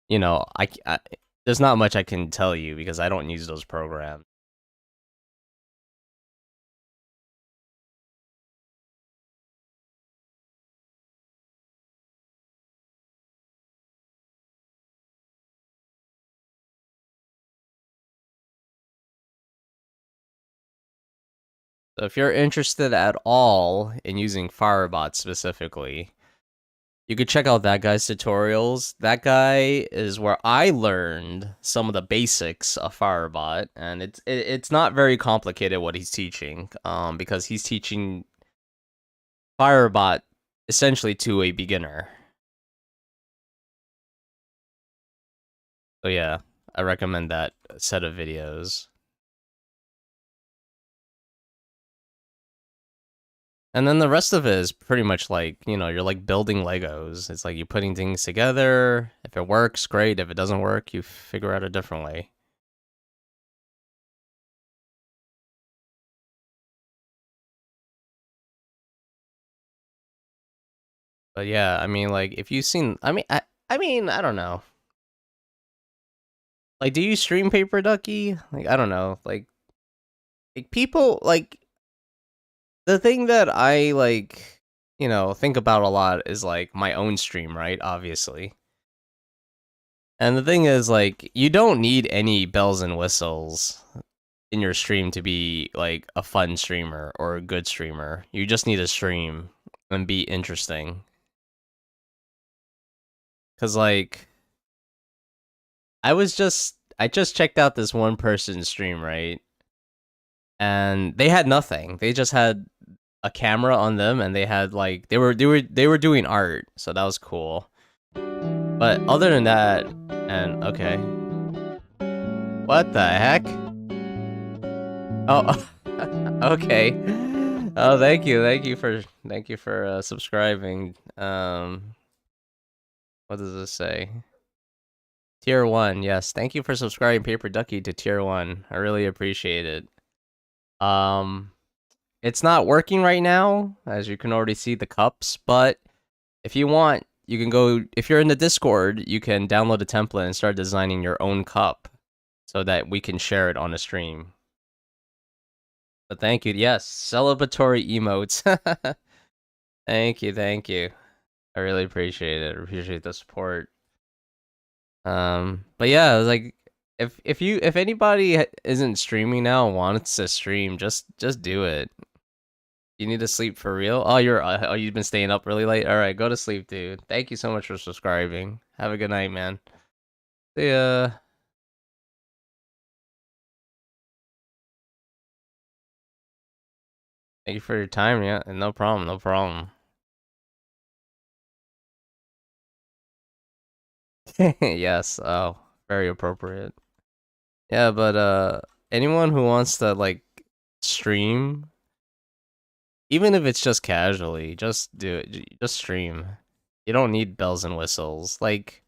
you know, there's not much I can tell you because I don't use those programs. So if you're interested at all in using Firebot specifically, you could check out that guy's tutorials. That guy is where I learned some of the basics of Firebot, and it's not very complicated what he's teaching, because he's teaching Firebot essentially to a beginner. So yeah, I recommend that set of videos. And then the rest of it is pretty much like, you know, you're like building Legos. It's like you're putting things together. If it works, great. If it doesn't work, you figure out a different way. But yeah, I mean, like, if you've seen, I mean, I don't know. Like, do you stream Paper Ducky? Like, I don't know. Like people, like, the thing that I, like, you know, think about a lot is, like, my own stream, right? Obviously. And the thing is, like, you don't need any bells and whistles in your stream to be, like, a fun streamer or a good streamer. You just need to stream and be interesting. Because, like, I just checked out this one person's stream, right? And they had nothing. They just had a camera on them and they had like they were doing art, so that was cool. But other than that, and okay. What the heck? Oh, okay. Oh, thank you for subscribing. What does this say? Tier 1, yes. Thank you for subscribing Paper Ducky to Tier 1. I really appreciate it. Um, It's not working right now, as you can already see the cups, but if you want, you can go, if you're in the Discord, you can download a template and start designing your own cup so that we can share it on a stream. But thank you. Yes, celebratory emotes. Thank you, thank you. I really appreciate it. I appreciate the support. But yeah, like if anybody isn't streaming now and wants to stream, just do it. You need to sleep for real? Oh, you've been staying up really late. All right, go to sleep, dude. Thank you so much for subscribing. Have a good night, man. See ya. Thank you for your time. Yeah, no problem. No problem. Yes. Oh, very appropriate. Yeah, but anyone who wants to like stream, even if it's just casually, just do it. Just stream. You don't need bells and whistles. Like,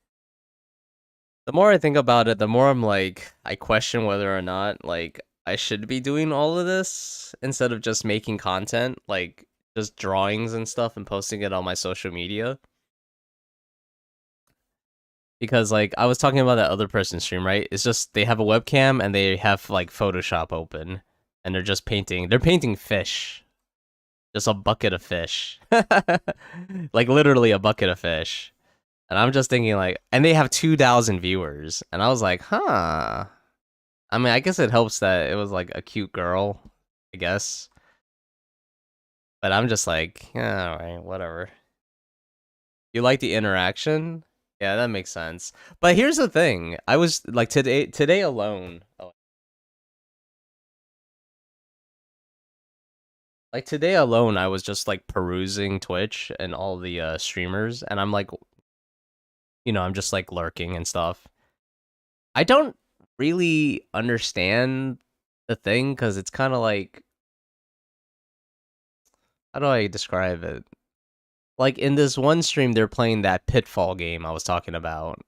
the more I think about it, the more I'm like, I question whether or not like I should be doing all of this instead of just making content, like just drawings and stuff and posting it on my social media. Because like I was talking about that other person's stream, right? It's just they have a webcam and they have like Photoshop open and they're just painting. They're painting fish. Just a bucket of fish. Like literally a bucket of fish. And I'm just thinking like, and they have 2,000 viewers. And I was like, huh. I mean, I guess it helps that it was like a cute girl, I guess. But I'm just like, yeah, all right, whatever. You like the interaction? Yeah, that makes sense. But here's the thing. I was like today alone. Like today alone, I was just like perusing Twitch and all the streamers, and I'm like, I'm just like lurking and stuff. I don't really understand the thing because it's kind of like, how do I describe it? Like in this one stream, they're playing that Pitfall game I was talking about,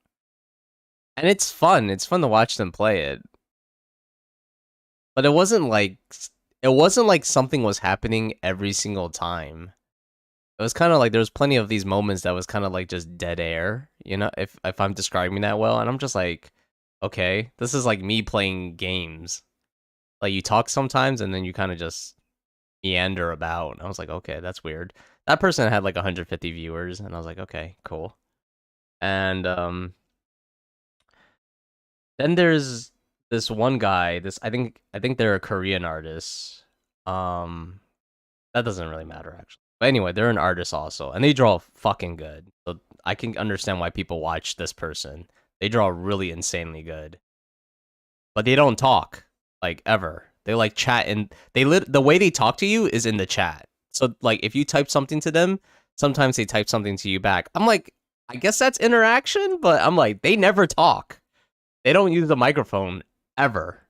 and it's fun. It's fun to watch them play it, but it wasn't like something was happening every single time. It was kind of like there was plenty of these moments that was kind of like just dead air, if I'm describing that well, and I'm just like, okay, this is like me playing games. Like you talk sometimes and then you kind of just meander about. And I was like, okay, that's weird. That person had like 150 viewers, and I was like, okay, cool. And then there's this one guy. I think they're a Korean artist. Um, that doesn't really matter actually. But anyway, they're an artist also, and they draw fucking good. So I can understand why people watch this person. They draw really insanely good, but they don't talk like ever. They like chat, and the way they talk to you is in the chat. So like if you type something to them, sometimes they type something to you back. I'm like, I guess that's interaction, but I'm like, they never talk. They don't use the microphone ever.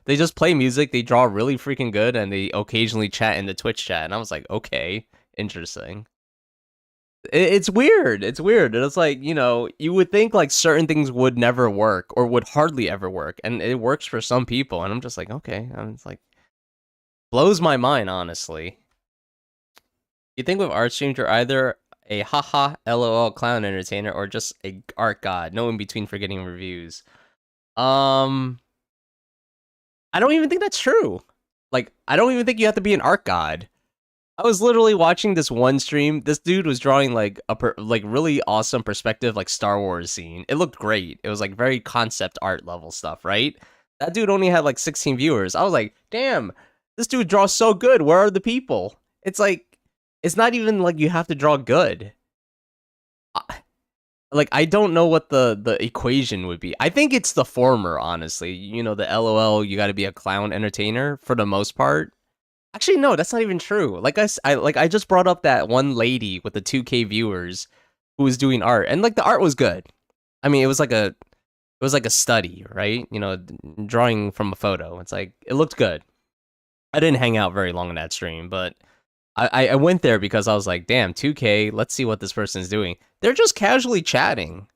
They just play music, they draw really freaking good, and they occasionally chat in the Twitch chat. And I was like, okay, interesting. It's weird. It's weird. And it's like, you would think like certain things would never work or would hardly ever work. And it works for some people. And I'm just like, okay. I'm just like, blows my mind, honestly. You think with art streams, you're either a haha lol clown entertainer or just a art god, no in between for getting reviews. I don't even think that's true. Like, I don't even think you have to be an art god. I was literally watching this one stream. This dude was drawing like like really awesome perspective, like Star Wars scene. It looked great. It was like very concept art level stuff, right? That dude only had like 16 viewers. I was like, damn, this dude draws so good. Where are the people? It's like, it's not even like you have to draw good. Like, I don't know what the equation would be. I think it's the former, honestly. The LOL, you got to be a clown entertainer for the most part. Actually, no, that's not even true. Like I just brought up that one lady with the 2K viewers who was doing art, and like the art was good. I mean, it was like a study, right? Drawing from a photo. It's like it looked good. I didn't hang out very long in that stream, but I went there because I was like, damn, 2K, let's see what this person's doing. They're just casually chatting.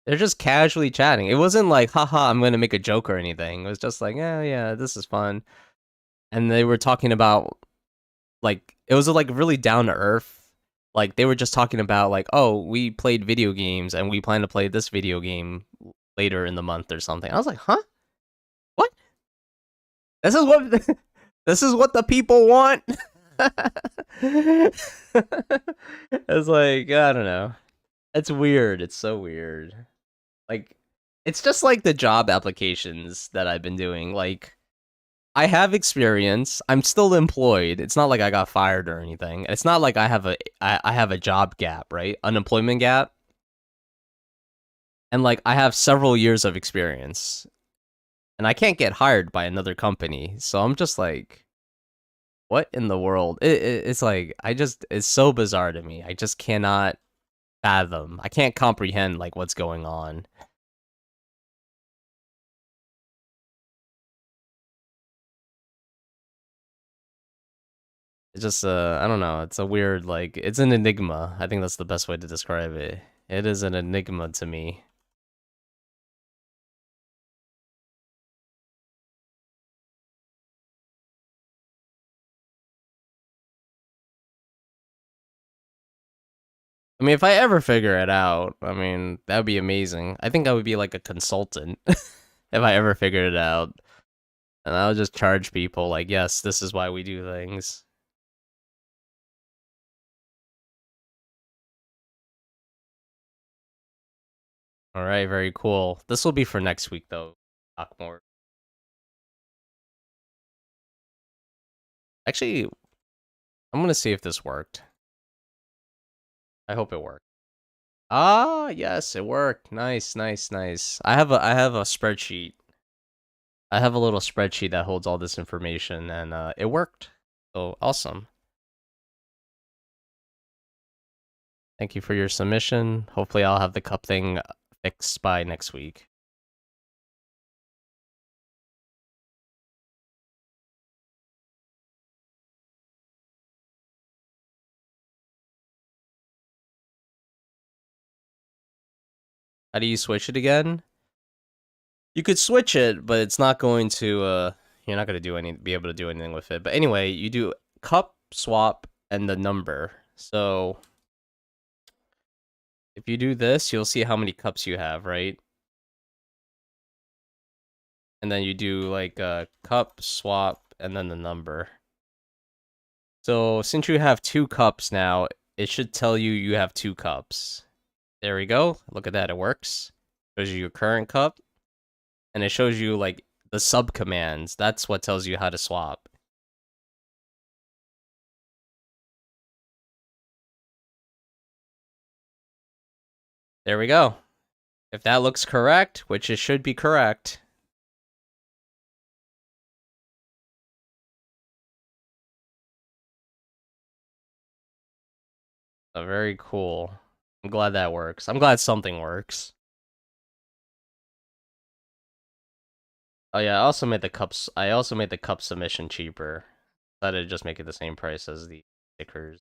They're just casually chatting. It wasn't like, haha, I'm gonna make a joke or anything. It was just like, yeah, this is fun. And they were talking about like it was like really down to earth. Like they were just talking about like, oh, we played video games and we plan to play this video game later in the month or something. I was like, huh? What? This is what this is what the people want. It's like, I don't know. It's weird. It's so weird. Like it's just like the job applications that I've been doing. Like I have experience. I'm still employed. It's not like I got fired or anything. It's not like I have a job gap, right? Unemployment gap. And like I have several years of experience. And I can't get hired by another company. So I'm just like, what in the world? It's like it's so bizarre to me. I just cannot fathom. I can't comprehend like what's going on. It's just I don't know. It's a weird like it's an enigma. I think that's the best way to describe it. It is an enigma to me. I mean, if I ever figure it out, I mean, that would be amazing. I think I would be like a consultant if I ever figured it out. And I would just charge people like, yes, this is why we do things. All right, very cool. This will be for next week, though. Talk more. Actually, I'm gonna see if this worked. I hope it worked. Ah, yes, it worked. Nice, nice, nice. I have a spreadsheet. I have a little spreadsheet that holds all this information, and it worked. So awesome. Thank you for your submission. Hopefully, I'll have the cup thing fixed by next week. How do you switch it again? You could switch it, but it's not going to you're not going to be able to do anything with it. But anyway, you do cup swap and the number. So if you do this, you'll see how many cups you have, right? And then you do like a cup swap and then the number. So since you have 2 cups now, it should tell you you have 2 cups. There we go. Look at that. It works. Shows you your current cup. And it shows you like the sub commands. That's what tells you how to swap. There we go. If that looks correct, which it should be correct. Very cool. I'm glad that works. I'm glad something works. Oh yeah, I also made the cup submission cheaper. Decided to just make it the same price as the stickers.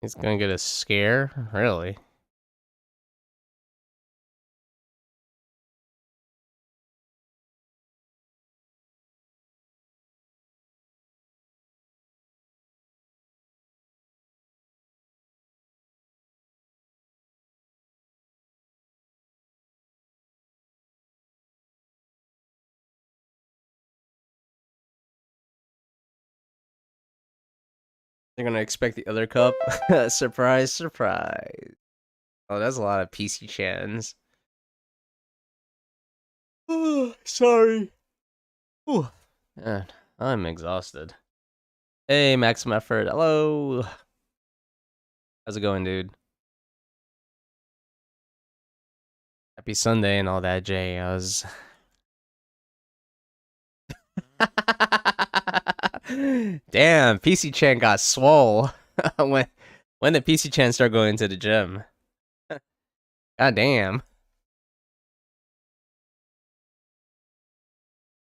He's gonna get a scare? Really? They're gonna expect the other cup? Surprise, surprise. Oh, that's a lot of PC chans. Sorry. Ooh. Man, I'm exhausted. Hey, Maxim Effort. Hello. How's it going, dude? Happy Sunday and all that, Jay. I was. Damn, PC Chan got swole. when did PC Chan start going to the gym? God damn.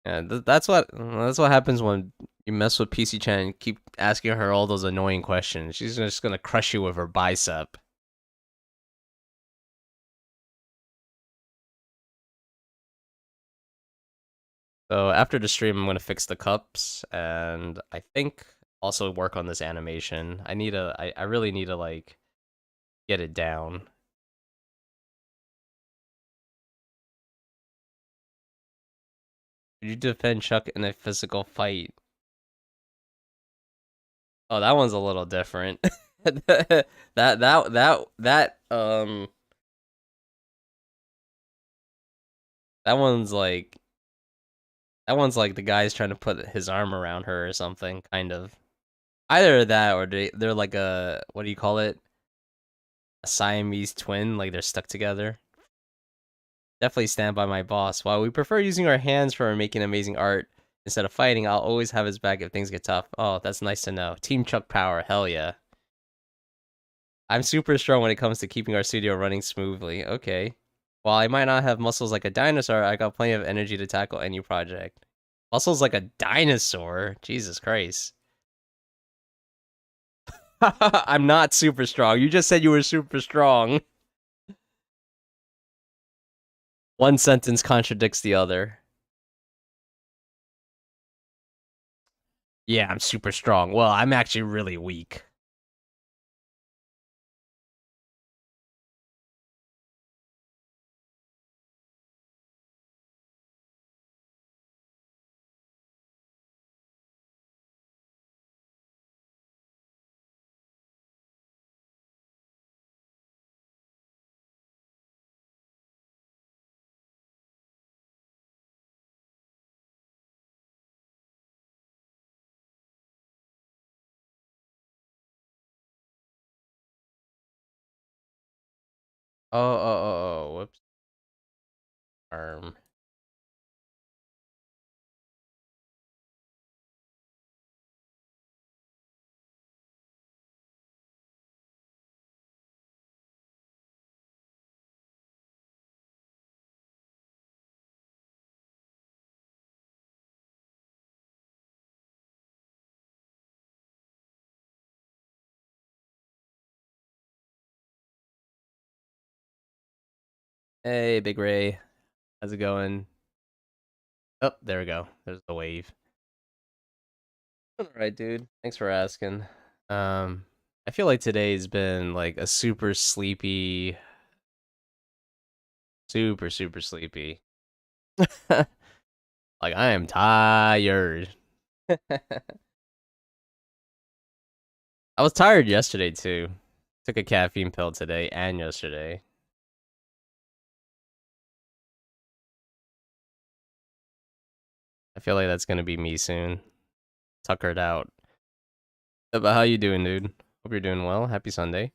Yeah, that's what happens when you mess with PC Chan and keep asking her all those annoying questions. She's just gonna crush you with her bicep. So after the stream, I'm gonna fix the cups, and I think also work on this animation. I really need to like get it down. Could you defend Chuck in a physical fight? Oh, that one's a little different. That that one's like the guy's trying to put his arm around her or something, kind of. Either that or they're like a, what do you call it? A Siamese twin, like they're stuck together. Definitely stand by my boss. While we prefer using our hands for making amazing art instead of fighting, I'll always have his back if things get tough. Oh, that's nice to know. Team Chuck power, hell yeah. I'm super strong when it comes to keeping our studio running smoothly. Okay. While I might not have muscles like a dinosaur, I got plenty of energy to tackle any project. Muscles like a dinosaur? Jesus Christ. I'm not super strong. You just said you were super strong. One sentence contradicts the other. Yeah, I'm super strong. Well, I'm actually really weak. Oh, whoops. Arm. Hey, Big Ray. How's it going? Oh, there we go. There's the wave. All right, dude. Thanks for asking. I feel like today's been like a super sleepy, super sleepy. Like I am tired. I was tired yesterday too. Took a caffeine pill today and yesterday. I feel like that's gonna be me soon. Tuckered out. But how you doing, dude? Hope you're doing well. Happy Sunday.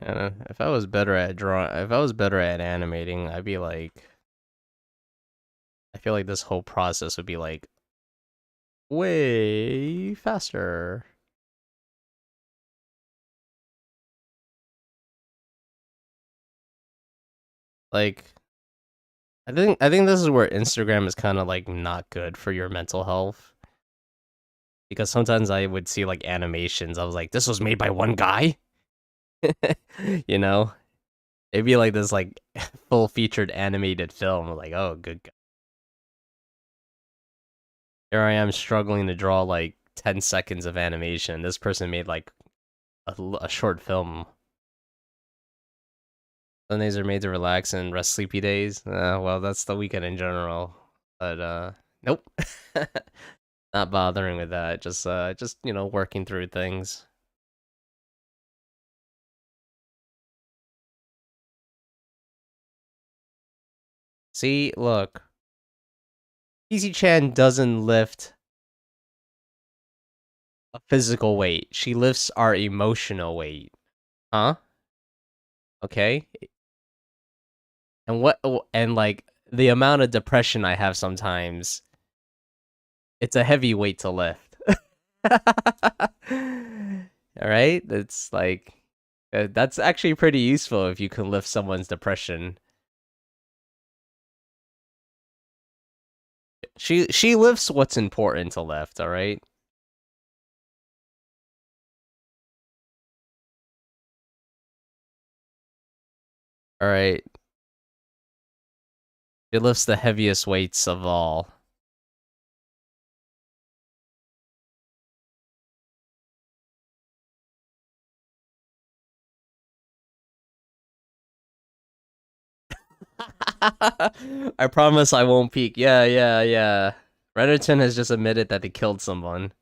And if I was better at if I was better at animating, I'd be like, I feel like this whole process would be like way faster. Like, I think this is where Instagram is kind of like not good for your mental health because sometimes I would see like animations. I was like, this was made by one guy, you know? It'd be like this like full featured animated film. Like, oh, good. Here I am struggling to draw like 10 seconds of animation. This person made like a short film. Sundays are made to relax and rest sleepy days. Well, that's the weekend in general. But nope. Not bothering with that. Just working through things. See, look. PC-chan doesn't lift a physical weight. She lifts our emotional weight. Huh? Okay? And like the amount of depression I have sometimes, it's a heavy weight to lift. All right? It's like that's actually pretty useful if you can lift someone's depression. She lifts what's important to lift, all right? All right. She lifts the heaviest weights of all. I promise I won't peek. Yeah. Redderton has just admitted that they killed someone.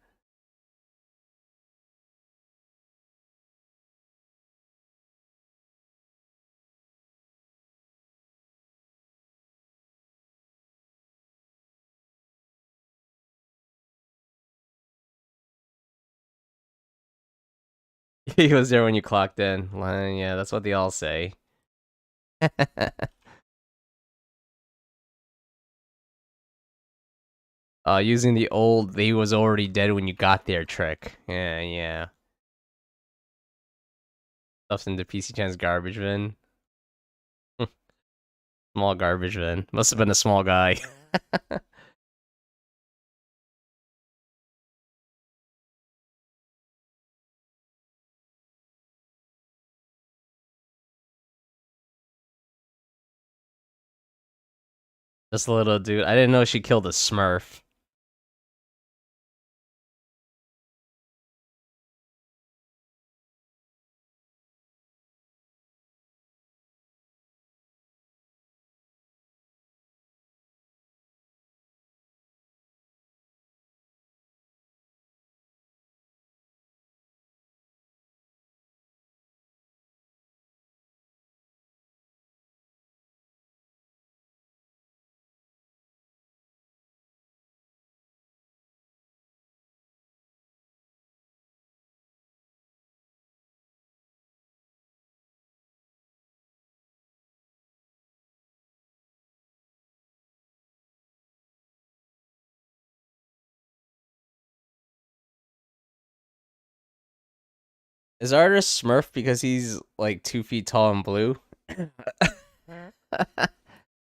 He was there when you clocked in. Well, yeah, that's what they all say. Using the old "he was already dead when you got there" trick. Yeah. Stuffs into PC-chan's garbage bin. Small garbage bin. Must have been a small guy. Just a little dude. I didn't know she killed a Smurf. Is artist Smurf because he's like 2 feet tall and blue?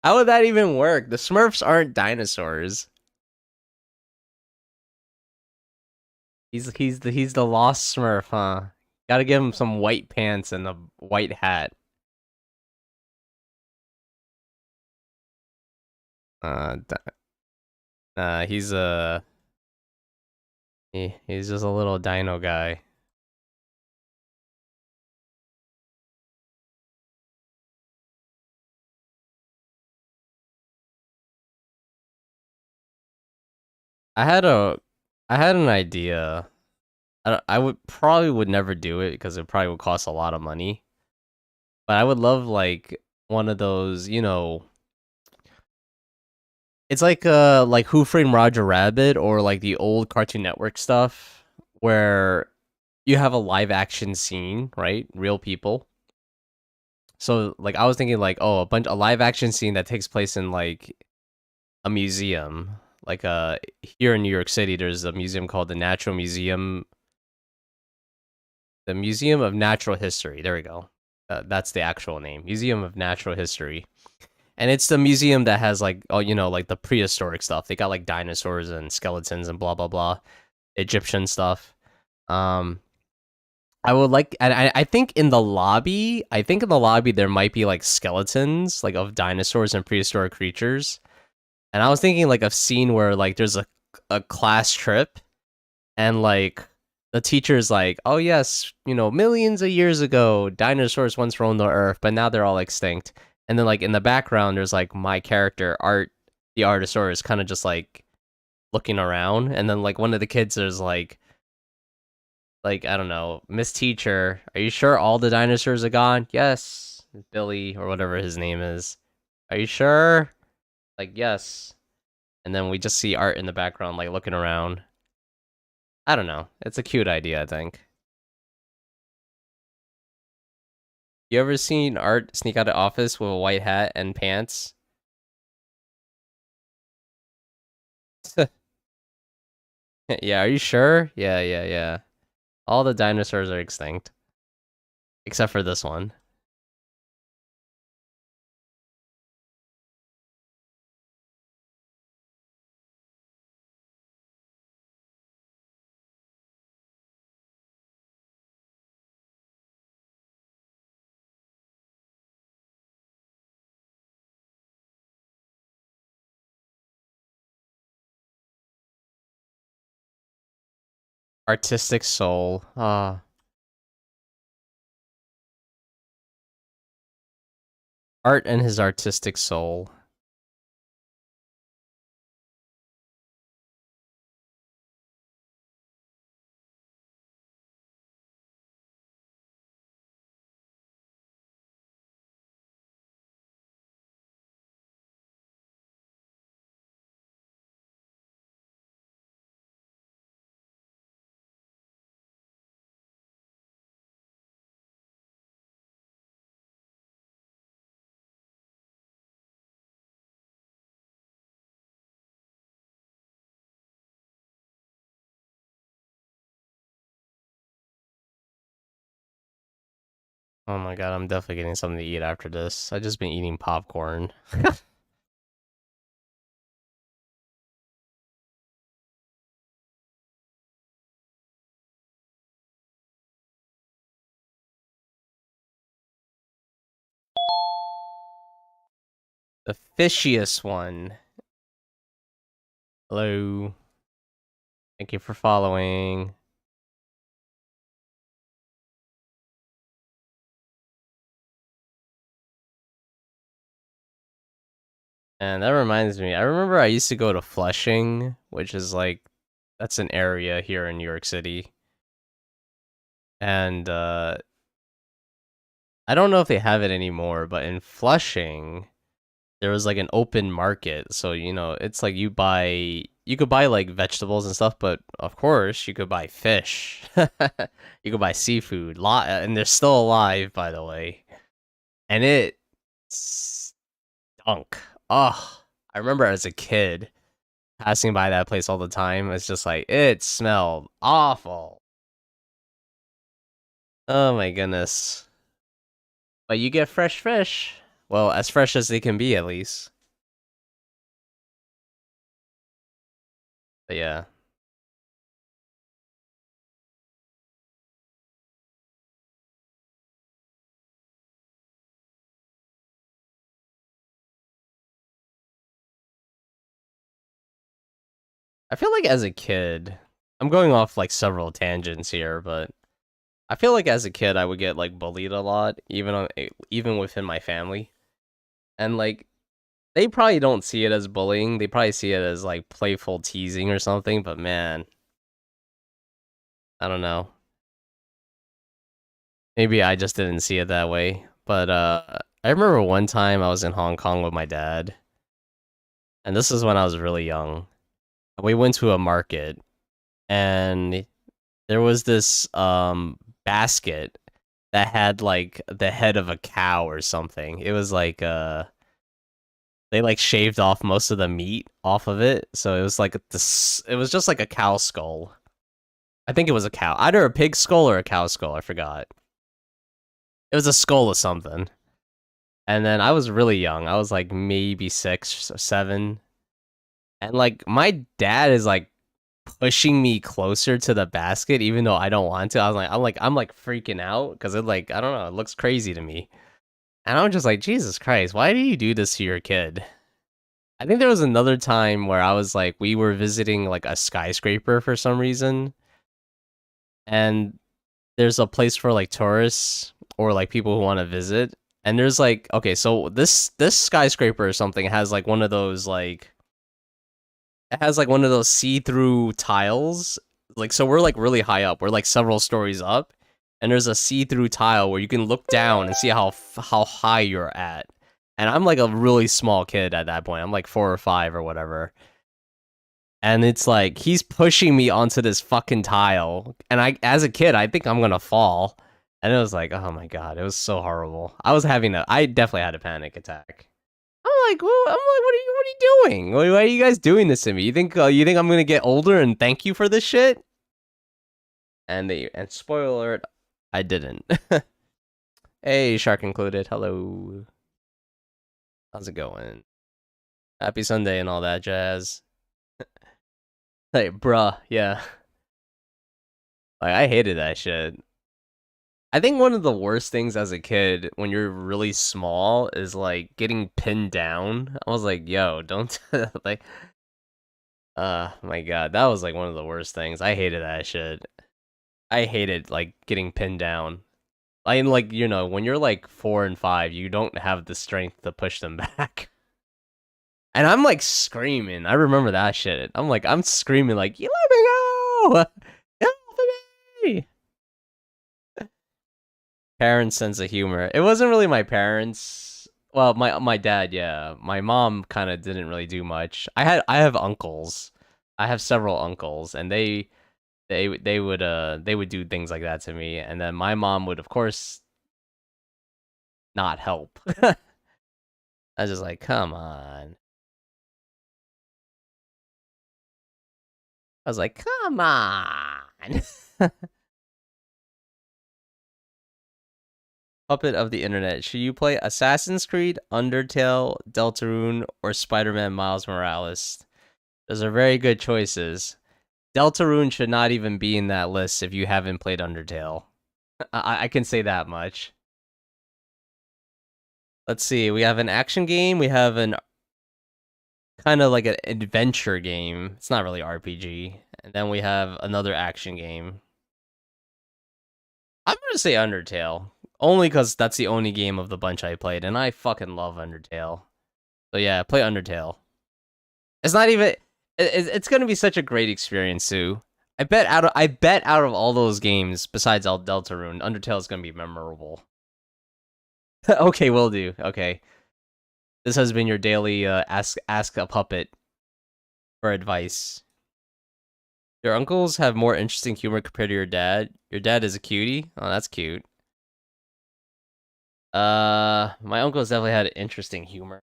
How would that even work? The Smurfs aren't dinosaurs. He's the lost Smurf, huh? Gotta give him some white pants and a white hat. Uh, he's he's just a little dino guy. I had a, I had an idea. I would probably would never do it because it probably would cost a lot of money. But I would love like one of those, it's like Who Framed Roger Rabbit or like the old Cartoon Network stuff where you have a live action scene, right? Real people. So like I was thinking like, oh, a live action scene that takes place in like a museum. Like here in New York City there's a museum called the Museum of Natural History. There we go. That's the actual name. Museum of Natural History. And it's the museum that has like like the prehistoric stuff. They got like dinosaurs and skeletons and blah blah blah, Egyptian stuff. Um, I would like, and I think in the lobby, there might be like skeletons like of dinosaurs and prehistoric creatures. And I was thinking like a scene where like there's a class trip and like the teacher's like, oh yes, millions of years ago, dinosaurs once roamed the earth, but now they're all extinct. And then like in the background, there's like my character, Art, the Artosaurus, kind of just like looking around. And then like one of the kids is like I don't know, Miss Teacher, are you sure all the dinosaurs are gone? Yes, Billy or whatever his name is. Are you sure? Like, yes. And then we just see Art in the background, like, looking around. I don't know. It's a cute idea, I think. You ever seen Art sneak out of office with a white hat and pants? Yeah, are you sure? Yeah, yeah, yeah. All the dinosaurs are extinct. Except for this one. Artistic soul. Ah. Art and his artistic soul. Oh my god, I'm definitely getting something to eat after this. I just been eating popcorn. The fishiest one. Hello. Thank you for following. And that reminds me, I remember I used to go to Flushing, which is like, that's an area here in New York City. And I don't know if they have it anymore, but in Flushing, there was like an open market. So, you know, it's like you could buy like vegetables and stuff, but of course, you could buy fish. You could buy seafood, and they're still alive, by the way. And it stunk. Ugh. I remember as a kid passing by that place all the time. It's just like, it smelled awful. Oh my goodness. But you get fresh fish. Well, as fresh as they can be, at least. But yeah. I feel like as a kid, I'm going off like several tangents here, but I feel like as a kid I would get like bullied a lot, even within my family. And like they probably don't see it as bullying. They probably see it as like playful teasing or something, but man, I don't know. Maybe I just didn't see it that way. But I remember one time I was in Hong Kong with my dad, and this is when I was really young. We went to a market and there was this basket that had like the head of a cow or something. It was like they like shaved off most of the meat off of it, so it was like this. It was just like a cow skull. I think it was a cow, either a pig skull or a cow skull. I forgot. It was a skull of something. And then I was really young. I was like maybe 6 or 7, and like my dad is like pushing me closer to the basket, even though I don't want to. I'm like freaking out because it like I don't know. It looks crazy to me. And I'm just like, Jesus Christ, why do you do this to your kid? I think there was another time where I was like, we were visiting like a skyscraper for some reason, and there's a place for like tourists or like people who want to visit. And there's like, okay, so this skyscraper or something has like one of those like it has like one of those see-through tiles. Like so we're like really high up. We're like several stories up, and there's a see-through tile where you can look down and see how high you're at. And I'm like a really small kid at that point. I'm like 4 or 5 or whatever. And it's like he's pushing me onto this fucking tile. And as a kid, I think I'm gonna fall. And it was like, oh my god, it was so horrible. I definitely had a panic attack. What are you doing? Why are you guys doing this to me? You think I'm gonna get older and thank you for this shit? And spoiler alert, I didn't. Hey, Shark included. Hello. How's it going? Happy Sunday and all that jazz. Hey, bruh, yeah. Like I hated that shit. I think one of the worst things as a kid when you're really small is like getting pinned down. I was like, yo, don't like my god, that was like one of the worst things. I hated that shit. I hated like getting pinned down. I mean, like, when you're like 4 and 5, you don't have the strength to push them back. And I'm like screaming. I remember that shit. I'm screaming like, you let me go! Help me! Parents' sense of humor. It wasn't really my parents. Well, my dad, yeah. My mom kind of didn't really do much. I have uncles. I have several uncles, and they would do things like that to me, and then my mom would of course not help. I was just like, come on. I was like, come on. Puppet of the internet. Should you play Assassin's Creed, Undertale, Deltarune, or Spider-Man Miles Morales? Those are very good choices. Deltarune should not even be in that list if you haven't played Undertale. I can say that much. Let's see. We have an action game. We have an kind of like an adventure game. It's not really RPG. And then we have another action game. I'm gonna say Undertale. Only because that's the only game of the bunch I played, and I fucking love Undertale. So yeah, play Undertale. It's not even. It's gonna be such a great experience too. I bet out of all those games, besides Deltarune, Undertale is gonna be memorable. Okay, will do. Okay, this has been your daily ask a puppet for advice. Your uncles have more interesting humor compared to your dad. Your dad is a cutie. Oh, that's cute. My uncles definitely had interesting humor.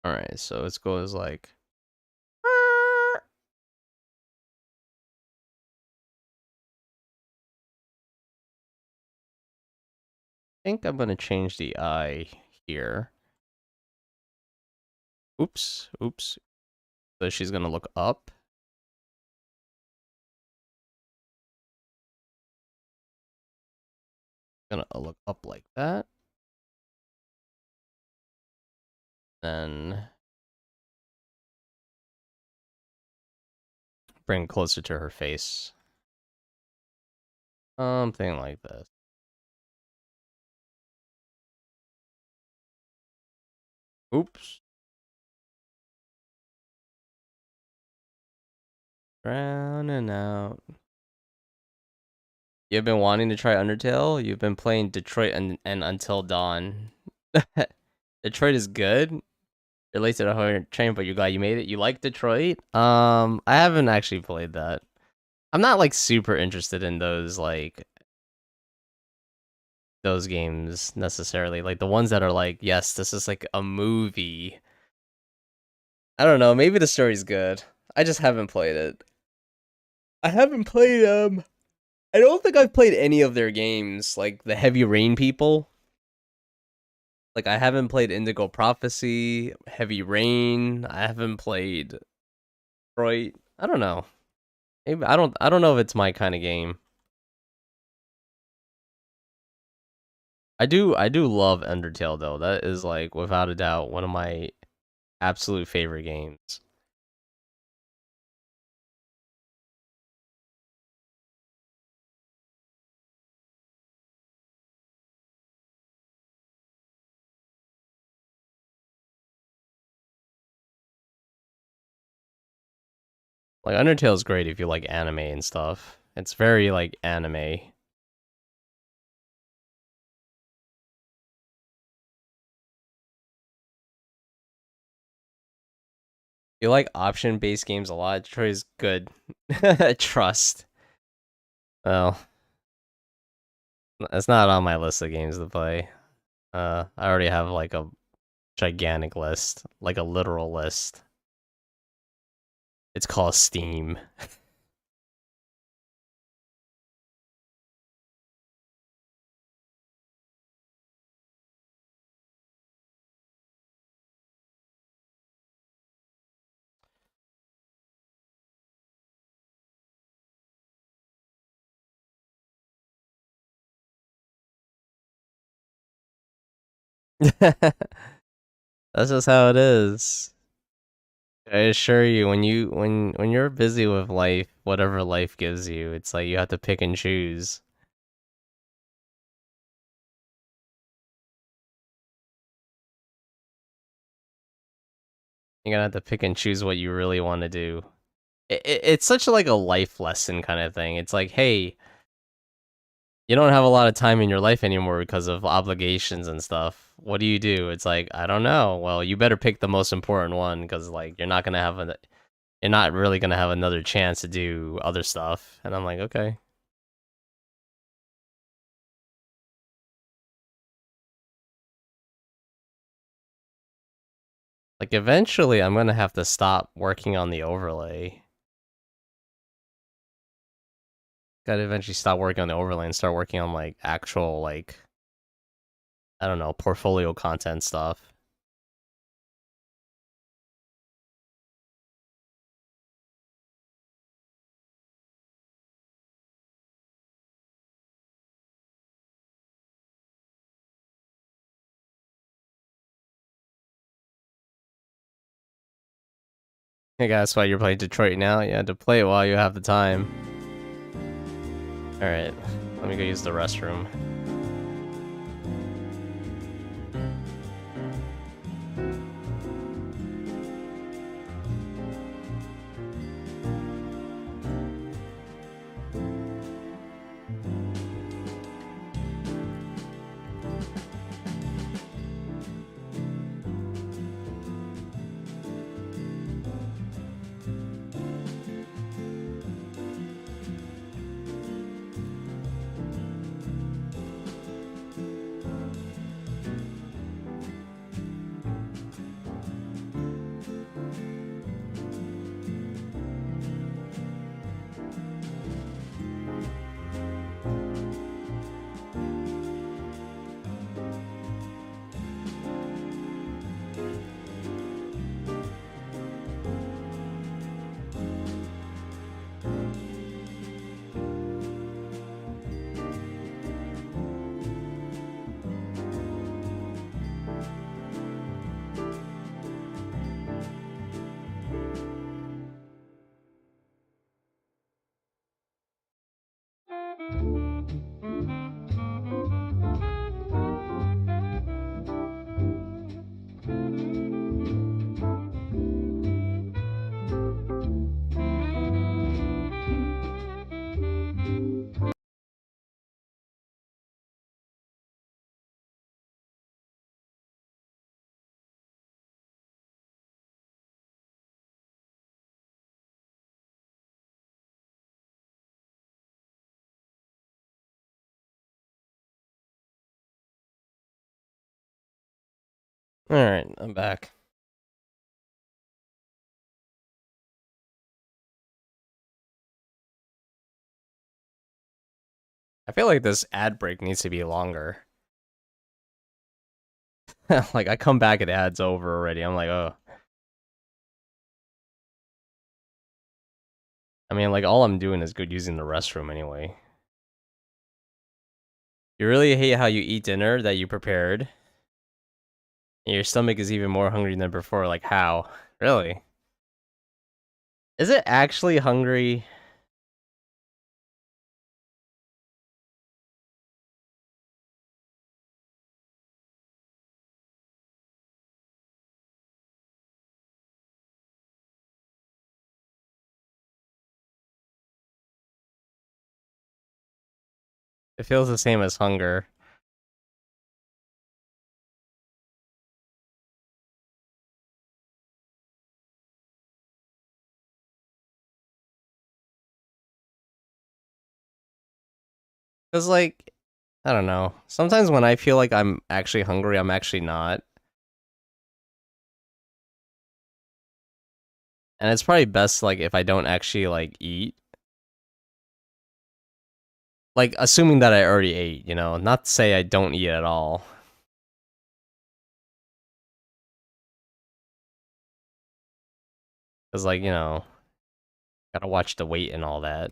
All right, so it goes like. I think I'm gonna change the eye here. Oops, oops. So she's gonna look up. Gonna look up like that. Then bring closer to her face. Something like this. Oops. Drowning out. You've been wanting to try Undertale? You've been playing Detroit and Until Dawn. Detroit is good. You're late to the whole train, but you're glad you made it. You like Detroit? I haven't actually played that. I'm not like super interested in those games necessarily. Like the ones that are like, yes, this is like a movie. I don't know, maybe the story's good. I just haven't played it. I haven't played I don't think I've played any of their games, like the Heavy Rain people. Like I haven't played Indigo Prophecy, Heavy Rain. I haven't played Detroit. I don't know. Maybe I don't know if it's my kind of game. I do love Undertale though. That is like without a doubt one of my absolute favorite games. Like Undertale's great if you like anime and stuff. It's very like anime. You like option-based games a lot. Troy's good. Trust. Well, it's not on my list of games to play. I already have like a gigantic list, like a literal list. It's called Steam. That's just how it is. I assure you, when you're busy with life, whatever life gives you, it's like you have to pick and choose. You're gonna have to pick and choose what you really want to do. It's such like a life lesson kind of thing. It's like, hey, you don't have a lot of time in your life anymore because of obligations and stuff. What do you do? It's like, I don't know. Well, you better pick the most important one because like you're not really gonna have another chance to do other stuff. And I'm like, okay. Like eventually I'm gonna have to stop working on the overlay. Gotta eventually stop working on the overlay and start working on like actual like I don't know, portfolio content stuff. Hey guys, that's why you're playing Detroit now? You had to play it while you have the time. Alright, let me go use the restroom. Alright, I'm back. I feel like this ad break needs to be longer. Like, I come back and ad's over already. I'm like, oh. I mean, like, all I'm doing is good using the restroom anyway. You really hate how you eat dinner that you prepared. And your stomach is even more hungry than before. Like, how? Really? Is it actually hungry? It feels the same as hunger. Cause like, I don't know. Sometimes when I feel like I'm actually hungry, I'm actually not. And it's probably best like if I don't actually like eat. Like assuming that I already ate, you know, not to say I don't eat at all. Cause like, you know, gotta watch the weight and all that.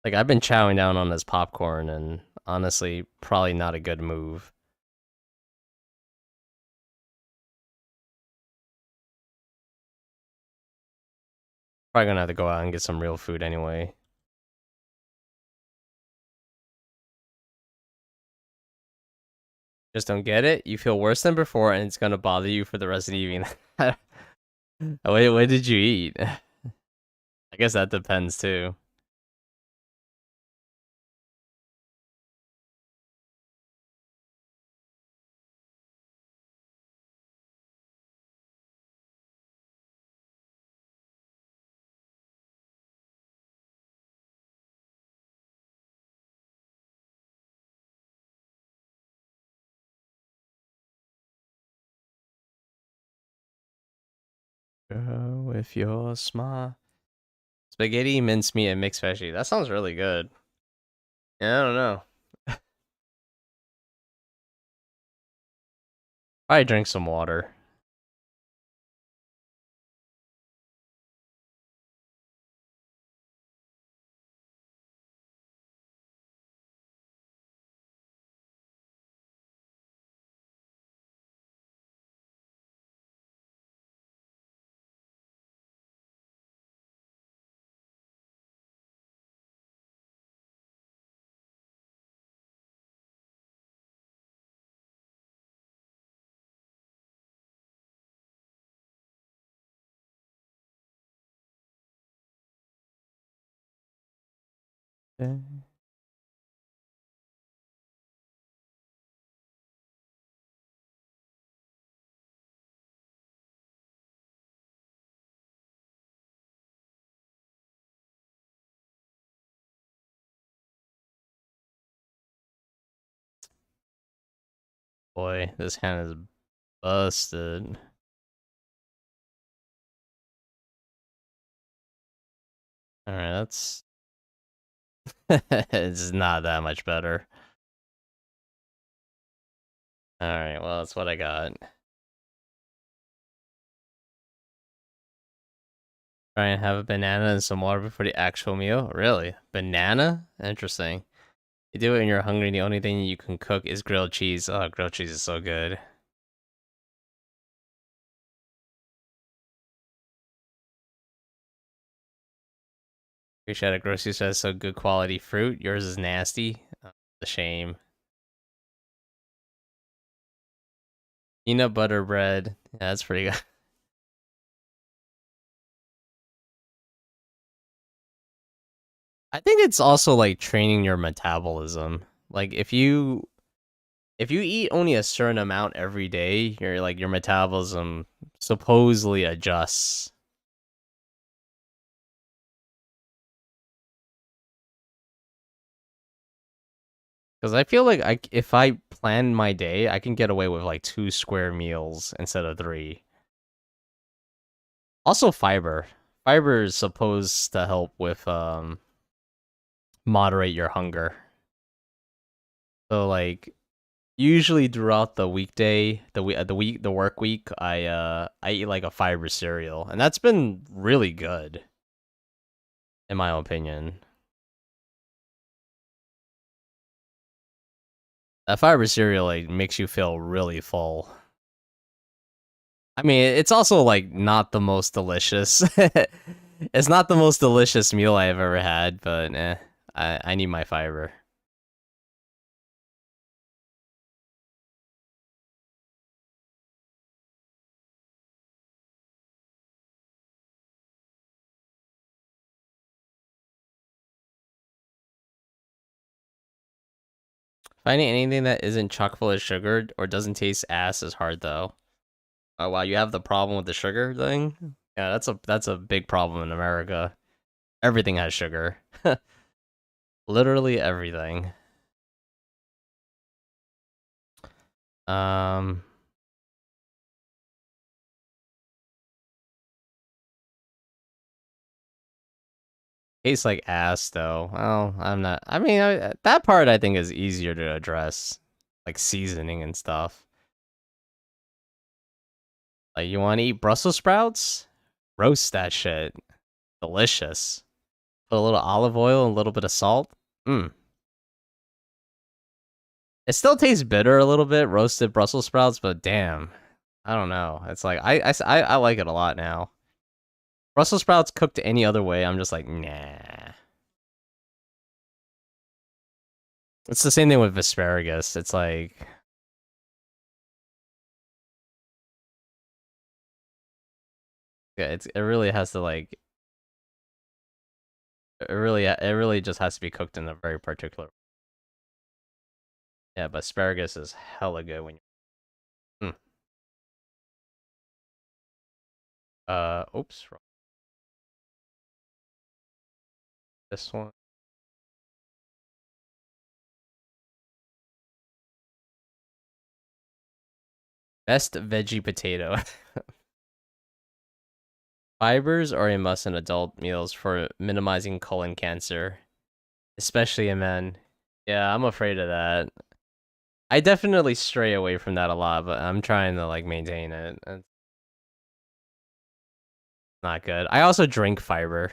Like I've been chowing down on this popcorn and honestly, probably not a good move. Probably gonna have to go out and get some real food anyway. Just don't get it. You feel worse than before, and it's gonna bother you for the rest of the evening. Wait, what did you eat? I guess that depends too. Go with your smile. Spaghetti, mincemeat, and mixed veggie. That sounds really good. Yeah, I don't know. Probably drink some water. Okay. Boy, this hand is busted. All right, that's it's not that much better. All right, well, that's what I got. Try and have a banana and some water before the actual meal. Really? Banana? Interesting. You do it when you're hungry, and the only thing you can cook is grilled cheese. Oh, grilled cheese is so good. Wish I had a grocery store that so good quality fruit. Yours is nasty. The shame. Peanut butter bread. Yeah, that's pretty good. I think it's also like training your metabolism. Like if you eat only a certain amount every day, your metabolism supposedly adjusts. Because I feel like if I plan my day, I can get away with like 2 square meals instead of three. Also, fiber. Fiber is supposed to help with moderate your hunger. So like usually throughout the weekday, the work week, I eat like a fiber cereal, and that's been really good in my opinion. That fiber cereal like makes you feel really full. I mean, it's also like not the most delicious. It's not the most delicious meal I've ever had, but I need my fiber. Finding anything that isn't chock full of sugar or doesn't taste ass is hard though. Oh wow, you have the problem with the sugar thing? Yeah, that's a big problem in America. Everything has sugar. Literally everything. Um Tastes like ass though. Well, I'm not. I mean, that part I think is easier to address, like seasoning and stuff. Like, you want to eat Brussels sprouts? Roast that shit. Delicious. Put a little olive oil and a little bit of salt. Mmm. It still tastes bitter a little bit, roasted Brussels sprouts, but damn, I don't know. It's like I like it a lot now. Brussels sprouts cooked any other way, I'm just like nah. It's the same thing with asparagus. It's like yeah, it really has to like it really just has to be cooked in a very particular. Yeah, but asparagus is hella good when you. Oops, wrong. This one. Best veggie potato. Fibers are a must in adult meals for minimizing colon cancer, especially in men. Yeah, I'm afraid of that. I definitely stray away from that a lot, but I'm trying to like maintain it. It's not good. I also drink fiber.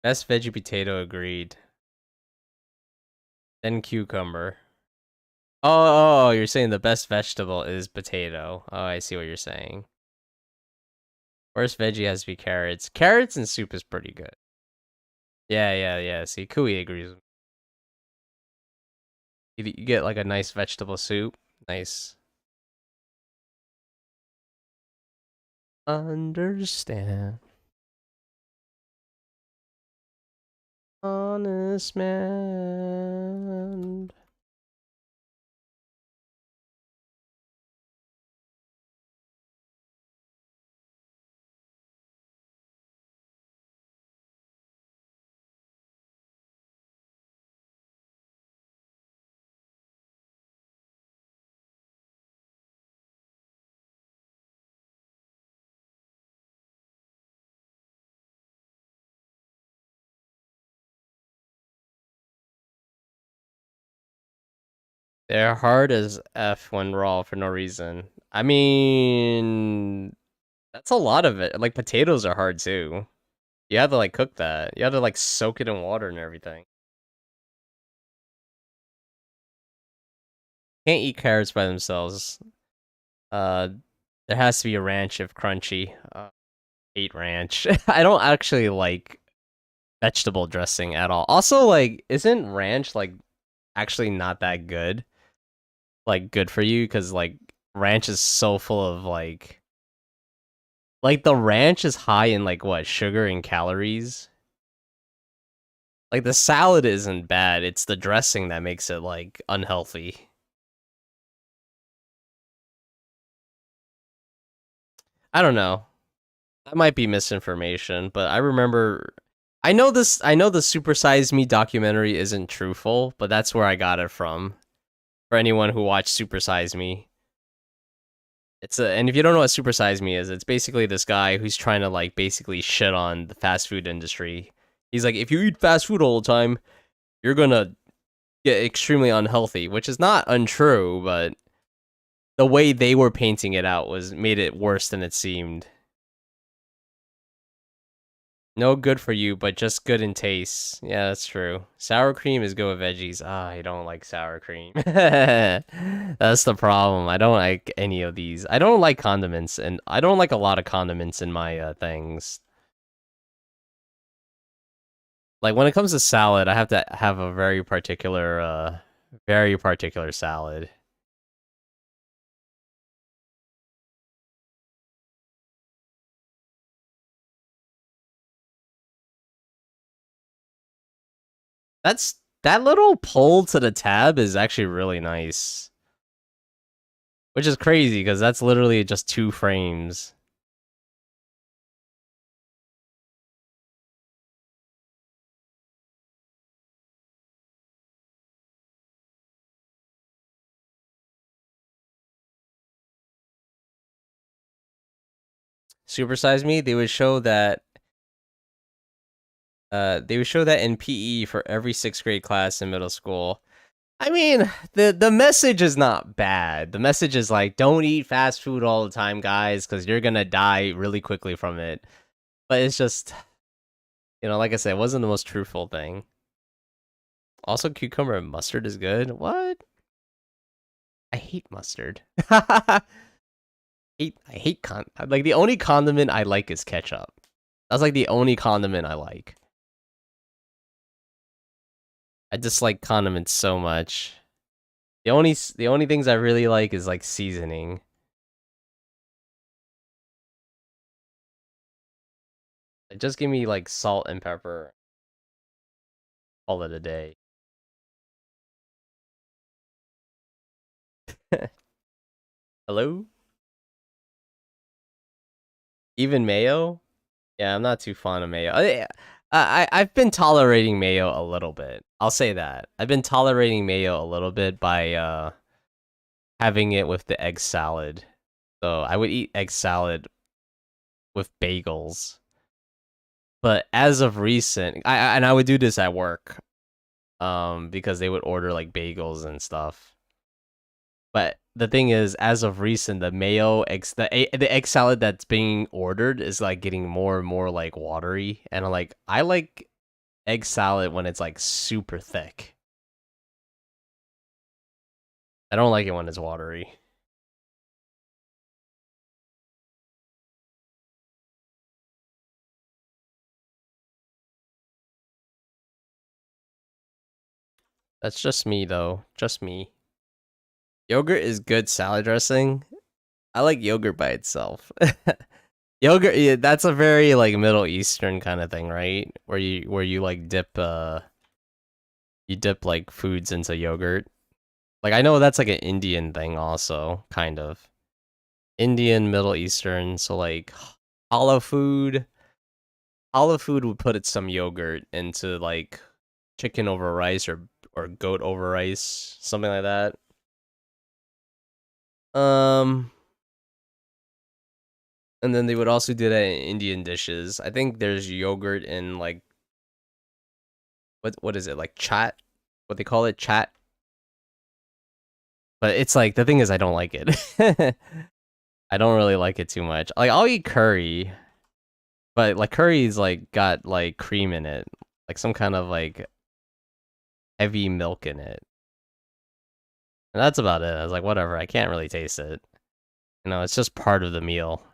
Best veggie potato agreed. Then cucumber. Oh, you're saying the best vegetable is potato. Oh, I see what you're saying. Worst veggie has to be carrots. Carrots and soup is pretty good. Yeah. See, Kui agrees. You get like a nice vegetable soup. Nice. Understand. Honest man. They're hard as F when raw for no reason. I mean, that's a lot of it. Like potatoes are hard too. You have to like cook that. You have to like soak it in water and everything. Can't eat carrots by themselves. Uh, there has to be a ranch if crunchy. Hate ranch. I don't actually like vegetable dressing at all. Also, like, isn't ranch like actually not that good? Like, good for you because like ranch is so full of like the ranch is high in like what sugar and calories. Like the salad isn't bad. It's the dressing that makes it like unhealthy. I don't know. That might be misinformation, but I remember I know this I know the Super Size Me documentary isn't truthful, but that's where I got it from. For anyone who watched Super Size Me. And if you don't know what Super Size Me is, it's basically this guy who's trying to like basically shit on the fast food industry. He's like, if you eat fast food all the time, you're gonna get extremely unhealthy, which is not untrue, but the way they were painting it out was made it worse than it seemed. No good for you, but just good in taste. Yeah, that's true. Sour cream is good with veggies. Ah, I don't like sour cream. That's the problem. I don't like any of these. I don't like condiments, and I don't like a lot of condiments in my things. Like when it comes to salad, I have to have a very particular salad. That little pull to the tab is actually really nice. Which is crazy because that's literally just 2 frames. Supersize Me, they would show that in PE for every 6th grade class in middle school. I mean, the message is not bad. The message is like, don't eat fast food all the time, guys, because you're gonna die really quickly from it. But it's just, like I said, it wasn't the most truthful thing. Also, cucumber and mustard is good. What? I hate mustard. I hate like the only condiment I like is ketchup. That's like the only condiment I like. I dislike condiments so much. The only things I really like is like seasoning. Just give me like salt and pepper. Call it a day. Hello? Even mayo? Yeah, I'm not too fond of mayo. I've been tolerating mayo a little bit. I'll say that. I've been tolerating mayo a little bit by having it with the egg salad. So I would eat egg salad with bagels. But as of recent, I would do this at work, because they would order like bagels and stuff. But the thing is, as of recent, the egg salad that's being ordered is like getting more and more like watery, and I like egg salad when it's like super thick. I don't like it when it's watery. That's just me though, just me. Yogurt is good salad dressing. I like yogurt by itself. Yogurt, yeah, that's a very like Middle Eastern kind of thing, right? Where you like dip like foods into yogurt. Like I know that's like an Indian thing also, kind of. Indian, Middle Eastern, so like olive food. Olive food would put it some yogurt into like chicken over rice or goat over rice, something like that. Um and then they would also do that in Indian dishes. I think there's yogurt in like what is it? Like chat? What they call it? Chat? But it's like the thing is I don't like it. I don't really like it too much. Like I'll eat curry, but like curry's like got like cream in it, like some kind of like heavy milk in it. And that's about it. I was like, whatever, I can't really taste it. It's just part of the meal.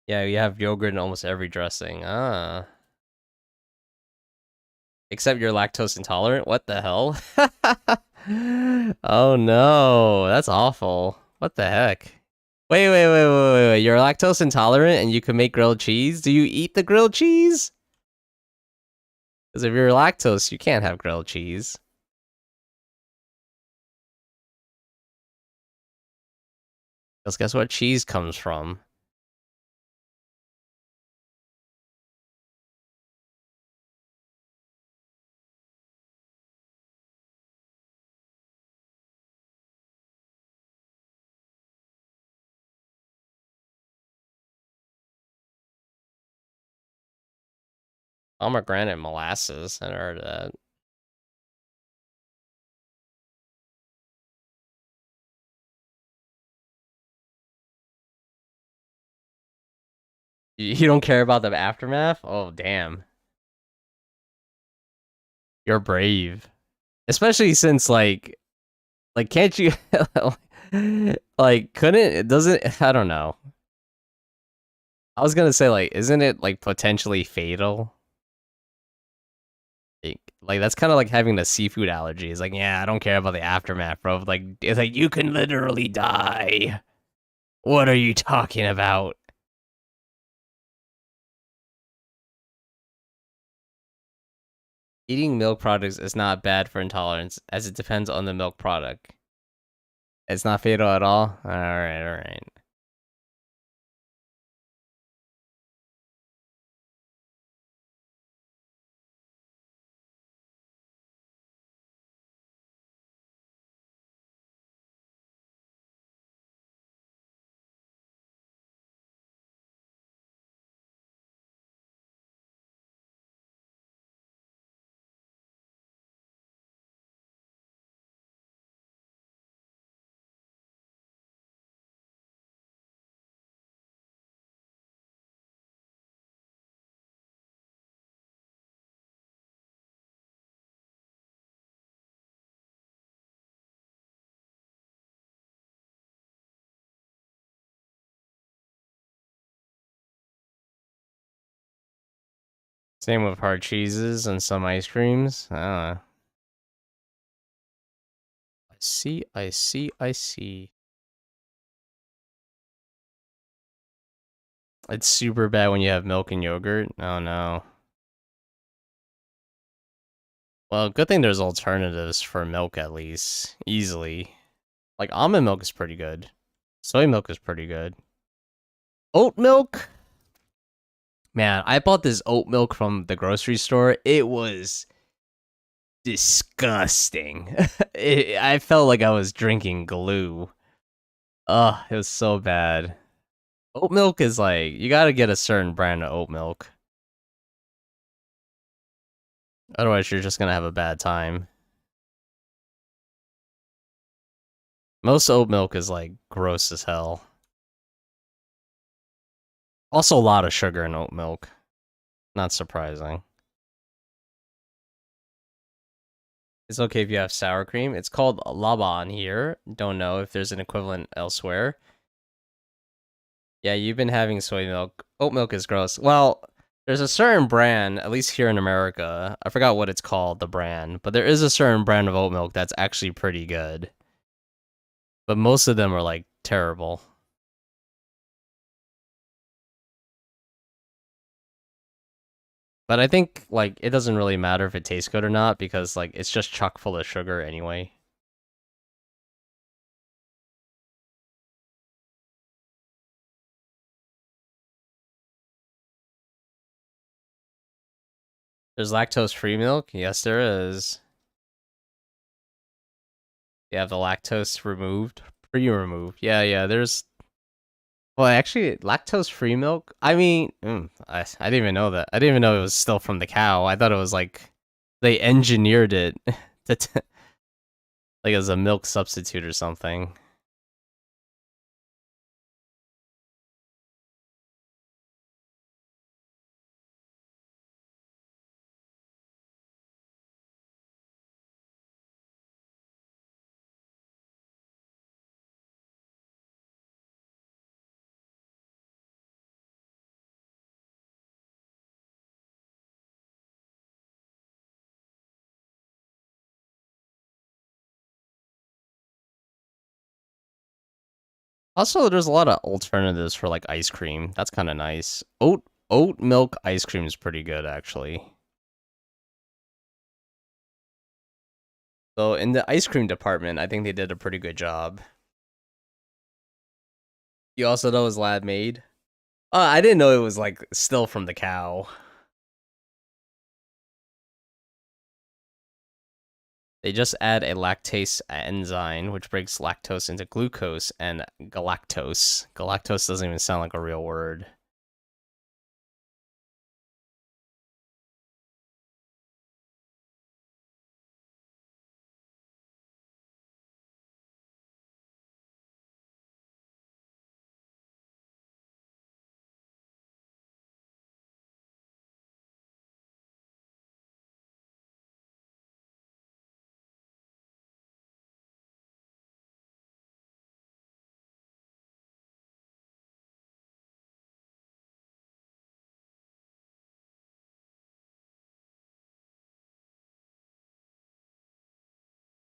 Yeah, you have yogurt in almost every dressing. Ah. Except you're lactose intolerant? What the hell? Oh no, that's awful. What the heck? Wait. You're lactose intolerant and you can make grilled cheese? Do you eat the grilled cheese? Because if you're lactose, you can't have grilled cheese. Because guess what cheese comes from? Pomegranate molasses. I never heard of that. You don't care about the aftermath? Oh, damn. You're brave. Especially since, can't you, like, couldn't, it doesn't, I don't know. I was gonna say, like, isn't it, like, potentially fatal? Like that's kind of like having a seafood allergy. It's like, yeah, I don't care about the aftermath, bro. Like, it's like, you can literally die. What are you talking about? Eating milk products is not bad for intolerance, as it depends on the milk product. It's not fatal at all? Alright, alright. Same with hard cheeses and some ice creams. I see, I see, I see. It's super bad when you have milk and yogurt. Oh no. Well, good thing there's alternatives for milk at least. Easily. Like almond milk is pretty good. Soy milk is pretty good. Oat milk? Man, I bought this oat milk from the grocery store. It was disgusting. I felt like I was drinking glue. Ugh, it was so bad. Oat milk is like, you gotta get a certain brand of oat milk. Otherwise, you're just gonna have a bad time. Most oat milk is like gross as hell. Also, a lot of sugar in oat milk. Not surprising. It's okay if you have sour cream. It's called Laban here. Don't know if there's an equivalent elsewhere. Yeah, you've been having soy milk. Oat milk is gross. Well, there's a certain brand, at least here in America. I forgot what it's called, the brand, but there is a certain brand of oat milk that's actually pretty good. But most of them are like terrible. But I think like it doesn't really matter if it tastes good or not because like it's just chock full of sugar anyway. There's lactose-free milk? Yes, there is. You have the lactose removed, pre-removed. Yeah, yeah, there's... Well, actually, lactose-free milk? I mean, I didn't even know that. I didn't even know it was still from the cow. I thought it was like... They engineered it like as a milk substitute or something. Also, there's a lot of alternatives for like ice cream. That's kind of nice. Oat milk ice cream is pretty good, actually. So in the ice cream department, I think they did a pretty good job. You also know it was lab made? I didn't know it was like still from the cow. They just add a lactase enzyme, which breaks lactose into glucose and galactose. Galactose doesn't even sound like a real word.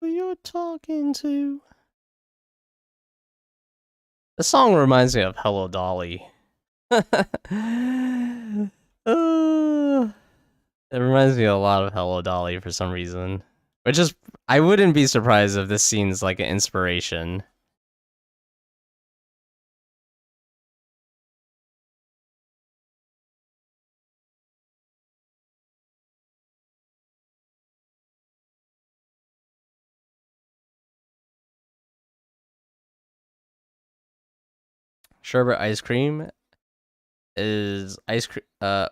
Who you're talking to? The song reminds me of Hello Dolly. uh, It reminds me a lot of Hello Dolly for some reason. Which is, I wouldn't be surprised if this scene's like an inspiration. Sherbet ice cream is ice cream.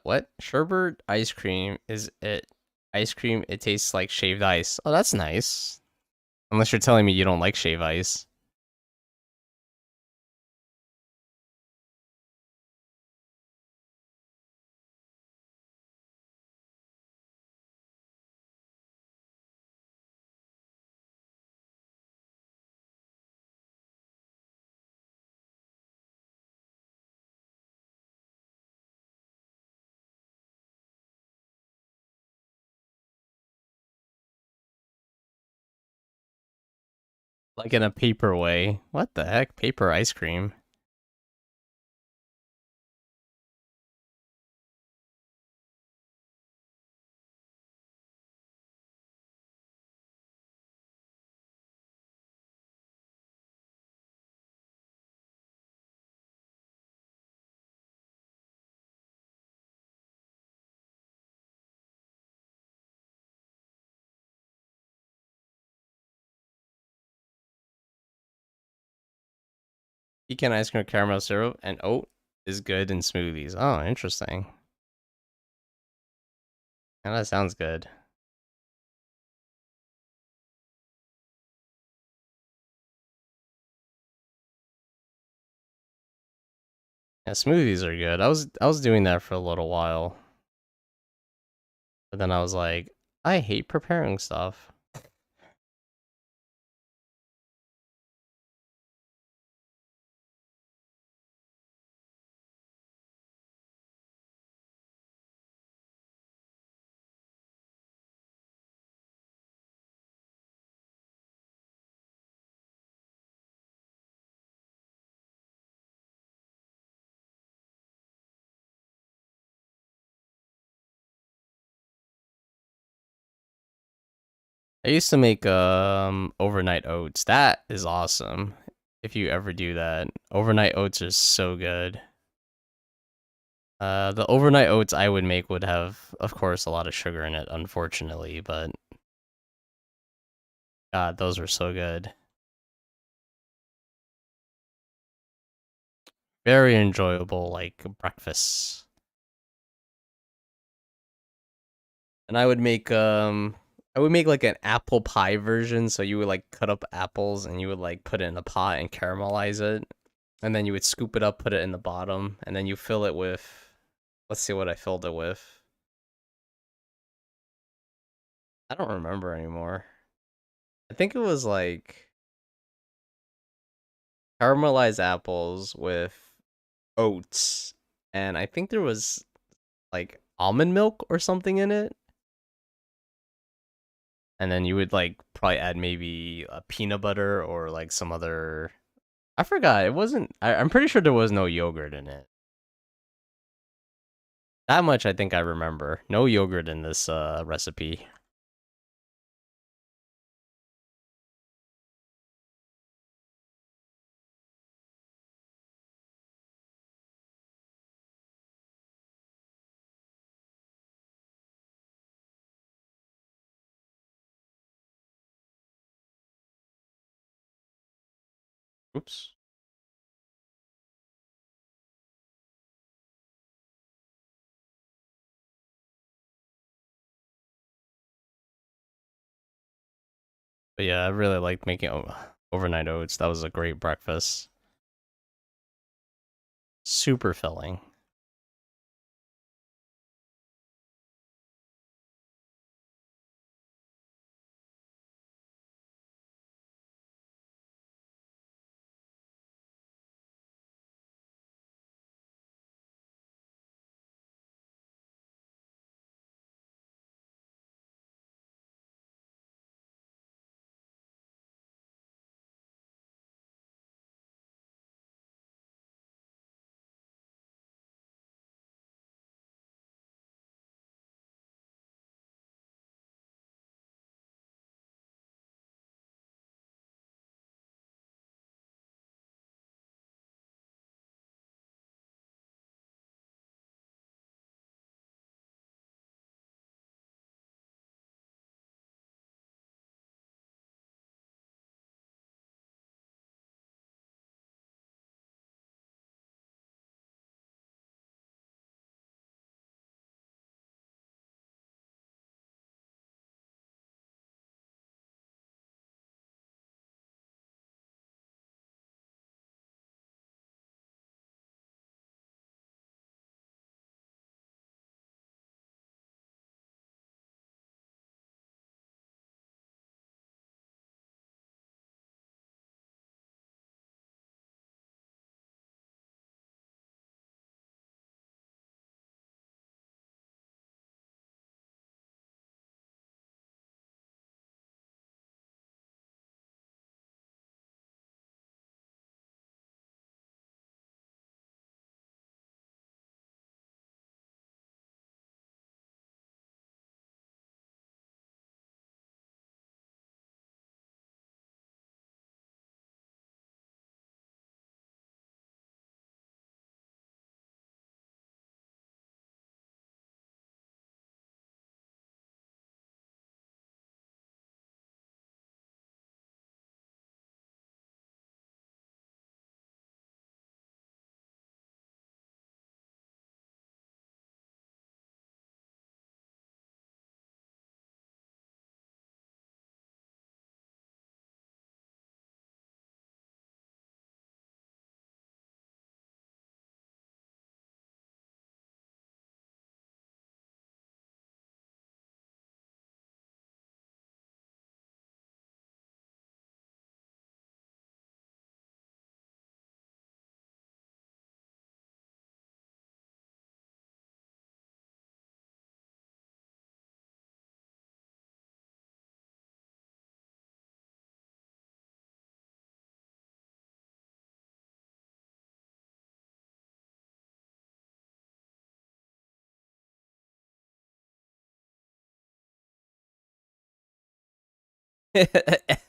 What? Sherbet ice cream is it? Ice cream. It tastes like shaved ice. Oh, that's nice. Unless you're telling me you don't like shaved ice. Like in a paper way. What the heck? Paper ice cream. Pecan ice cream, caramel syrup, and oat is good in smoothies. Oh, interesting. Yeah, that sounds good. Yeah, smoothies are good. I was doing that for a little while, but then I was like, I hate preparing stuff. I used to make overnight oats. That is awesome. If you ever do that, overnight oats are so good. The overnight oats I would make would have, of course, a lot of sugar in it, unfortunately, but God, those were so good. Very enjoyable, like breakfast. And I would make like an apple pie version, so you would like cut up apples and you would like put it in a pot and caramelize it. And then you would scoop it up, put it in the bottom, and then you fill it with, let's see what I filled it with. I don't remember anymore. I think it was like caramelized apples with oats, and I think there was like almond milk or something in it. And then you would like probably add maybe a peanut butter or like some other. I forgot. It wasn't. I'm pretty sure there was no yogurt in it. That much I think I remember. No yogurt in this recipe. Oops. But yeah, I really liked making overnight oats. That was a great breakfast. Super filling.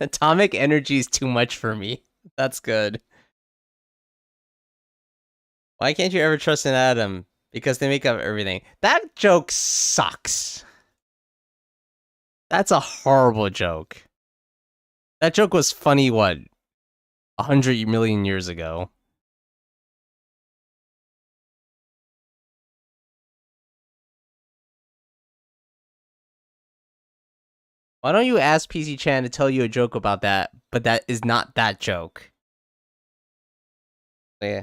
Atomic energy is too much for me. That's good. Why can't you ever trust an atom? Because they make up everything. That joke sucks. That's a horrible joke. That joke was funny, what, 100 million years ago? Why don't you ask PC Chan to tell you a joke about that, but that is not that joke? Yeah.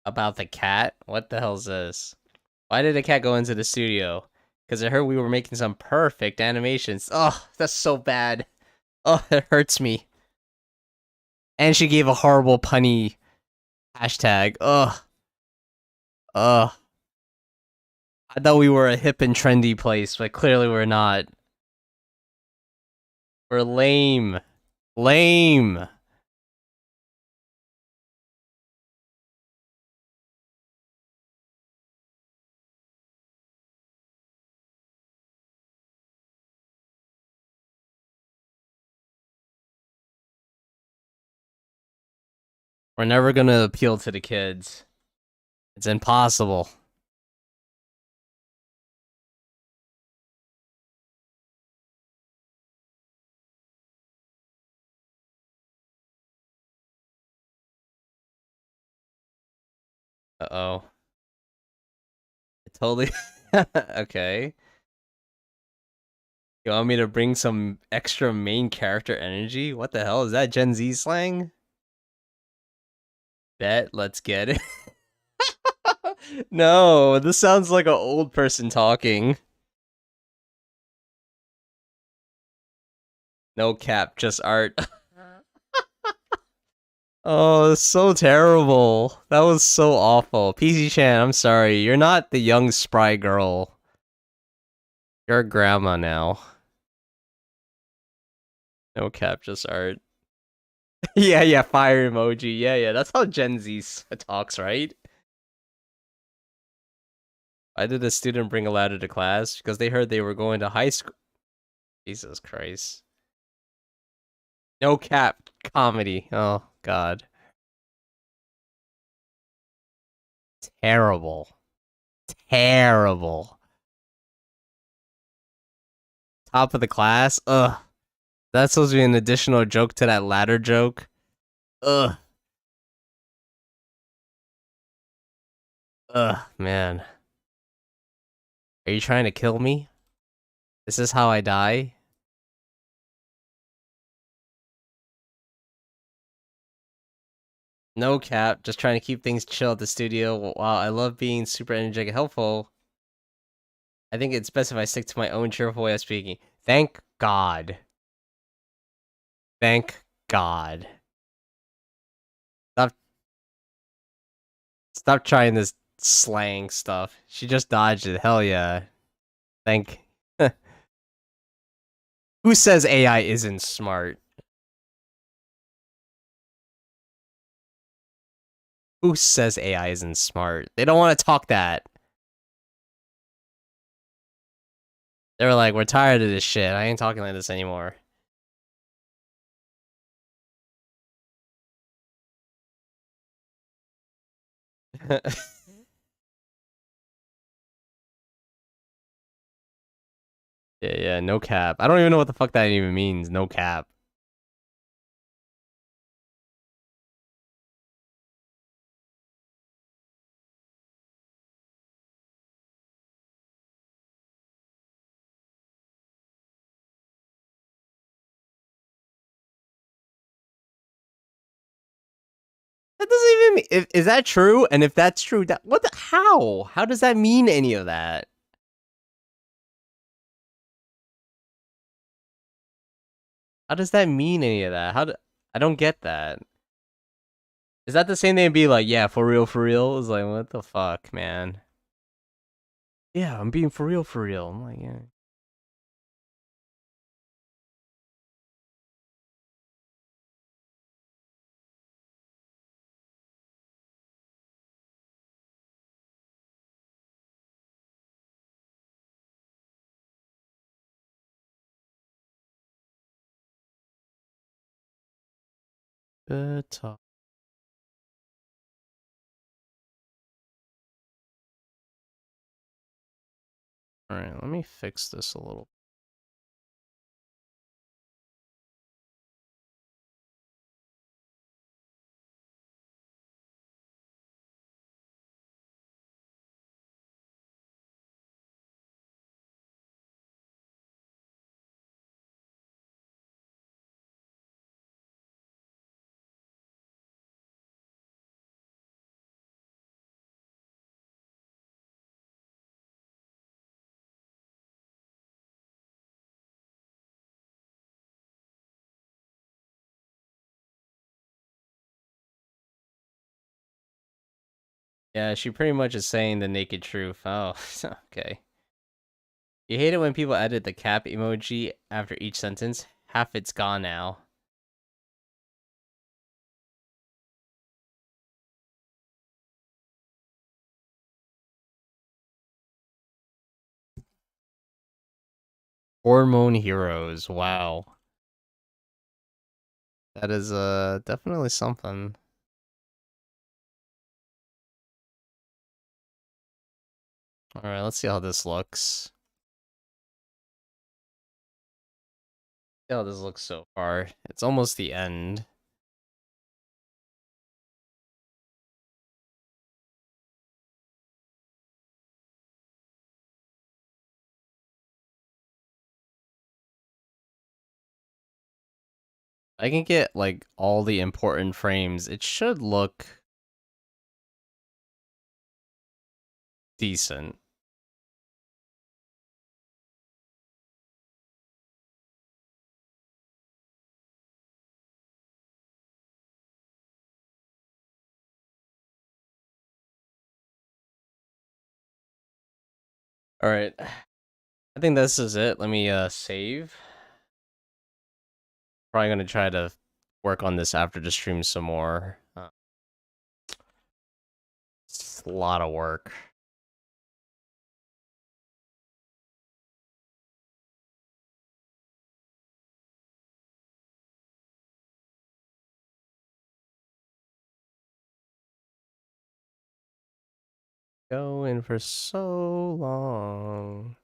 About the cat? What the hell's this? Why did the cat go into the studio? Because I heard we were making some perfect animations. Oh, that's so bad. Oh, it hurts me. And she gave a horrible punny hashtag. Ugh. Ugh. I thought we were a hip and trendy place, but clearly we're not. We're lame. Lame. We're never gonna appeal to the kids. It's impossible. Uh-oh. Totally. Okay. You want me to bring some extra main character energy? What the hell? Is that Gen Z slang? Bet, let's get it. No, this sounds like an old person talking. No cap, just art. Oh, it's so terrible. That was so awful. PC Chan, I'm sorry. You're not the young spry girl. You're a grandma now. No cap, just art. Yeah, fire emoji. Yeah, that's how Gen Z talks, right? Why did the student bring a ladder to class? Because they heard they were going to high school. Jesus Christ. No cap comedy. Oh, God. Terrible. Terrible. Top of the class? Ugh. That's supposed to be an additional joke to that ladder joke? Ugh. Ugh, man. Are you trying to kill me? Is this how I die? No cap, just trying to keep things chill at the studio. While I love being super energetic and helpful, I think it's best if I stick to my own cheerful way of speaking. Thank God. Thank God. Stop stop trying this slang stuff. She just dodged it. Hell yeah. Thank Who says AI isn't smart? Who says AI isn't smart? They don't want to talk that. They were like, we're tired of this shit. I ain't talking like this anymore. Yeah, no cap. I don't even know what the fuck that even means. No cap. That doesn't even mean, is that true? And if that's true, that what the how? How does that mean any of that? How does that mean any of that? I don't get that. Is that the same thing to be like, yeah, for real, for real? It's like, what the fuck, man? Yeah, I'm being for real, for real. I'm like, yeah. Good talk. All right, let me fix this a little. Yeah, she pretty much is saying the naked truth. Oh, okay. You hate it when people edit the cap emoji after each sentence. Half it's gone now. Hormone heroes. Wow. That is definitely something. All right, let's see how this looks. See how this looks so far. It's almost the end. I can get like all the important frames. It should look decent. All right. I think this is it. Let me save. Probably gonna try to work on this after the stream some more. It's a lot of work. Going for so long.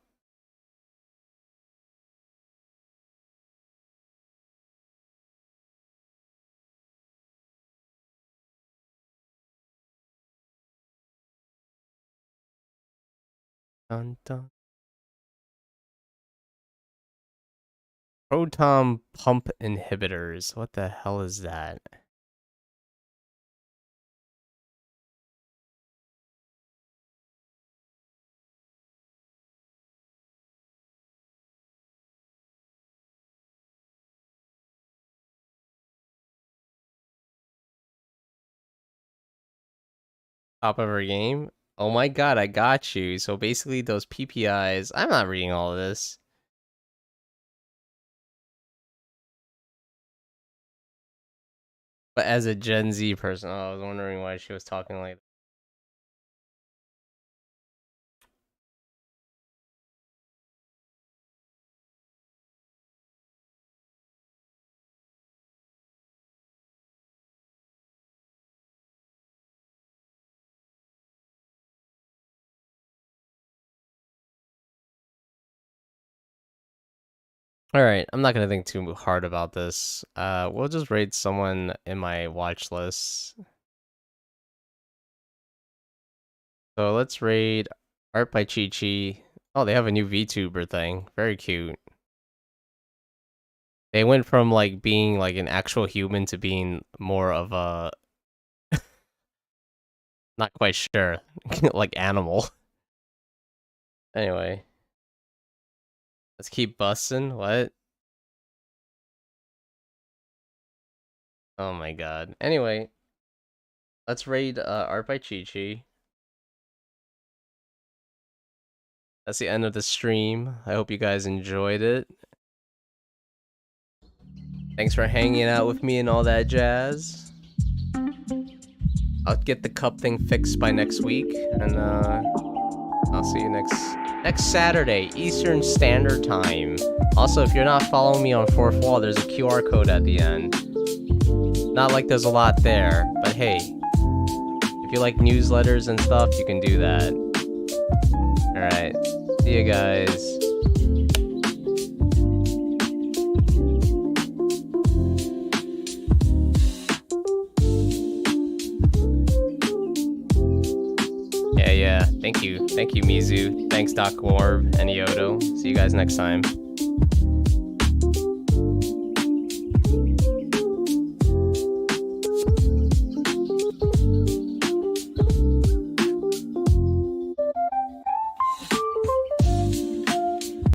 Dun dun. Proton pump inhibitors. What the hell is that? Top of her game? Oh my god, I got you. So basically those PPIs, I'm not reading all of this. But as a Gen Z person, oh, I was wondering why she was talking like that. All right, I'm not gonna think too hard about this. We'll just rate someone in my watch list. So let's raid Art by Chi Chi. Oh, they have a new VTuber thing. Very cute. They went from like being like an actual human to being more of a not quite sure like animal. Anyway, let's keep busting. What? Oh my god. Anyway, let's raid Art by Chi Chi. That's the end of the stream. I hope you guys enjoyed it. Thanks for hanging out with me and all that jazz. I'll get the cup thing fixed by next week, and I'll see you next Saturday, Eastern Standard Time. Also, if you're not following me on Fourth Wall, there's a QR code at the end. Not like there's a lot there, but hey, if you like newsletters and stuff, you can do that. Alright, see you guys. Yeah, thank you, Mizu. Thanks, Doc Warb and Yodo. See you guys next time.